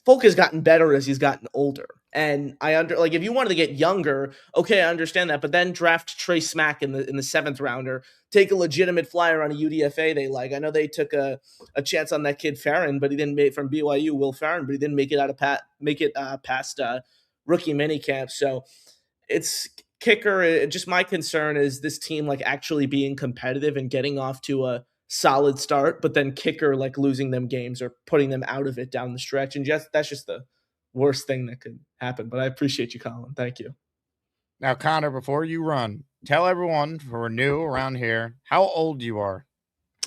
gotten better as he's gotten older. And if you wanted to get younger, okay, I understand that. But then draft Trey Smack in the 7th rounder, take a legitimate flyer on a UDFA they like. I know they took a chance on that kid Farron, but he didn't make from BYU, Will Farron, but he didn't make it past rookie minicamp. So it's kicker. Just my concern is this team actually being competitive and getting off to a solid start, but then kicker losing them games or putting them out of it down the stretch. And that's just the worst thing that could happen. But I appreciate you, Colin. Thank you. Now, Connor, before you run, tell everyone who are new around here how old you are.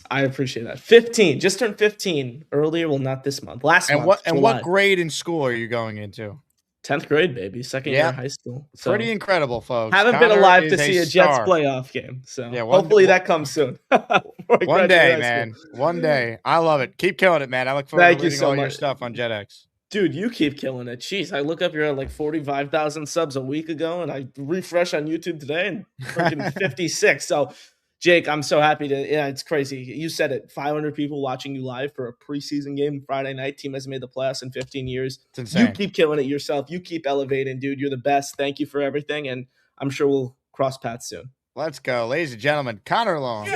I appreciate that. 15. Just turned 15 earlier. Well, not this month. Last month. What grade in school are you going into? 10th grade, baby. Second year of high school. So pretty incredible, folks. Haven't been alive to see a Jets playoff game. So hopefully that comes soon. One day, man. One day. I love it. Keep killing it, man. I look forward to reading all your stuff on JetX. Dude, you keep killing it. Jeez, I look up you're at 45,000 subs a week ago, and I refresh on YouTube today and freaking 56. So, Jake, I'm so happy to. Yeah, it's crazy. You said it. 500 people watching you live for a preseason game Friday night. Team hasn't made the playoffs in 15 years. It's insane. You keep killing it yourself. You keep elevating, dude. You're the best. Thank you for everything, and I'm sure we'll cross paths soon. Let's go, ladies and gentlemen. Connor Long.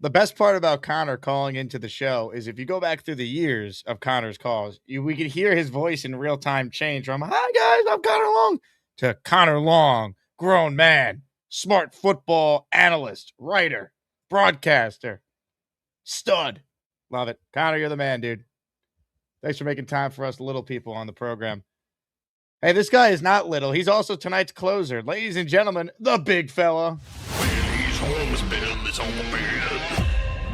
The best part about Connor calling into the show is if you go back through the years of Connor's calls, we could hear his voice in real time change from, "Hi, guys, I'm Connor Long," to Connor Long, grown man, smart football analyst, writer, broadcaster, stud. Love it. Connor, you're the man, dude. Thanks for making time for us little people on the program. Hey, this guy is not little. He's also tonight's closer. Ladies and gentlemen, the big fella. He's home, his bed is on the bed.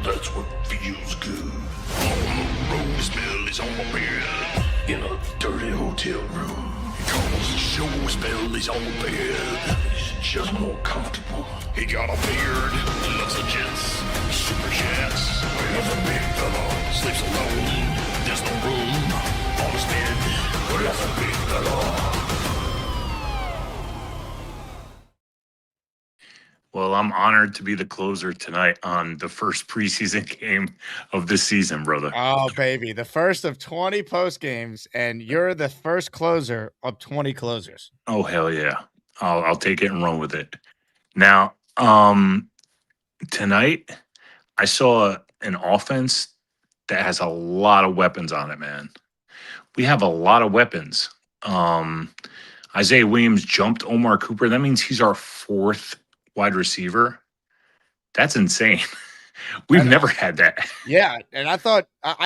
That's what feels good. On the road, his belly's on the bed. In a dirty hotel room. He calls the show, his belly's on the bed. He's just more comfortable. He got a beard, loves the Jets, SuperChats. There's a big fella, sleeps alone. There's no room on his bed. There's a big fella. Well, I'm honored to be the closer tonight on the first preseason game of this season, brother. Oh, baby. The first of 20 post games, and you're the first closer of 20 closers. Oh, hell yeah. I'll take it and run with it. Now, tonight, I saw an offense that has a lot of weapons on it, man. We have a lot of weapons. Isaiah Williams jumped Omar Cooper. That means he's our 4th wide receiver. That's insane. We've never had that. Yeah, and I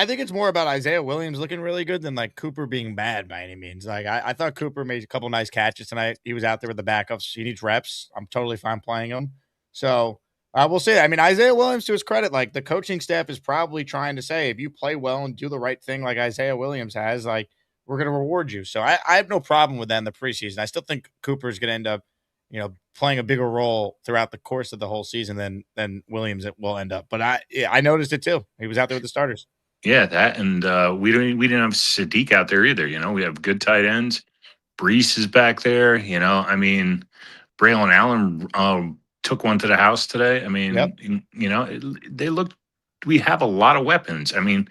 think it's more about Isaiah Williams looking really good than Cooper being bad by any means. I thought Cooper made a couple nice catches tonight. He was out there with the backups. He needs reps. I'm totally fine playing him. So we'll see. I mean, Isaiah Williams, to his credit, the coaching staff is probably trying to say, if you play well and do the right thing like Isaiah Williams has, we're going to reward you. So I have no problem with that in the preseason. I still think Cooper is going to end up playing a bigger role throughout the course of the whole season than Williams will end up. But I noticed it too. He was out there with the starters. Yeah, that, and we didn't have Sadiq out there either. We have good tight ends. Brees is back there. I mean, Braylon Allen took one to the house today. I mean, we have a lot of weapons. I mean,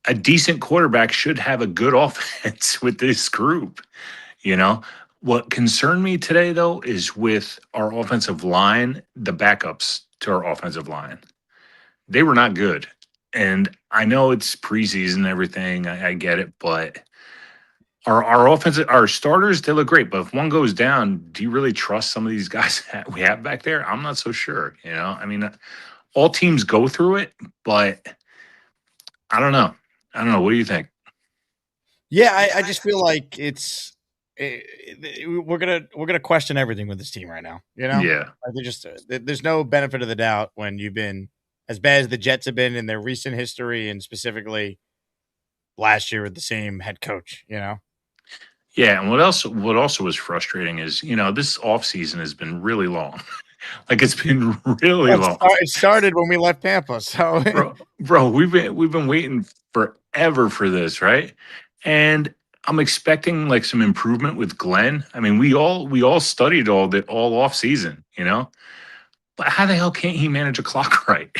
a decent quarterback should have a good offense with this group. What concerned me today, though, is with our offensive line, the backups to our offensive line. They were not good. And I know it's preseason and everything. I get it. But our starters, they look great. But if one goes down, do you really trust some of these guys that we have back there? I'm not so sure. I mean, all teams go through it, but I don't know. What do you think? Yeah, I just feel like we're gonna question everything with this team right now. Yeah. There's no benefit of the doubt when you've been as bad as the Jets have been in their recent history, and specifically last year with the same head coach. Yeah, and what also was frustrating is this offseason has been really long. Like it's been really long. It started when we left Tampa, so bro, we've been waiting forever for this, right? And I'm expecting like some improvement with Glenn. I mean, we all studied all off season, but how the hell can't he manage a clock right?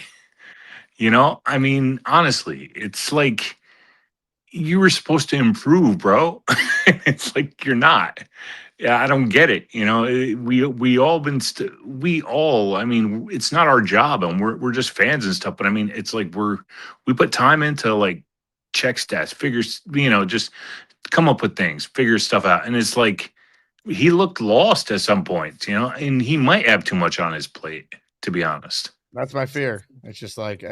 I mean, honestly, it's like you were supposed to improve, bro. It's like you're not. Yeah, I don't get it. I mean, it's not our job, and we're just fans and stuff. But I mean, it's like we put time into like check stats, figures, just come up with things, figure stuff out. And it's like he looked lost at some points, and he might have too much on his plate, to be honest. That's my fear. It's just like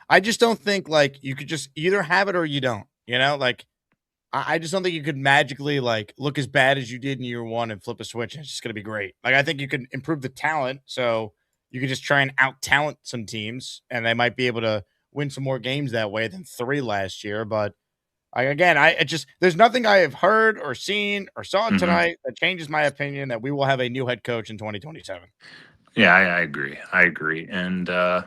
I just don't think like you could just either have it or you don't. Like I just don't think you could magically like look as bad as you did in year one and flip a switch and it's just gonna be great. Like I think you could improve the talent, so you could just try and out talent some teams, and they might be able to win some more games that way than 3 last year. But there's nothing I have heard or seen or saw tonight that changes my opinion that we will have a new head coach in 2027. Yeah, I agree. And I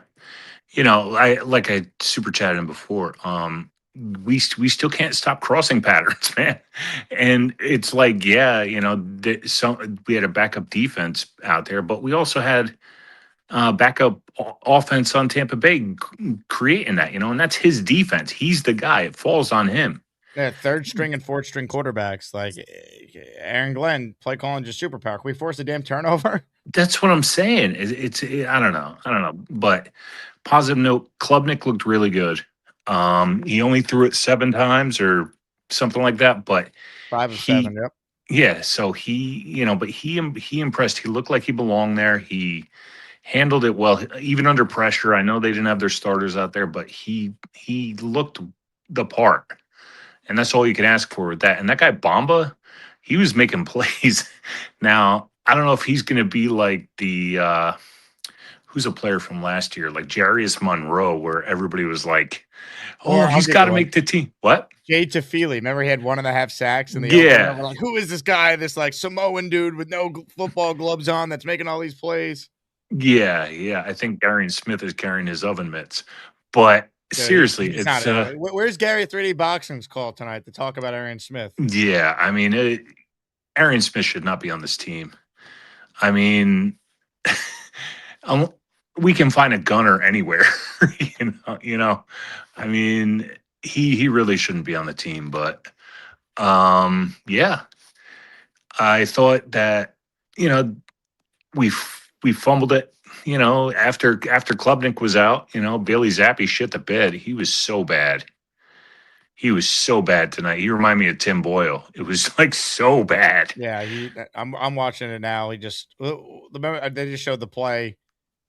super chatted him before. We still can't stop crossing patterns, man. And it's like, yeah, we had a backup defense out there, but we also had backup offense on Tampa Bay creating that, and that's his defense. He's the guy. It falls on him. Yeah, third string and fourth string quarterbacks like Aaron Glenn, play calling just superpower. Can we force a damn turnover? That's what I'm saying. I don't know. But positive note, Klubnik looked really good. He only threw it 7 times or something like that, but 5 of 7. Yep. Yeah. So but he impressed. He looked like he belonged there. He handled it well, even under pressure. I know they didn't have their starters out there, but he looked the part, and that's all you can ask for with that. And that guy Bamba, he was making plays. Now I don't know if he's going to be like the who's a player from last year, like Jarius Monroe, where everybody was like, "Oh, he's got to make the team." What? Jay Tafili. Remember, he had 1.5 sacks in the opener. We're like, who is this guy? This like Samoan dude with no football gloves on that's making all these plays. Yeah. I think Darian Smith is carrying his oven mitts, but seriously, it's where's Gary 3D Boxing's call tonight to talk about Aaron Smith? Yeah, I mean, Aaron Smith should not be on this team. I mean, we can find a gunner anywhere, I mean, he really shouldn't be on the team, but yeah, I thought that we fumbled it. After Klubnik was out, Bailey Zappi shit the bed. He was so bad. He was so bad tonight. He reminded me of Tim Boyle. It was like so bad. Yeah, I'm watching it now. They just showed the play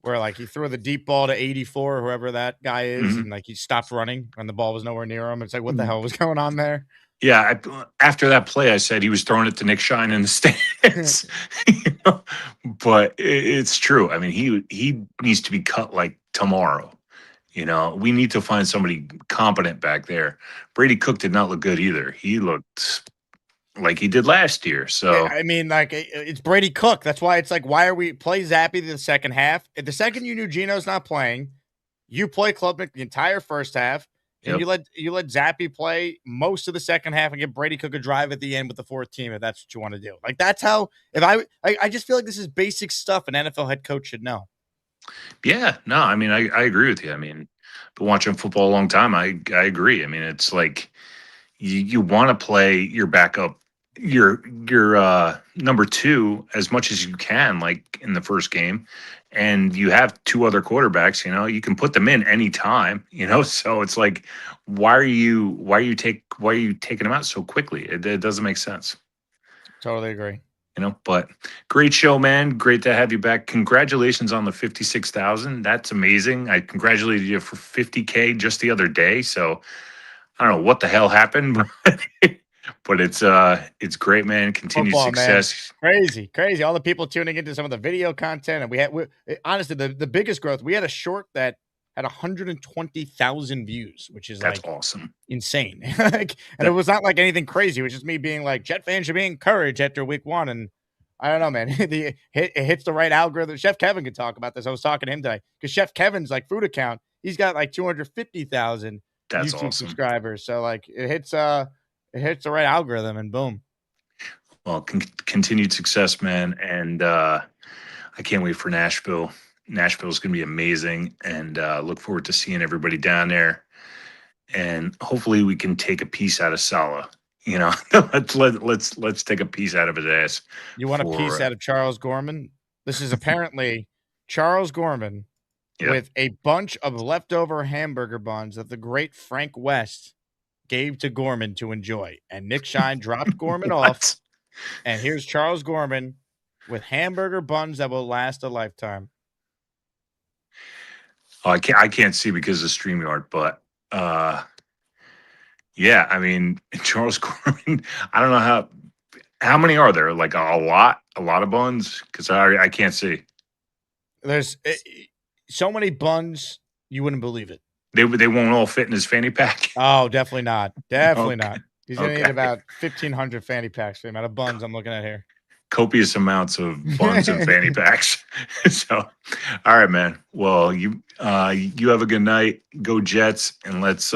where like he threw the deep ball to 84, whoever that guy is, and like he stopped running and the ball was nowhere near him. It's like, what the hell was going on there? Yeah, after that play, I said he was throwing it to Nick Shine in the stands. But it's true. I mean, he needs to be cut like tomorrow. We need to find somebody competent back there. Brady Cook did not look good either. He looked like he did last year. So I mean, like it's Brady Cook. That's why it's like, why are we play Zappy the second half? If the second you knew Gino's not playing, you play Klubnik the entire first half. And you let Zappy play most of the second half and get Brady Cook a drive at the end with the fourth team if that's what you want to do. Like that's how. If I just feel like this is basic stuff an NFL head coach should know. Yeah, no, I mean, I agree with you. I mean, been watching football a long time. I agree. I mean, it's like you want to play your backup, your number two as much as you can, like in the first game, and you have two other quarterbacks. You can put them in anytime. So it's like, why are you taking them out so quickly? It doesn't make sense. Totally agree. But great show, man. Great to have you back. Congratulations on the 56,000. That's amazing. I congratulated you for 50K just the other day. So I don't know what the hell happened, but it's great, man. Continued Football, success. Man. Crazy. All the people tuning into some of the video content. And honestly, the biggest growth, we had a short that had 120,000 views, which is that's awesome. Insane. And it was not like anything crazy. It was just me being like, Jet fans should be encouraged after week one. And I don't know, man. It hits the right algorithm. Chef Kevin could talk about this. I was talking to him today because Chef Kevin's like food account. He's got like 250,000 YouTube awesome. subscribers. So like it hits the right algorithm and boom. Well, continued success, man. And I can't wait for Nashville. Nashville is going to be amazing, and look forward to seeing everybody down there. And hopefully, we can take a piece out of Salah. Let's take a piece out of his ass. You want a piece out of Charles Gorman? This is apparently Charles Gorman with a bunch of leftover hamburger buns that the great Frank West gave to Gorman to enjoy, and Nick Shine dropped Gorman off. And here's Charles Gorman with hamburger buns that will last a lifetime. Oh, I can't see because of StreamYard, but yeah, I mean, Charles Gorman, I don't know how many are there? Like a lot of buns? Because I can't see. There's so many buns, you wouldn't believe it. They won't all fit in his fanny pack? Oh, definitely not. Definitely Okay. not. He's going to need about 1,500 fanny packs for the amount of buns I'm looking at here. Copious amounts of buns and fanny packs. So, all right, man. Well, you have a good night. Go Jets, and let's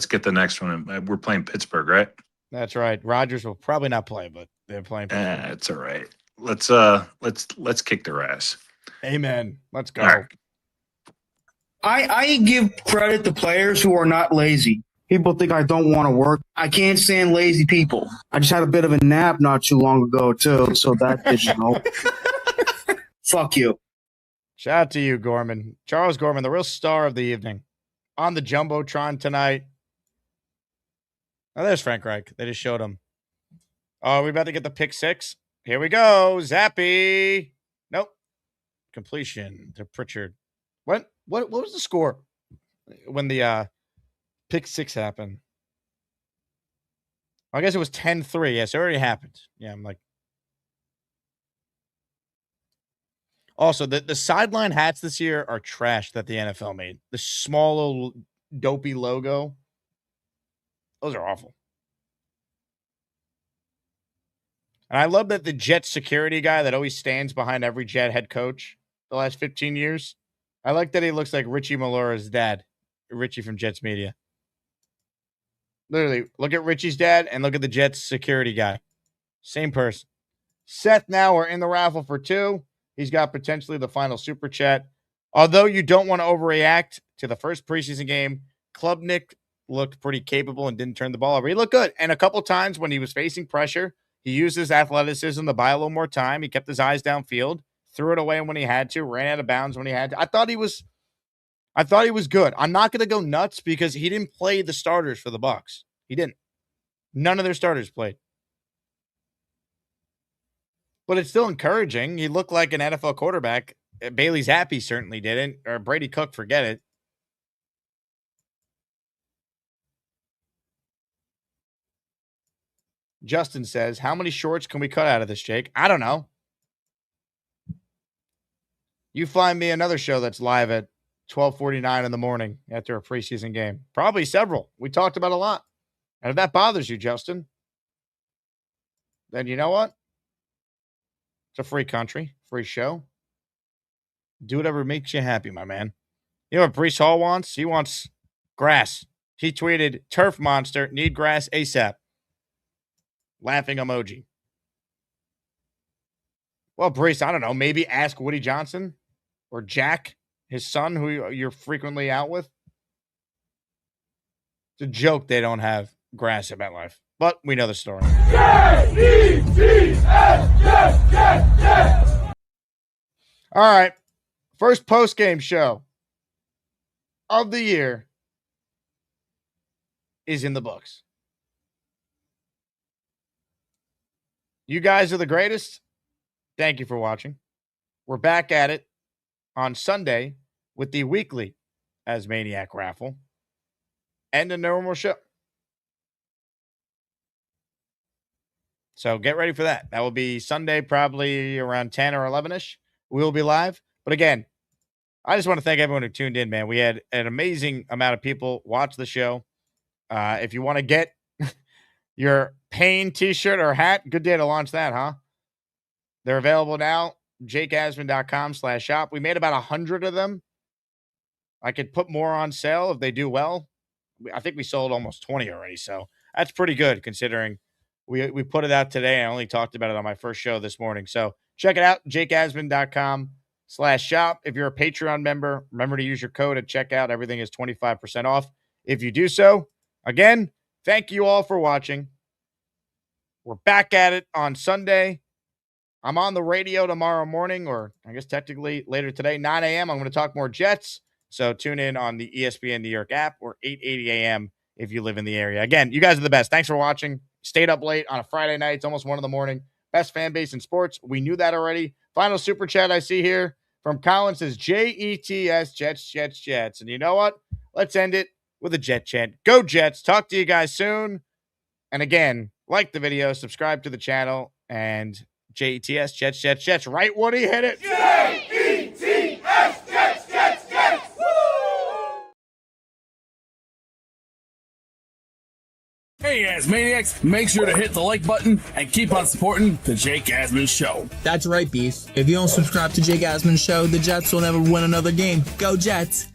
get the next one. We're playing Pittsburgh, right? That's right. Rodgers will probably not play, but they're playing Pittsburgh. That's all right. Let's kick their ass. Amen. Let's go. Right. I give credit to players who are not lazy. People think I don't want to work. I can't stand lazy people. I just had a bit of a nap not too long ago, too, so that did Fuck you. Shout out to you, Gorman. Charles Gorman, the real star of the evening. On the Jumbotron tonight. Oh, there's Frank Reich. They just showed him. Oh, are we about to get the pick six? Here we go. Zappy. Nope. Completion to Pritchard. What was the score when the pick six happened? I guess it was 10-3. Yes, it already happened. Yeah, I'm like. Also, the sideline hats this year are trash that the NFL made. The small little dopey logo. Those are awful. And I love that the Jets security guy that always stands behind every Jet head coach the last 15 years. I like that he looks like Richie Malura's dad. Richie from Jets Media. Literally, look at Richie's dad and look at the Jets security guy. Same person. Seth now we're in the raffle for 2. He's got potentially the final super chat. Although you don't want to overreact to the first preseason game, Klubnik looked pretty capable and didn't turn the ball over. He looked good. And a couple times when he was facing pressure, he used his athleticism to buy a little more time. He kept his eyes downfield, threw it away when he had to, ran out of bounds when he had to. I thought he was good. I'm not going to go nuts because he didn't play the starters for the Bucs. He didn't. None of their starters played. But it's still encouraging. He looked like an NFL quarterback. Bailey Zappi certainly didn't, or Brady Cook, forget it. Justin says, how many shorts can we cut out of this, Jake? I don't know. You find me another show that's live at 12:49 in the morning after a preseason game. Probably several. We talked about a lot. And if that bothers you, Justin, then you know what? It's a free country, free show. Do whatever makes you happy, my man. You know what Breece Hall wants? He wants grass. He tweeted, "Turf monster, need grass ASAP." Laughing emoji. Well, Brees, I don't know. Maybe ask Woody Johnson or Jack, his son, who you're frequently out with. It's a joke they don't have grass at MetLife, but we know the story. All right. First post-game show of the year is in the books. You guys are the greatest. Thank you for watching. We're back at it on Sunday with the weekly Asmaniac raffle and a normal show. So get ready for that. That will be Sunday, probably around 10 or 11-ish. We will be live. But again, I just want to thank everyone who tuned in, man. We had an amazing amount of people watch the show. If you want to get your Pain t-shirt or hat, good day to launch that, huh? They're available now. JakeAsman.com/shop. We made about 100 of them. I could put more on sale if they do well. I think we sold almost 20 already, so that's pretty good considering we put it out today. I only talked about it on my first show this morning. So check it out, JakeAsman.com/shop. If you're a Patreon member, remember to use your code at checkout. Everything is 25% off if you do so. Again, thank you all for watching. We're back at it on Sunday. I'm on the radio tomorrow morning, or I guess technically later today, 9 a.m. I'm going to talk more Jets. So tune in on the ESPN New York app, or 8:80 a.m. if you live in the area. Again, you guys are the best. Thanks for watching. Stayed up late on a Friday night. It's almost 1 in the morning. Best fan base in sports. We knew that already. Final super chat I see here from Colin says, JETS, Jets, Jets, Jets. And you know what? Let's end it with a Jet chant. Go Jets. Talk to you guys soon. And again, like the video, subscribe to the channel, and JETS, Jets, Jets, Jets. Right, Woody? Hit it. JETS, Jets, Jets, Jets. Woo! Hey, Asmaniacs, make sure to hit the like button and keep on supporting the Jake Asman Show. That's right, Beast. If you don't subscribe to Jake Asman Show, the Jets will never win another game. Go Jets!